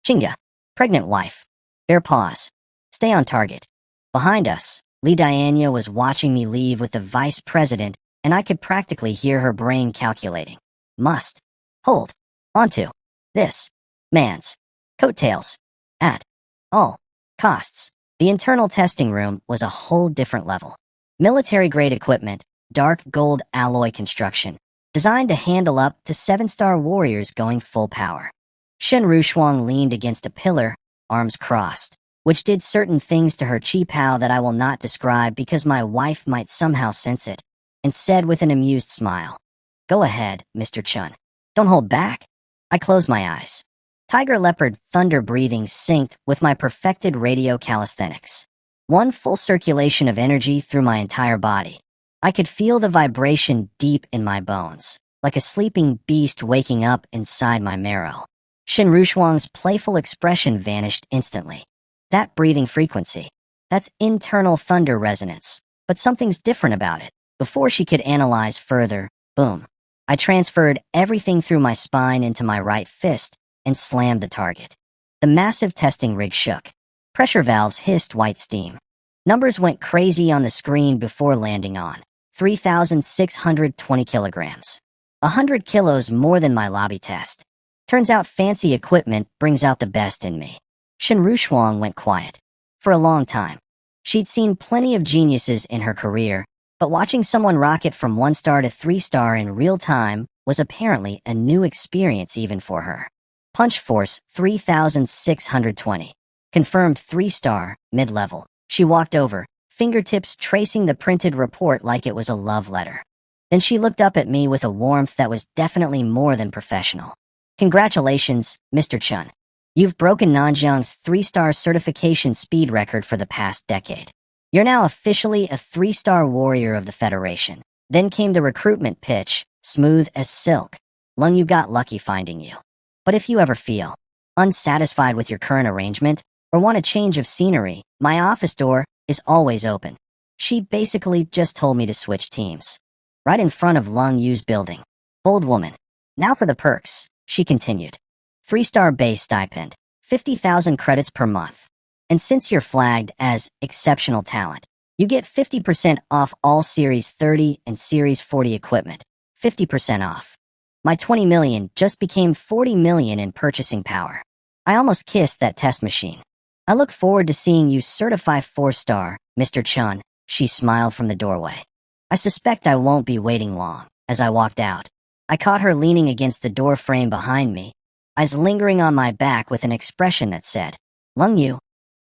Chinga. Pregnant wife. Bare paws. Stay on target. Behind us, Lee Diana was watching me leave with the vice president, and I could practically hear her brain calculating. Must. Hold. Onto. This. Man's. Coattails. At. All costs. The internal testing room was a whole different level. Military-grade equipment, dark gold alloy construction, designed to handle up to 7-star warriors going full power. Shin Rushuang leaned against a pillar, arms crossed, which did certain things to her chi-pao that I will not describe because my wife might somehow sense it, and said with an amused smile, "Go ahead, Mr. Chun. Don't hold back." I closed my eyes. Tiger leopard thunder breathing synced with my perfected radio calisthenics. One full circulation of energy through my entire body. I could feel the vibration deep in my bones, like a sleeping beast waking up inside my marrow. Shin Rushuang's playful expression vanished instantly. That breathing frequency. That's internal thunder resonance. But something's different about it. Before she could analyze further, boom. I transferred everything through my spine into my right fist and slammed the target. The massive testing rig shook. Pressure valves hissed white steam. Numbers went crazy on the screen before landing on 3,620 kilograms. 100 kilos more than my lobby test. Turns out fancy equipment brings out the best in me. Shin Rushuang went quiet. For a long time. She'd seen plenty of geniuses in her career, but watching someone rocket from 1-star to 3-star in real time was apparently a new experience even for her. Punch force 3,620. Confirmed 3-star, mid-level. She walked over, fingertips tracing the printed report like it was a love letter. Then she looked up at me with a warmth that was definitely more than professional. Congratulations, Mr. Chun. You've broken Nanjiang's 3-star certification speed record for the past decade. You're now officially a 3-star warrior of the Federation. Then came the recruitment pitch, smooth as silk. Lung, you got lucky finding you. But if you ever feel unsatisfied with your current arrangement or want a change of scenery, my office door is always open. She basically just told me to switch teams. Right in front of Lung Yu's building. Bold woman. Now for the perks, she continued. 3-star base stipend, 50,000 credits per month. And since you're flagged as exceptional talent, you get 50% off all Series 30 and Series 40 equipment. 50% off. My 20 million just became 40 million in purchasing power. I almost kissed that test machine. I look forward to seeing you certify 4-star, Mr. Chun, she smiled from the doorway. I suspect I won't be waiting long. As I walked out, I caught her leaning against the door frame behind me, eyes lingering on my back with an expression that said, Lung Yu,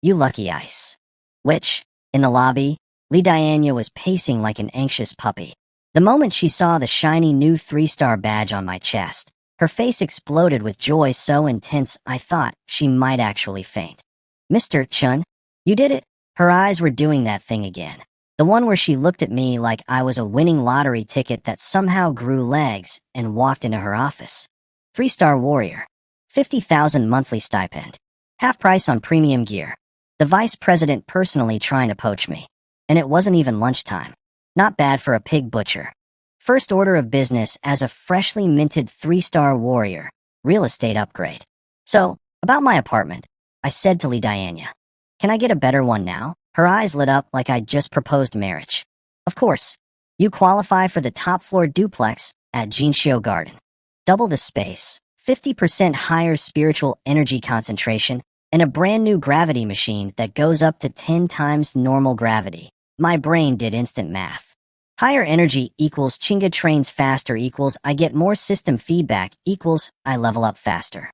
you lucky ice. Which, in the lobby, Li Dianya was pacing like an anxious puppy. The moment she saw the shiny new 3-star badge on my chest, her face exploded with joy so intense I thought she might actually faint. Mr. Chun, you did it. Her eyes were doing that thing again. The one where she looked at me like I was a winning lottery ticket that somehow grew legs and walked into her office. 3-star warrior. 50,000 monthly stipend. Half price on premium gear. The vice president personally trying to poach me. And it wasn't even lunchtime. Not bad for a pig butcher. First order of business as a freshly minted 3-star warrior. Real estate upgrade. So, about my apartment, I said to Li Dianya. Can I get a better one now? Her eyes lit up like I'd just proposed marriage. Of course. You qualify for the top-floor duplex at Jinxiu Garden. Double the space, 50% higher spiritual energy concentration, and a brand new gravity machine that goes up to 10 times normal gravity. My brain did instant math. Higher energy equals Chinga trains faster equals I get more system feedback equals I level up faster.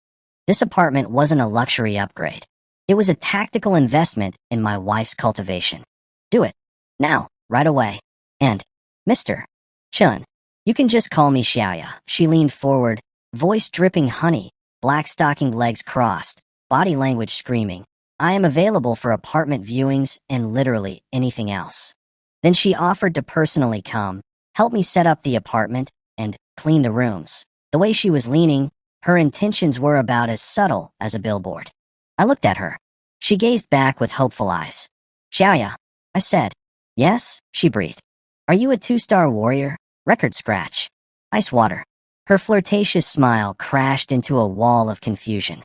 This apartment wasn't a luxury upgrade. It was a tactical investment in my wife's cultivation. Do it. Now, right away. And, Mr. Chun, you can just call me Xiaoya. She leaned forward, voice dripping honey, black stocking legs crossed, body language screaming. I am available for apartment viewings and literally anything else. Then she offered to personally come, help me set up the apartment, and clean the rooms. The way she was leaning, her intentions were about as subtle as a billboard. I looked at her. She gazed back with hopeful eyes. Xiaoya, I said. Yes, she breathed. Are you a 2-star warrior? Record scratch. Ice water. Her flirtatious smile crashed into a wall of confusion.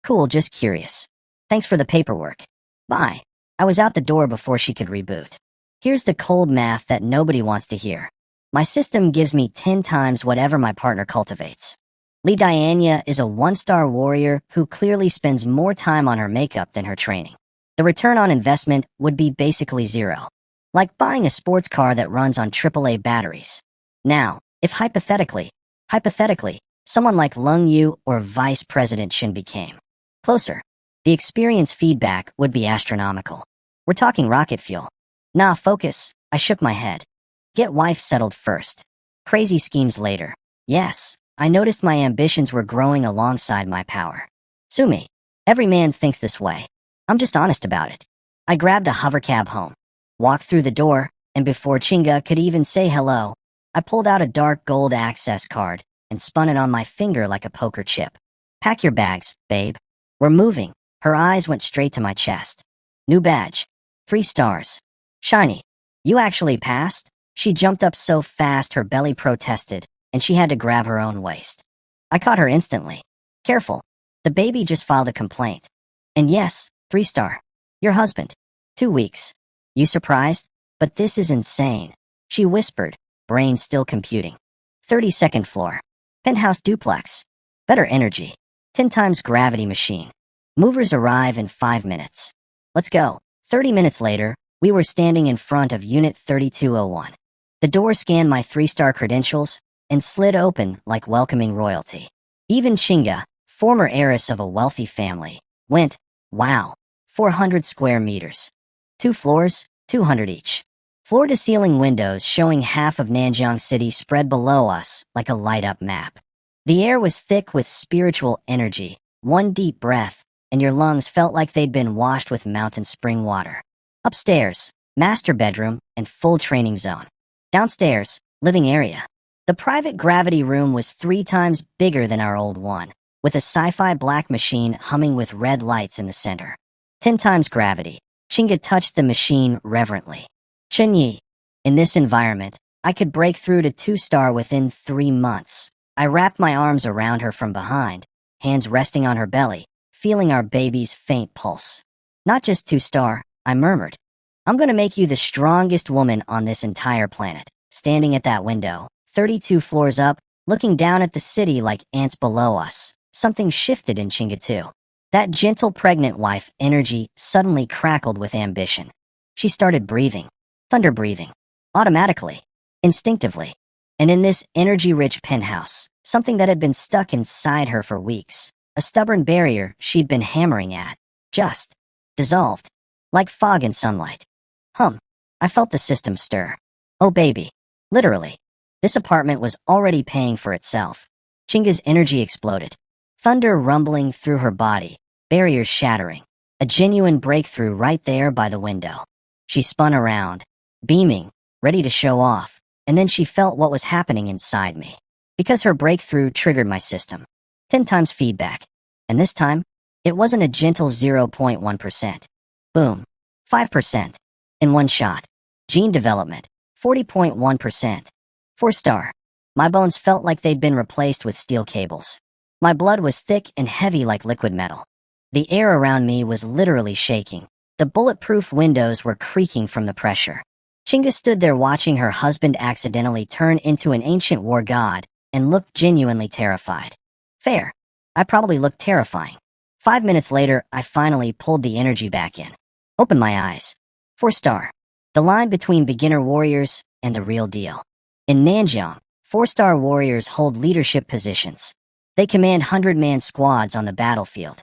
Cool, just curious. Thanks for the paperwork. Bye. I was out the door before she could reboot. Here's the cold math that nobody wants to hear. My system gives me 10 times whatever my partner cultivates. Li Dianya is a 1-star warrior who clearly spends more time on her makeup than her training. The return on investment would be basically zero. Like buying a sports car that runs on AAA batteries. Now, if hypothetically, someone like Lung Yu or Vice President Shin became closer, the experience feedback would be astronomical. We're talking rocket fuel. Nah, focus. I shook my head. Get wife settled first. Crazy schemes later. Yes, I noticed my ambitions were growing alongside my power. Sue me. Every man thinks this way. I'm just honest about it. I grabbed a hovercab home, walked through the door, and before Chinga could even say hello, I pulled out a dark gold access card and spun it on my finger like a poker chip. Pack your bags, babe. We're moving. Her eyes went straight to my chest. New badge. 3 stars. Shiny. You actually passed? She jumped up so fast her belly protested, and she had to grab her own waist. I caught her instantly. Careful. The baby just filed a complaint. And yes, 3-star. Your husband. 2 weeks. You surprised? But this is insane. She whispered, brain still computing. 32nd floor. Penthouse duplex. Better energy. 10 times gravity machine. Movers arrive in 5 minutes. Let's go. 30 minutes later, we were standing in front of Unit 3201. The door scanned my 3-star credentials, and slid open like welcoming royalty. Even Chinga, former heiress of a wealthy family, went, wow, 400 square meters. 2 floors, 200 each. Floor-to-ceiling windows showing half of Nanjiang City spread below us like a light-up map. The air was thick with spiritual energy. One deep breath, and your lungs felt like they'd been washed with mountain spring water. Upstairs, master bedroom and full training zone. Downstairs, living area. The private gravity room was 3 times bigger than our old one, with a sci-fi black machine humming with red lights in the center. 10 times gravity. Chinga touched the machine reverently. Chenyi. In this environment, I could break through to 2-star within 3 months. I wrapped my arms around her from behind, hands resting on her belly, feeling our baby's faint pulse. Not just 2-star, I murmured. I'm gonna make you the strongest woman on this entire planet. Standing at that window, 32 floors up, looking down at the city like ants below us, something shifted in Chinga too. That gentle pregnant wife energy suddenly crackled with ambition. She started breathing. Thunder breathing. Automatically. Instinctively. And in this energy-rich penthouse, something that had been stuck inside her for weeks, a stubborn barrier she'd been hammering at, just dissolved. Like fog in sunlight. I felt the system stir. Oh baby. Literally. This apartment was already paying for itself. Chinga's energy exploded. Thunder rumbling through her body, barriers shattering. A genuine breakthrough right there by the window. She spun around, beaming, ready to show off, and then she felt what was happening inside me. Because her breakthrough triggered my system. 10 times feedback. And this time, it wasn't a gentle 0.1%. Boom. 5%. In one shot. Gene development. 40.1%. 4-star. My bones felt like they'd been replaced with steel cables. My blood was thick and heavy like liquid metal. The air around me was literally shaking. The bulletproof windows were creaking from the pressure. Chinga stood there watching her husband accidentally turn into an ancient war god and looked genuinely terrified. Fair. I probably looked terrifying. 5 minutes later, I finally pulled the energy back in. Opened my eyes. 4-star. The line between beginner warriors and the real deal. In Nanjiang, 4-star warriors hold leadership positions. They command 100-man squads on the battlefield.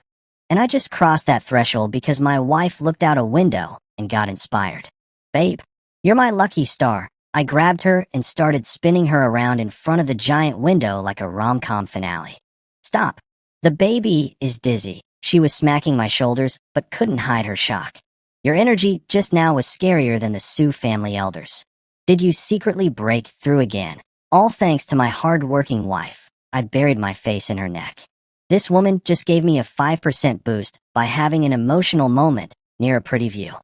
And I just crossed that threshold because my wife looked out a window and got inspired. Babe, you're my lucky star. I grabbed her and started spinning her around in front of the giant window like a rom-com finale. Stop. The baby is dizzy. She was smacking my shoulders, but couldn't hide her shock. Your energy just now was scarier than the Su family elders. Did you secretly break through again? All thanks to my hard-working wife. I buried my face in her neck. This woman just gave me a 5% boost by having an emotional moment near a pretty view.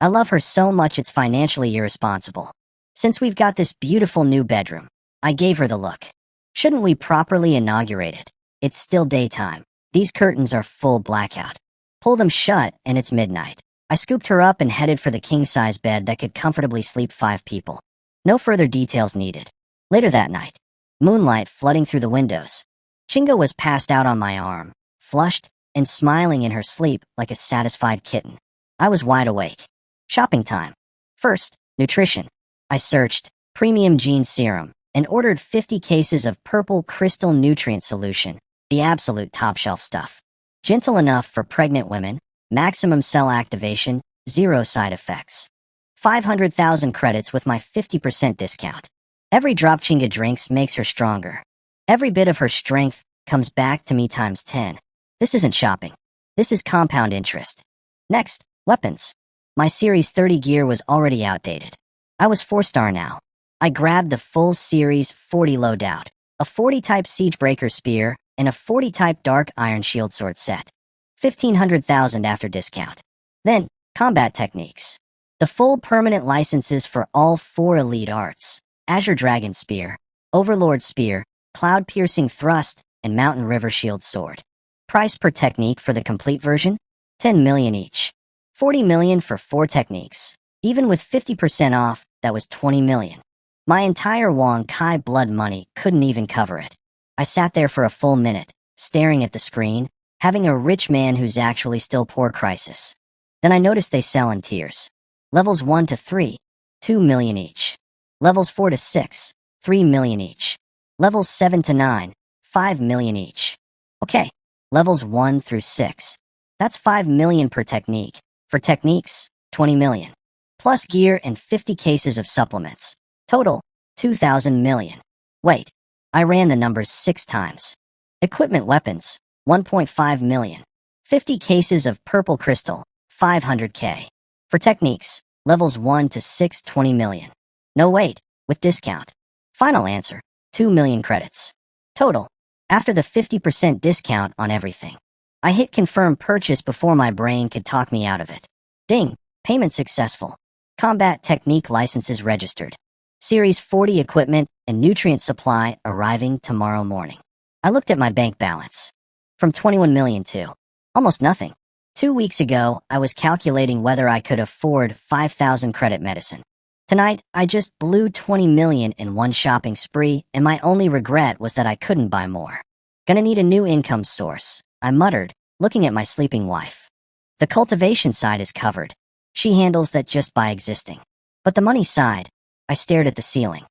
I love her so much it's financially irresponsible. Since we've got this beautiful new bedroom, I gave her the look. Shouldn't we properly inaugurate it? It's still daytime. These curtains are full blackout. Pull them shut and it's midnight. I scooped her up and headed for the king-size bed that could comfortably sleep 5 people. No further details needed. Later that night, moonlight flooding through the windows. Chinga was passed out on my arm, flushed and smiling in her sleep like a satisfied kitten. I was wide awake. Shopping time. First, nutrition. I searched premium gene serum and ordered 50 cases of purple crystal nutrient solution, the absolute top-shelf stuff. Gentle enough for pregnant women, maximum cell activation, 0 side effects. 500,000 credits with my 50% discount. Every drop Chinga drinks makes her stronger. Every bit of her strength comes back to me times 10. This isn't shopping. This is compound interest. Next, weapons. My Series 30 gear was already outdated. I was 4-star now. I grabbed the full Series 40 loadout, a 40-type Siegebreaker spear, and a 40-type Dark Iron Shield sword set. 1,500,000 after discount. Then, combat techniques. The full permanent licenses for all 4 elite arts. Azure Dragon Spear, Overlord Spear, Cloud Piercing Thrust, and Mountain River Shield Sword. Price per technique for the complete version? 10 million each. 40 million for 4 techniques. Even with 50% off, that was 20 million. My entire Wong Kai blood money couldn't even cover it. I sat there for a full minute, staring at the screen, having a rich man who's actually still poor crisis. Then I noticed they sell in tiers. Levels 1 to 3, 2 million each. Levels 4 to 6, 3 million each. Levels 7 to 9, 5 million each. Okay, levels 1 through 6. That's 5 million per technique. For techniques, 20 million. Plus gear and 50 cases of supplements. Total, 2,000 million. Wait, I ran the numbers 6 times. Equipment weapons, 1.5 million. 50 cases of purple crystal, 500k. For techniques, levels 1 to 6, 20 million. No wait, with discount. Final answer, 2 million credits. Total, after the 50% discount on everything. I hit confirm purchase before my brain could talk me out of it. Ding, payment successful. Combat technique licenses registered. Series 40 equipment and nutrient supply arriving tomorrow morning. I looked at my bank balance. From 21 million to almost nothing. 2 weeks ago, I was calculating whether I could afford 5,000 credit medicine. Tonight, I just blew 20 million in one shopping spree, and my only regret was that I couldn't buy more. Gonna need a new income source, I muttered, looking at my sleeping wife. The cultivation side is covered. She handles that just by existing. But the money side, I stared at the ceiling.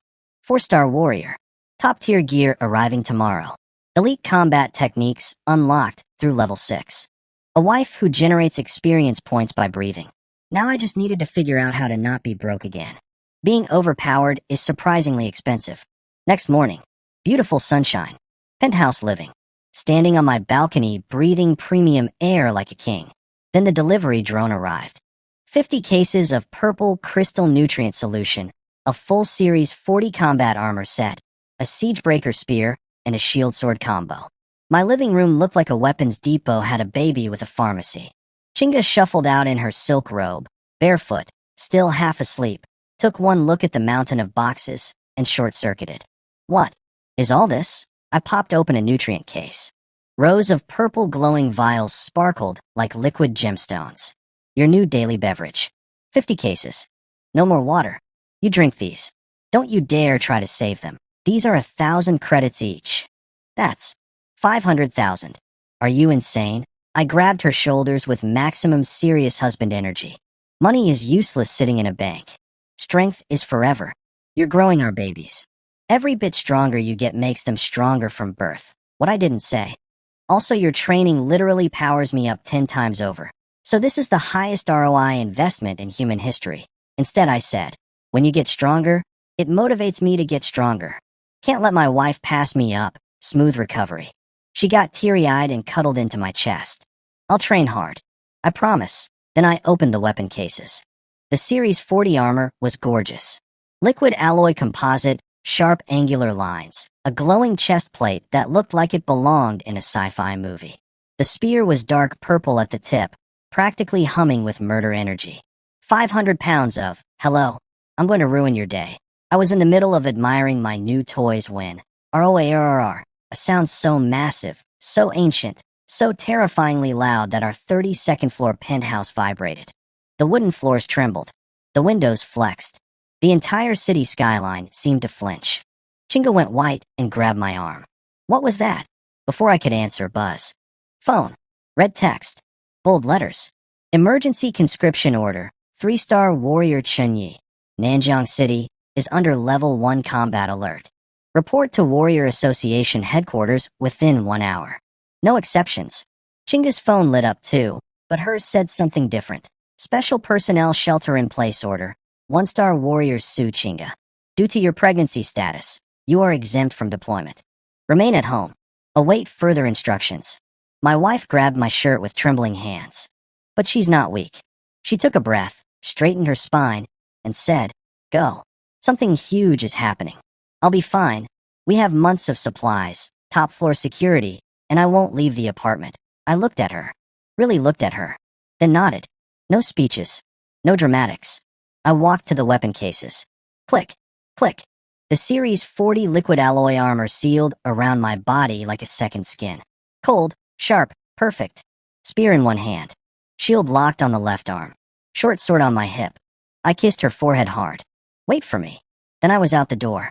4-star warrior. Top-tier gear arriving tomorrow. Elite combat techniques unlocked through level 6. A wife who generates experience points by breathing. Now I just needed to figure out how to not be broke again. Being overpowered is surprisingly expensive. Next morning, beautiful sunshine. Penthouse living. Standing on my balcony, breathing premium air like a king. Then the delivery drone arrived. 50 cases of purple crystal nutrient solution, a full series 40 combat armor set, a siegebreaker spear, and a shield sword combo. My living room looked like a weapons depot had a baby with a pharmacy. Chinga shuffled out in her silk robe, barefoot, still half asleep, took one look at the mountain of boxes, and short-circuited. What is all this? I popped open a nutrient case. Rows of purple glowing vials sparkled like liquid gemstones. Your new daily beverage. 50 cases. No more water. You drink these. Don't you dare try to save them. These are 1,000 credits each. That's 500,000. Are you insane? I grabbed her shoulders with maximum serious husband energy. Money is useless sitting in a bank. Strength is forever. You're growing our babies. Every bit stronger you get makes them stronger from birth. What I didn't say. Also, your training literally powers me up 10 times over. So this is the highest ROI investment in human history. Instead, I said, when you get stronger, it motivates me to get stronger. Can't let my wife pass me up. Smooth recovery. She got teary-eyed and cuddled into my chest. I'll train hard. I promise. Then I opened the weapon cases. The Series 40 armor was gorgeous. Liquid alloy composite, sharp angular lines, a glowing chest plate that looked like it belonged in a sci-fi movie. The spear was dark purple at the tip, practically humming with murder energy. 500 pounds of, hello, I'm going to ruin your day. I was in the middle of admiring my new toys when, ROARR, a sound so massive, so ancient, so terrifyingly loud that our 32nd floor penthouse vibrated. The wooden floors trembled. The windows flexed. The entire city skyline seemed to flinch. Chinga went white and grabbed my arm. What was that? Before I could answer, buzz. Phone. Red text. Bold letters. Emergency conscription order. 3-star warrior Chunyi, Nanjiang City, is under level 1 combat alert. Report to Warrior Association headquarters within 1 hour. No exceptions. Chinga's phone lit up too, but hers said something different. Special personnel shelter in place order. 1-star warrior Su Chinga. Due to your pregnancy status, you are exempt from deployment. Remain at home. Await further instructions. My wife grabbed my shirt with trembling hands. But she's not weak. She took a breath, straightened her spine, and said, go. Something huge is happening. I'll be fine. We have months of supplies, top floor security, and I won't leave the apartment. I looked at her. Really looked at her. Then nodded. No speeches. No dramatics. I walked to the weapon cases. Click. Click. The Series 40 liquid alloy armor sealed around my body like a second skin. Cold, sharp, perfect. Spear in one hand. Shield locked on the left arm. Short sword on my hip. I kissed her forehead hard. Wait for me. Then I was out the door.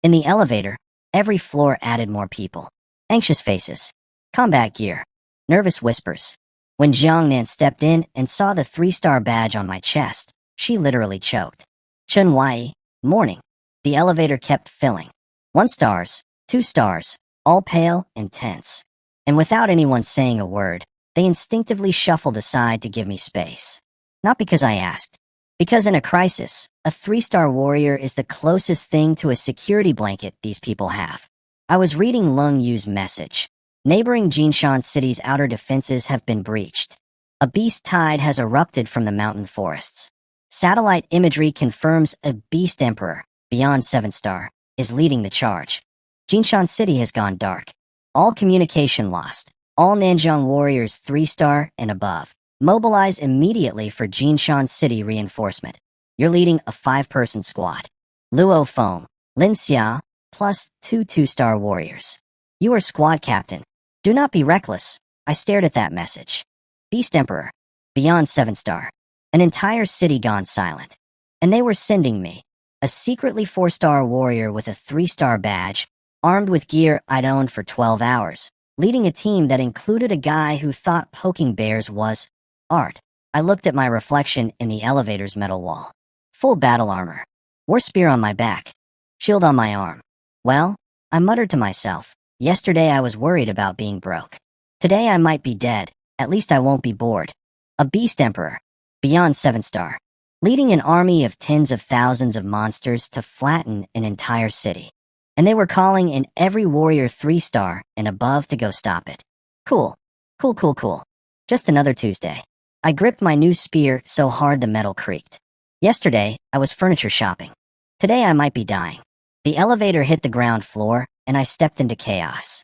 In the elevator, every floor added more people. Anxious faces. Combat gear. Nervous whispers. When Jiangnan stepped in and saw the 3-star badge on my chest, she literally choked. Chun Wai, morning. The elevator kept filling. 1 stars, 2 stars, all pale and tense. And without anyone saying a word, they instinctively shuffled aside to give me space. Not because I asked. Because in a crisis, a 3-star warrior is the closest thing to a security blanket these people have. I was reading Lung Yu's message. Neighboring Jinshan City's outer defenses have been breached. A beast tide has erupted from the mountain forests. Satellite imagery confirms a beast emperor, beyond 7-star, is leading the charge. Jinshan City has gone dark. All communication lost. All Nanjiang warriors 3-star and above. Mobilize immediately for Jinshan City reinforcement. You're leading a 5-person squad. Luo Feng, Lin Xia, plus 2 2-star warriors. You are squad captain. Do not be reckless. I stared at that message. Beast Emperor. Beyond 7-star. An entire city gone silent. And they were sending me. A secretly 4-star warrior with a 3-star badge, armed with gear I'd owned for 12 hours, leading a team that included a guy who thought poking bears was art. I looked at my reflection in the elevator's metal wall. Full battle armor. War spear on my back. Shield on my arm. Well, I muttered to myself, yesterday I was worried about being broke. Today I might be dead, at least I won't be bored. A beast emperor. Beyond 7-star. Leading an army of tens of thousands of monsters to flatten an entire city. And they were calling in every warrior 3-star and above to go stop it. Cool. Cool. Just another Tuesday. I gripped my new spear so hard the metal creaked. Yesterday, I was furniture shopping. Today I might be dying. The elevator hit the ground floor, and I stepped into chaos.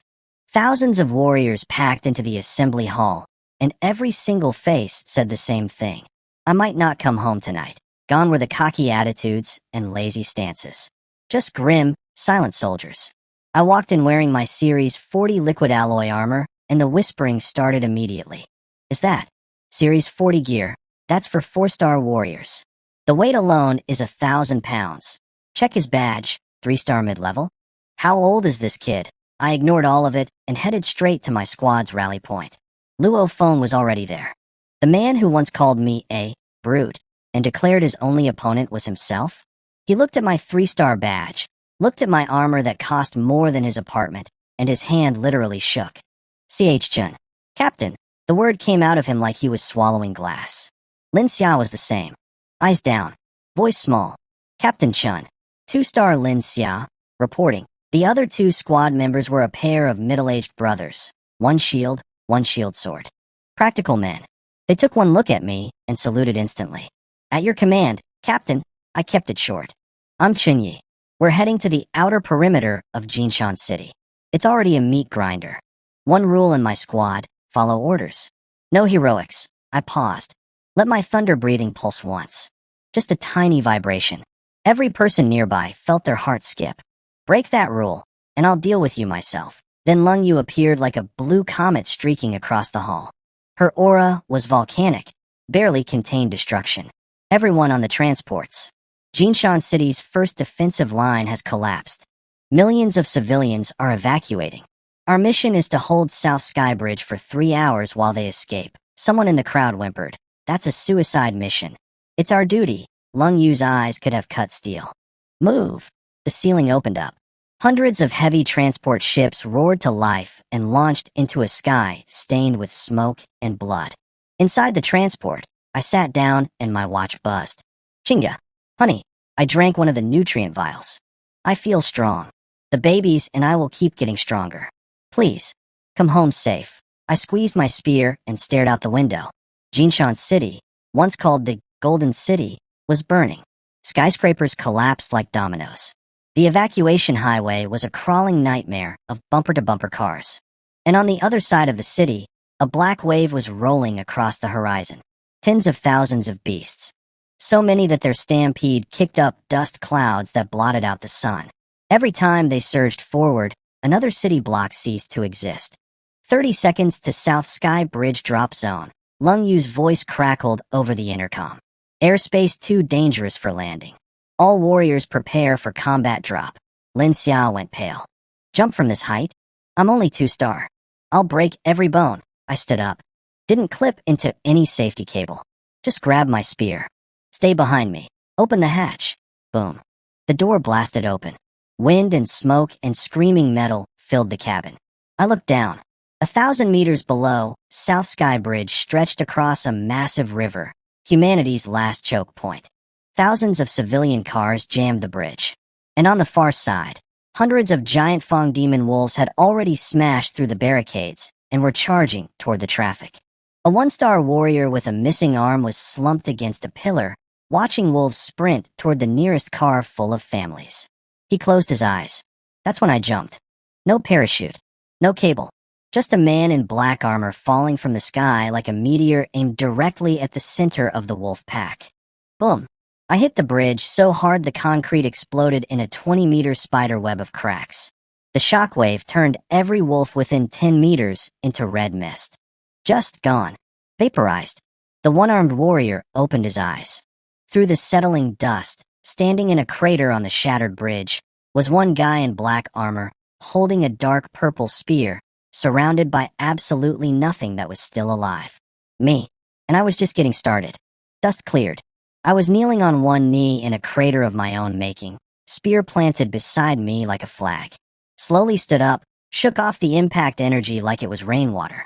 Thousands of warriors packed into the assembly hall, and every single face said the same thing. I might not come home tonight. Gone were the cocky attitudes and lazy stances. Just grim, silent soldiers. I walked in wearing my Series 40 liquid alloy armor, and the whispering started immediately. Is that Series 40 gear? That's for 4-star warriors. The weight alone is 1,000 pounds. Check his badge, 3-star mid-level. How old is this kid? I ignored all of it and headed straight to my squad's rally point. Luo Feng was already there. The man who once called me a brute and declared his only opponent was himself? He looked at my 3-star badge, looked at my armor that cost more than his apartment, and his hand literally shook. CH Chun. Captain. The word came out of him like he was swallowing glass. Lin Xia was the same. Eyes down. Voice small. Captain Chun. 2-star Lin Xia. Reporting. The other 2 squad members were a pair of middle-aged brothers. One shield sword. Practical men. They took one look at me and saluted instantly. At your command, Captain. I kept it short. I'm Chunyi. We're heading to the outer perimeter of Jinshan City. It's already a meat grinder. One rule in my squad. Follow orders. No heroics. I paused. Let my thunder-breathing pulse once. Just a tiny vibration. Every person nearby felt their heart skip. Break that rule, and I'll deal with you myself. Then Lung Yu appeared like a blue comet streaking across the hall. Her aura was volcanic, barely contained destruction. Everyone on the transports. Jinshan City's first defensive line has collapsed. Millions of civilians are evacuating. Our mission is to hold South Sky Bridge for 3 hours while they escape. Someone in the crowd whimpered. That's a suicide mission. It's our duty. Lung Yu's eyes could have cut steel. Move. The ceiling opened up. Hundreds of heavy transport ships roared to life and launched into a sky stained with smoke and blood. Inside the transport, I sat down and my watch buzzed. Chinga. Honey, I drank one of the nutrient vials. I feel strong. The babies and I will keep getting stronger. Please, come home safe. I squeezed my spear and stared out the window. Jinshan City, once called the Golden City, was burning. Skyscrapers collapsed like dominoes. The evacuation highway was a crawling nightmare of bumper-to-bumper cars. And on the other side of the city, a black wave was rolling across the horizon. Tens of thousands of beasts. So many that their stampede kicked up dust clouds that blotted out the sun. Every time they surged forward, another city block ceased to exist. 30 seconds to South Sky Bridge drop zone. Lung Yu's voice crackled over the intercom. Airspace too dangerous for landing. All warriors prepare for combat drop. Lin Xia went pale. Jump from this height? I'm only 2-star. I'll break every bone. I stood up. Didn't clip into any safety cable. Just grab my spear. Stay behind me. Open the hatch. Boom. The door blasted open. Wind and smoke and screaming metal filled the cabin. I looked down. 1,000 meters below, South Sky Bridge stretched across a massive river, humanity's last choke point. Thousands of civilian cars jammed the bridge. And on the far side, hundreds of giant Fong demon wolves had already smashed through the barricades and were charging toward the traffic. A one-star warrior with a missing arm was slumped against a pillar, watching wolves sprint toward the nearest car full of families. He closed his eyes. That's when I jumped. No parachute. No cable. Just a man in black armor falling from the sky like a meteor aimed directly at the center of the wolf pack. Boom. I hit the bridge so hard the concrete exploded in a 20-meter spider web of cracks. The shockwave turned every wolf within 10 meters into red mist. Just gone. Vaporized. The one-armed warrior opened his eyes. Through the settling dust, standing in a crater on the shattered bridge, was one guy in black armor, holding a dark purple spear, surrounded by absolutely nothing that was still alive. Me. And I was just getting started. Dust cleared. I was kneeling on one knee in a crater of my own making, spear planted beside me like a flag. Slowly stood up, shook off the impact energy like it was rainwater.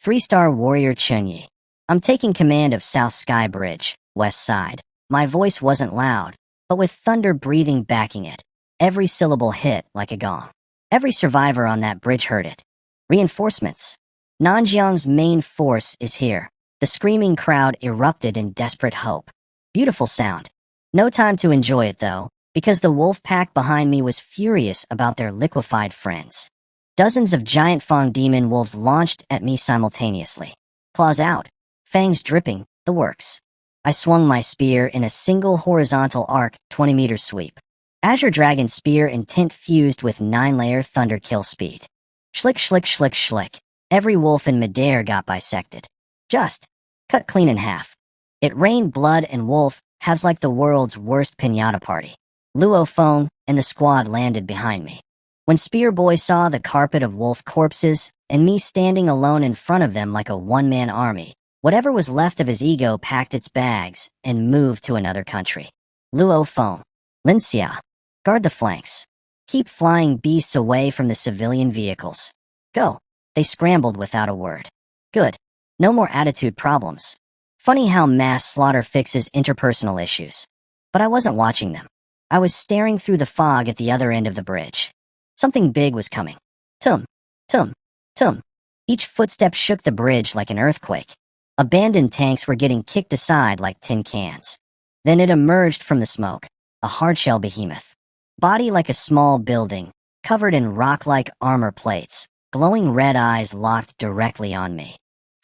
3-star warrior Chunyi. I'm taking command of South Sky Bridge, west side. My voice wasn't loud, but with thunder breathing backing it. Every syllable hit like a gong. Every survivor on that bridge heard it. Reinforcements. Nanjiang's main force is here. The screaming crowd erupted in desperate hope. Beautiful sound. No time to enjoy it, though, because the wolf pack behind me was furious about their liquefied friends. Dozens of giant Fong demon wolves launched at me simultaneously. Claws out, fangs dripping, the works. I swung my spear in a single horizontal arc, 20-meter sweep. Azure Dragon spear intent fused with 9-layer thunder kill speed. Schlick, schlick, schlick, schlick. Every wolf in midair got bisected. Just cut clean in half. It rained blood and wolf halves like the world's worst piñata party. Luo Feng and the squad landed behind me. When Spear Boy saw the carpet of wolf corpses and me standing alone in front of them like a one-man army, whatever was left of his ego packed its bags and moved to another country. Luo Feng. Linxia. Guard the flanks. Keep flying beasts away from the civilian vehicles. Go. They scrambled without a word. Good. No more attitude problems. Funny how mass slaughter fixes interpersonal issues. But I wasn't watching them. I was staring through the fog at the other end of the bridge. Something big was coming. Tum, tum, tum. Each footstep shook the bridge like an earthquake. Abandoned tanks were getting kicked aside like tin cans. Then it emerged from the smoke, a hardshell behemoth. Body like a small building, covered in rock-like armor plates, glowing red eyes locked directly on me.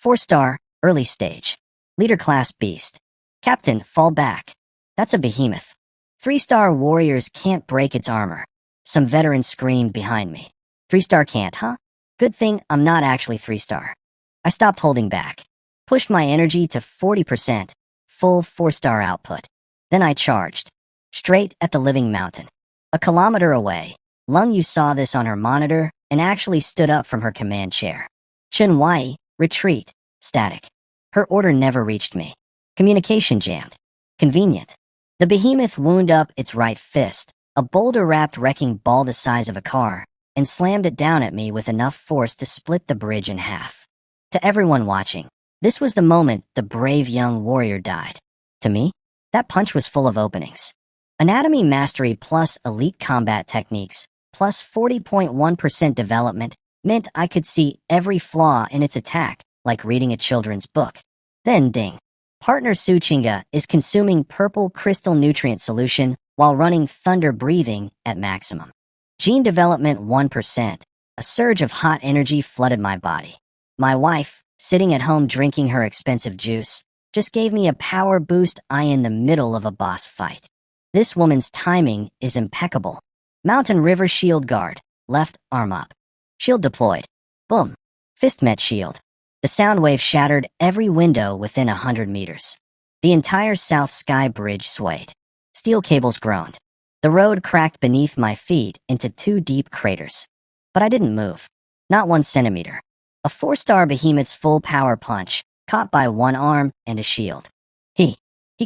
4-star, early stage. Leader class beast. Captain, fall back. That's a behemoth. 3-star warriors can't break its armor. Some veteran screamed behind me. 3-star can't, huh? Good thing I'm not actually 3-star. I stopped holding back. Pushed my energy to 40%, full 4-star output. Then I charged. Straight at the living mountain. A kilometer away, Lung Yu saw this on her monitor and actually stood up from her command chair. Chen Wai, retreat, static. Her order never reached me. Communication jammed. Convenient. The behemoth wound up its right fist, a boulder-wrapped wrecking ball the size of a car, and slammed it down at me with enough force to split the bridge in half. To everyone watching, this was the moment the brave young warrior died. To me, that punch was full of openings. Anatomy mastery plus elite combat techniques plus 40.1% development meant I could see every flaw in its attack, like reading a children's book. Then ding. Partner Su Chinga is consuming purple crystal nutrient solution while running thunder breathing at maximum. Gene development 1%. A surge of hot energy flooded my body. My wife, sitting at home drinking her expensive juice, just gave me a power boost in the middle of a boss fight. This woman's timing is impeccable. Mountain River Shield Guard. Left arm up. Shield deployed. Boom. Fist met shield. The sound wave shattered every window within 100 meters. The entire South Sky Bridge swayed. Steel cables groaned. The road cracked beneath my feet into 2 deep craters. But I didn't move. Not 1 centimeter. A 4-star behemoth's full power punch, caught by one arm and a shield. He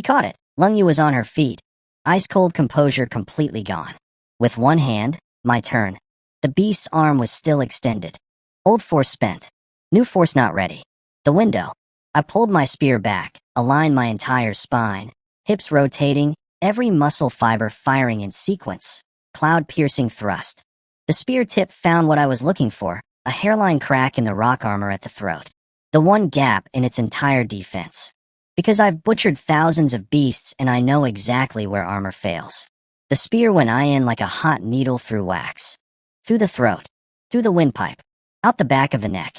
caught it. Lung Yu was on her feet. Ice-cold composure completely gone. With one hand, My turn. The beast's arm was still extended. Old force spent. New force not ready. The window. I pulled my spear back, aligned my entire spine, hips rotating, every muscle fiber firing in sequence. Cloud-piercing thrust. The spear tip found what I was looking for, a hairline crack in the rock armor at the throat. The one gap in its entire defense. Because I've butchered thousands of beasts and I know exactly where armor fails. The spear went in like a hot needle through wax. Through the throat. Through the windpipe. Out the back of the neck.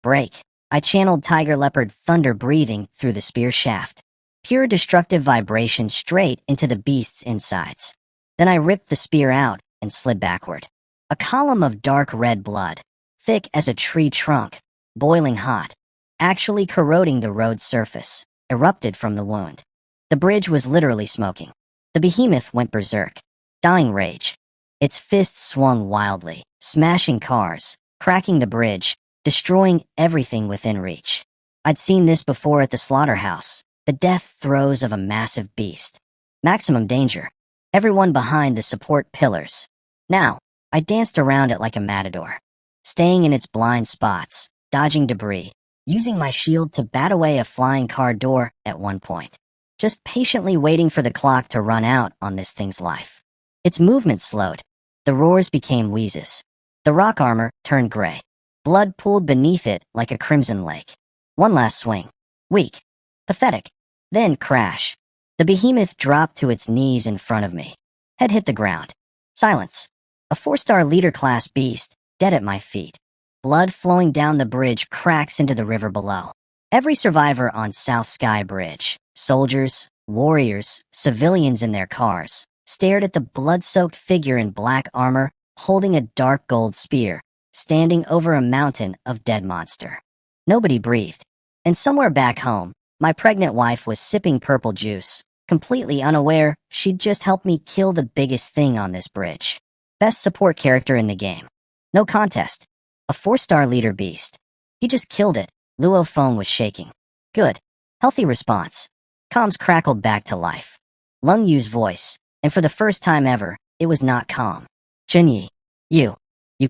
Break. I channeled tiger leopard thunder breathing through the spear shaft. Pure destructive vibration straight into the beast's insides. Then I ripped the spear out and slid backward. A column of dark red blood. Thick as a tree trunk. Boiling hot. Actually corroding the road's surface. Erupted from the wound. The bridge was literally smoking. The behemoth went berserk. Dying rage. Its fists swung wildly, smashing cars, cracking the bridge, destroying everything within reach. I'd seen this before at the slaughterhouse, the death throes of a massive beast. Maximum danger. Everyone behind the support pillars. Now, I danced around it like a matador, staying in its blind spots, dodging debris, using my shield to bat away a flying car door at one point. Just patiently waiting for the clock to run out on this thing's life. Its movement slowed. The roars became wheezes. The rock armor turned gray. Blood pooled beneath it like a crimson lake. One last swing. Weak. Pathetic. Then crash. The behemoth dropped to its knees in front of me. Head hit the ground. Silence. A 4-star leader-class beast, dead at my feet. Blood flowing down the bridge cracks into the river below. Every survivor on South Sky Bridge, soldiers, warriors, civilians in their cars, stared at the blood-soaked figure in black armor holding a dark gold spear, standing over a mountain of dead monster. Nobody breathed. And somewhere back home, my pregnant wife was sipping purple juice, completely unaware she'd just helped me kill the biggest thing on this bridge. Best support character in the game. No contest. A 4-star leader beast. He just killed it. Luo phone was shaking. Good. Healthy response. Comms crackled back to life. Lung Yu's voice, and for the first time ever, it was not calm. Chunyi. You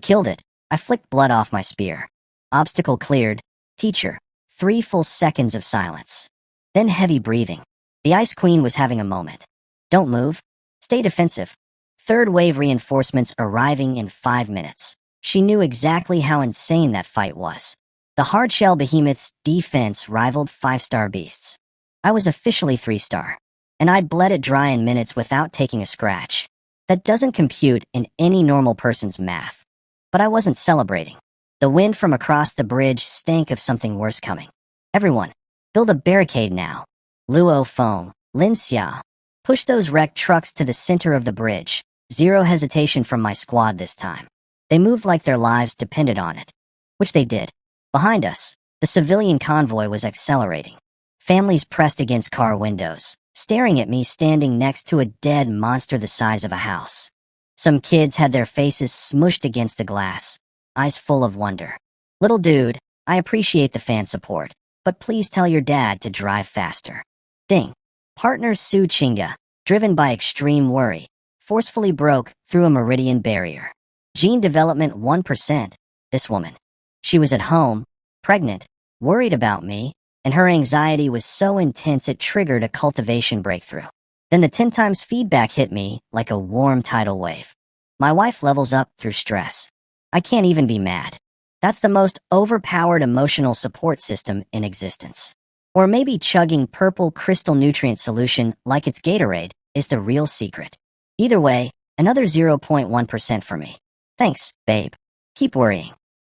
killed it. I flicked blood off my spear. Obstacle cleared. Teacher. 3 full seconds of silence. Then heavy breathing. The Ice Queen was having a moment. Don't move. Stay defensive. Third wave reinforcements arriving in 5 minutes. She knew exactly how insane that fight was. The hardshell behemoth's defense rivaled 5-star beasts. I was officially 3-star, and I'd bled it dry in minutes without taking a scratch. That doesn't compute in any normal person's math. But I wasn't celebrating. The wind from across the bridge stank of something worse coming. Everyone, build a barricade now. Luo Feng, Lin Xia. Push those wrecked trucks to the center of the bridge. Zero hesitation from my squad this time. They moved like their lives depended on it. Which they did. Behind us, the civilian convoy was accelerating. Families pressed against car windows, staring at me standing next to a dead monster the size of a house. Some kids had their faces smushed against the glass, eyes full of wonder. Little dude, I appreciate the fan support, but please tell your dad to drive faster. Ding. Partner Su Chinga, driven by extreme worry, forcefully broke through a meridian barrier. Gene development 1%, this woman. She was at home, pregnant, worried about me, and her anxiety was so intense it triggered a cultivation breakthrough. Then the 10 times feedback hit me like a warm tidal wave. My wife levels up through stress. I can't even be mad. That's the most overpowered emotional support system in existence. Or maybe chugging purple crystal nutrient solution like it's Gatorade is the real secret. Either way, another 0.1% for me. Thanks, babe. Keep worrying.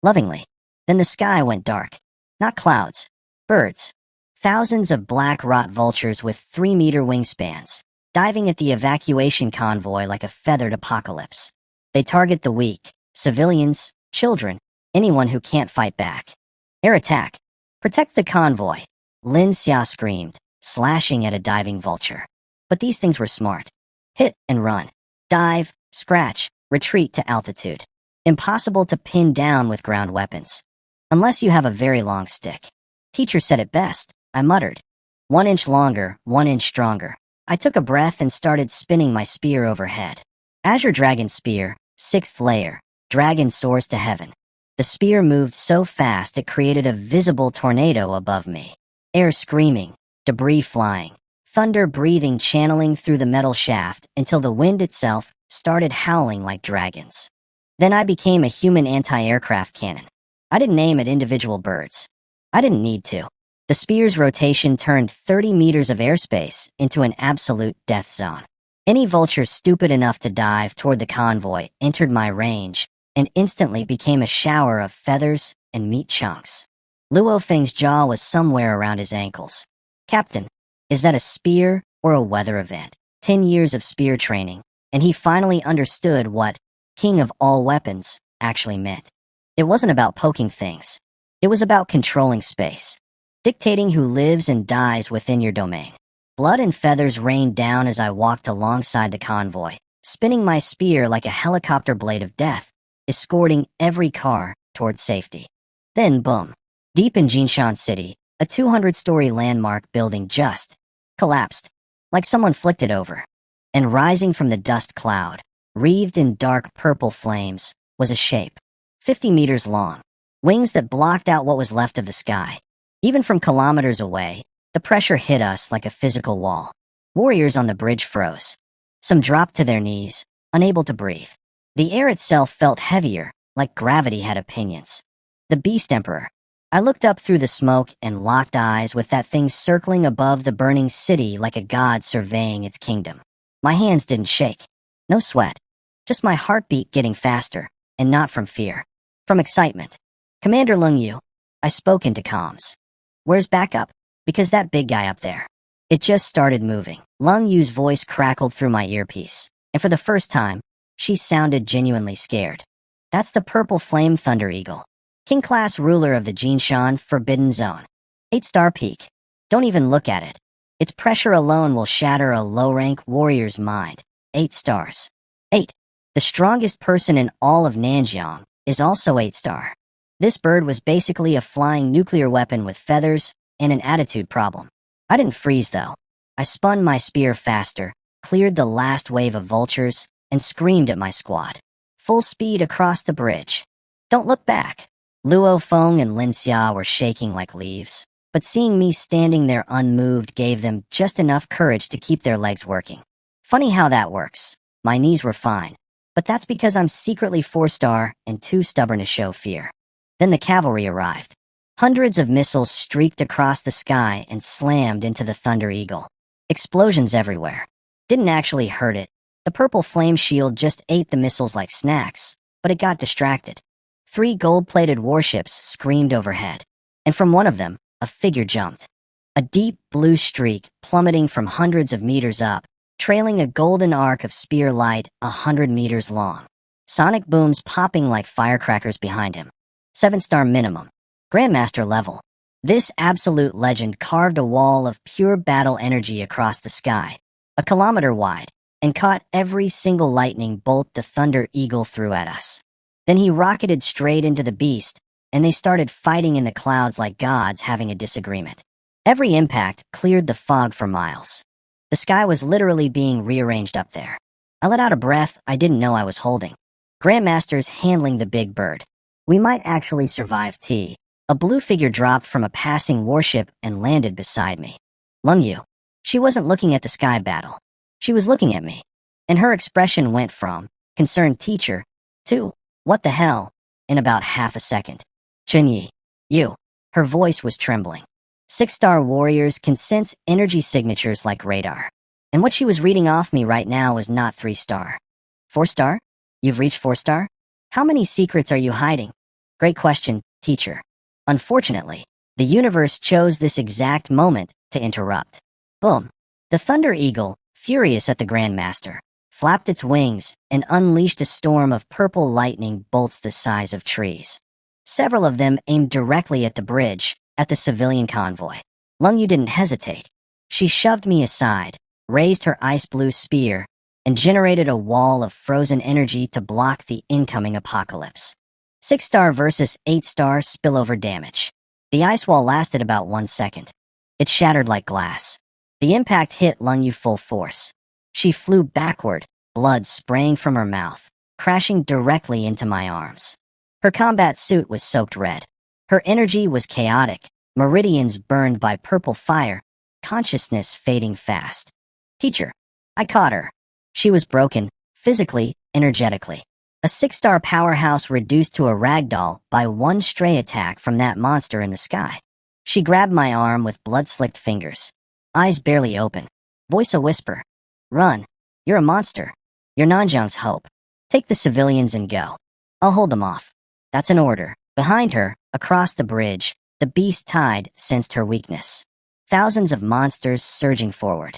Lovingly. Then the sky went dark. Not clouds. Birds. Thousands of black rot vultures with 3-meter wingspans, diving at the evacuation convoy like a feathered apocalypse. They target the weak, civilians, children, anyone who can't fight back. Air attack. Protect the convoy. Lin Xia screamed, slashing at a diving vulture. But these things were smart. Hit and run. Dive, scratch, retreat to altitude. Impossible to pin down with ground weapons. Unless you have a very long stick. Teacher said it best, I muttered. 1 inch longer, 1 inch stronger. I took a breath and started spinning my spear overhead. Azure Dragon Spear, Sixth layer. Dragon soars to heaven. The spear moved so fast it created a visible tornado above me. Air screaming, debris flying, thunder breathing channeling through the metal shaft until the wind itself started howling like dragons. Then I became a human anti-aircraft cannon. I didn't aim at individual birds. I didn't need to. The spear's rotation turned 30 meters of airspace into an absolute death zone. Any vulture stupid enough to dive toward the convoy entered my range and instantly became a shower of feathers and meat chunks. Luo Feng's jaw was somewhere around his ankles. Captain, is that a spear or a weather event? 10 years of spear training, and he finally understood what king of all weapons actually meant. It wasn't about poking things. It was about controlling space, dictating who lives and dies within your domain. Blood and feathers rained down as I walked alongside the convoy, spinning my spear like a helicopter blade of death, escorting every car toward safety. Then, boom. Deep in Jinshan City, a 200-story landmark building just collapsed, like someone flicked it over. And rising from the dust cloud, wreathed in dark purple flames, was a shape, 50 meters long, wings that blocked out what was left of the sky. Even from kilometers away, the pressure hit us like a physical wall. Warriors on the bridge froze. Some dropped to their knees, unable to breathe. The air itself felt heavier, like gravity had opinions. The Beast Emperor. I looked up through the smoke and locked eyes with that thing circling above the burning city like a god surveying its kingdom. My hands didn't shake. No sweat. Just my heartbeat getting faster, and not from fear. From excitement. Commander Lung Yu. I spoke into comms. Where's backup? Because that big guy up there. It just started moving. Lung Yu's voice crackled through my earpiece, and for the first time, she sounded genuinely scared. That's the Purple Flame Thunder Eagle. King-class ruler of the Jinshan Forbidden Zone. 8-star peak. Don't even look at it. Its pressure alone will shatter a low-rank warrior's mind. 8 stars. 8. The strongest person in all of Nanjiang is also 8-star. This bird was basically a flying nuclear weapon with feathers and an attitude problem. I didn't freeze, though. I spun my spear faster, cleared the last wave of vultures, and screamed at my squad. Full speed across the bridge. Don't look back. Luo Feng and Lin Xia were shaking like leaves, but seeing me standing there unmoved gave them just enough courage to keep their legs working. Funny how that works. My knees were fine, but that's because I'm secretly 4-star and too stubborn to show fear. Then the cavalry arrived. Hundreds of missiles streaked across the sky and slammed into the Thunder Eagle. Explosions everywhere. Didn't actually hurt it. The purple flame shield just ate the missiles like snacks, but it got distracted. 3 gold-plated warships screamed overhead, and from one of them, a figure jumped. A deep blue streak plummeting from hundreds of meters up, trailing a golden arc of spear light 100 meters long. Sonic booms popping like firecrackers behind him. 7-star minimum. Grandmaster level. This absolute legend carved a wall of pure battle energy across the sky, a kilometer wide, and caught every single lightning bolt the Thunder Eagle threw at us. Then he rocketed straight into the beast, and they started fighting in the clouds like gods having a disagreement. Every impact cleared the fog for miles. The sky was literally being rearranged up there. I let out a breath I didn't know I was holding. Grandmaster's handling the big bird. We might actually survive T. A blue figure dropped from a passing warship and landed beside me. Lung Yu. She wasn't looking at the sky battle. She was looking at me. And her expression went from concerned teacher to what the hell in about half a second. Chunyi. You. Her voice was trembling. 6-star warriors can sense energy signatures like radar. And what she was reading off me right now was not 3-star. 4-star? You've reached 4-star? How many secrets are you hiding? Great question, teacher. Unfortunately, the universe chose this exact moment to interrupt. Boom. The Thunder Eagle, furious at the Grandmaster, flapped its wings and unleashed a storm of purple lightning bolts the size of trees. Several of them aimed directly at the bridge, at the civilian convoy. Lung Yu didn't hesitate. She shoved me aside, raised her ice blue spear, and generated a wall of frozen energy to block the incoming apocalypse. 6-star versus 8-star spillover damage. The ice wall lasted about 1 second. It shattered like glass. The impact hit Lung Yu full force. She flew backward, blood spraying from her mouth, crashing directly into my arms. Her combat suit was soaked red. Her energy was chaotic, meridians burned by purple fire, consciousness fading fast. Teacher. I caught her. She was broken, physically, energetically. A 6-star powerhouse reduced to a ragdoll by one stray attack from that monster in the sky. She grabbed my arm with blood-slicked fingers. Eyes barely open. Voice a whisper. Run. You're a monster. You're Nanjiang's hope. Take the civilians and go. I'll hold them off. That's an order. Behind her, across the bridge, the beast tide sensed her weakness. Thousands of monsters surging forward.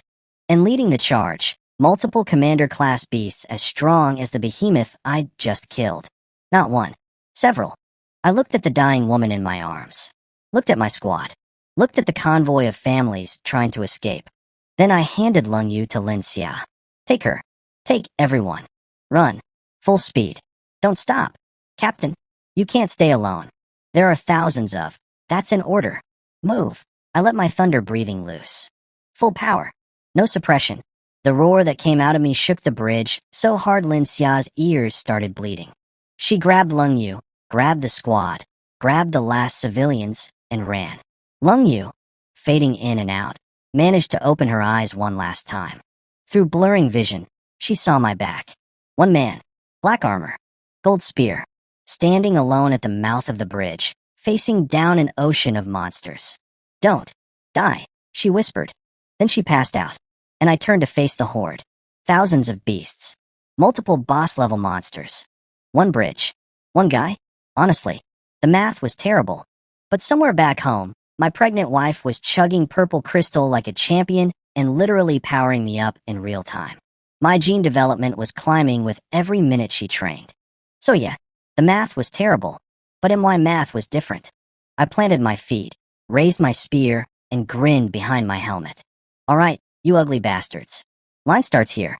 And leading the charge, multiple commander-class beasts as strong as the behemoth I'd just killed. Not one. Several. I looked at the dying woman in my arms. Looked at my squad. Looked at the convoy of families trying to escape. Then I handed Lung Yu to Lin Xia. Take her. Take everyone. Run. Full speed. Don't stop. Captain, you can't stay alone. There are thousands of. That's an order. Move. I let my thunder breathing loose. Full power. No suppression. The roar that came out of me shook the bridge so hard Lin Xia's ears started bleeding. She grabbed Lung Yu, grabbed the squad, grabbed the last civilians, and ran. Lung Yu, fading in and out, managed to open her eyes one last time. Through blurring vision, she saw my back. One man, black armor, gold spear, standing alone at the mouth of the bridge, facing down an ocean of monsters. Don't die, she whispered. Then she passed out, and I turned to face the horde. Thousands of beasts. Multiple boss-level monsters. One bridge. One guy? Honestly, the math was terrible. But somewhere back home, my pregnant wife was chugging purple crystal like a champion and literally powering me up in real time. My gene development was climbing with every minute she trained. So yeah, the math was terrible, but my math was different. I planted my feet, raised my spear, and grinned behind my helmet. All right, you ugly bastards. Line starts here.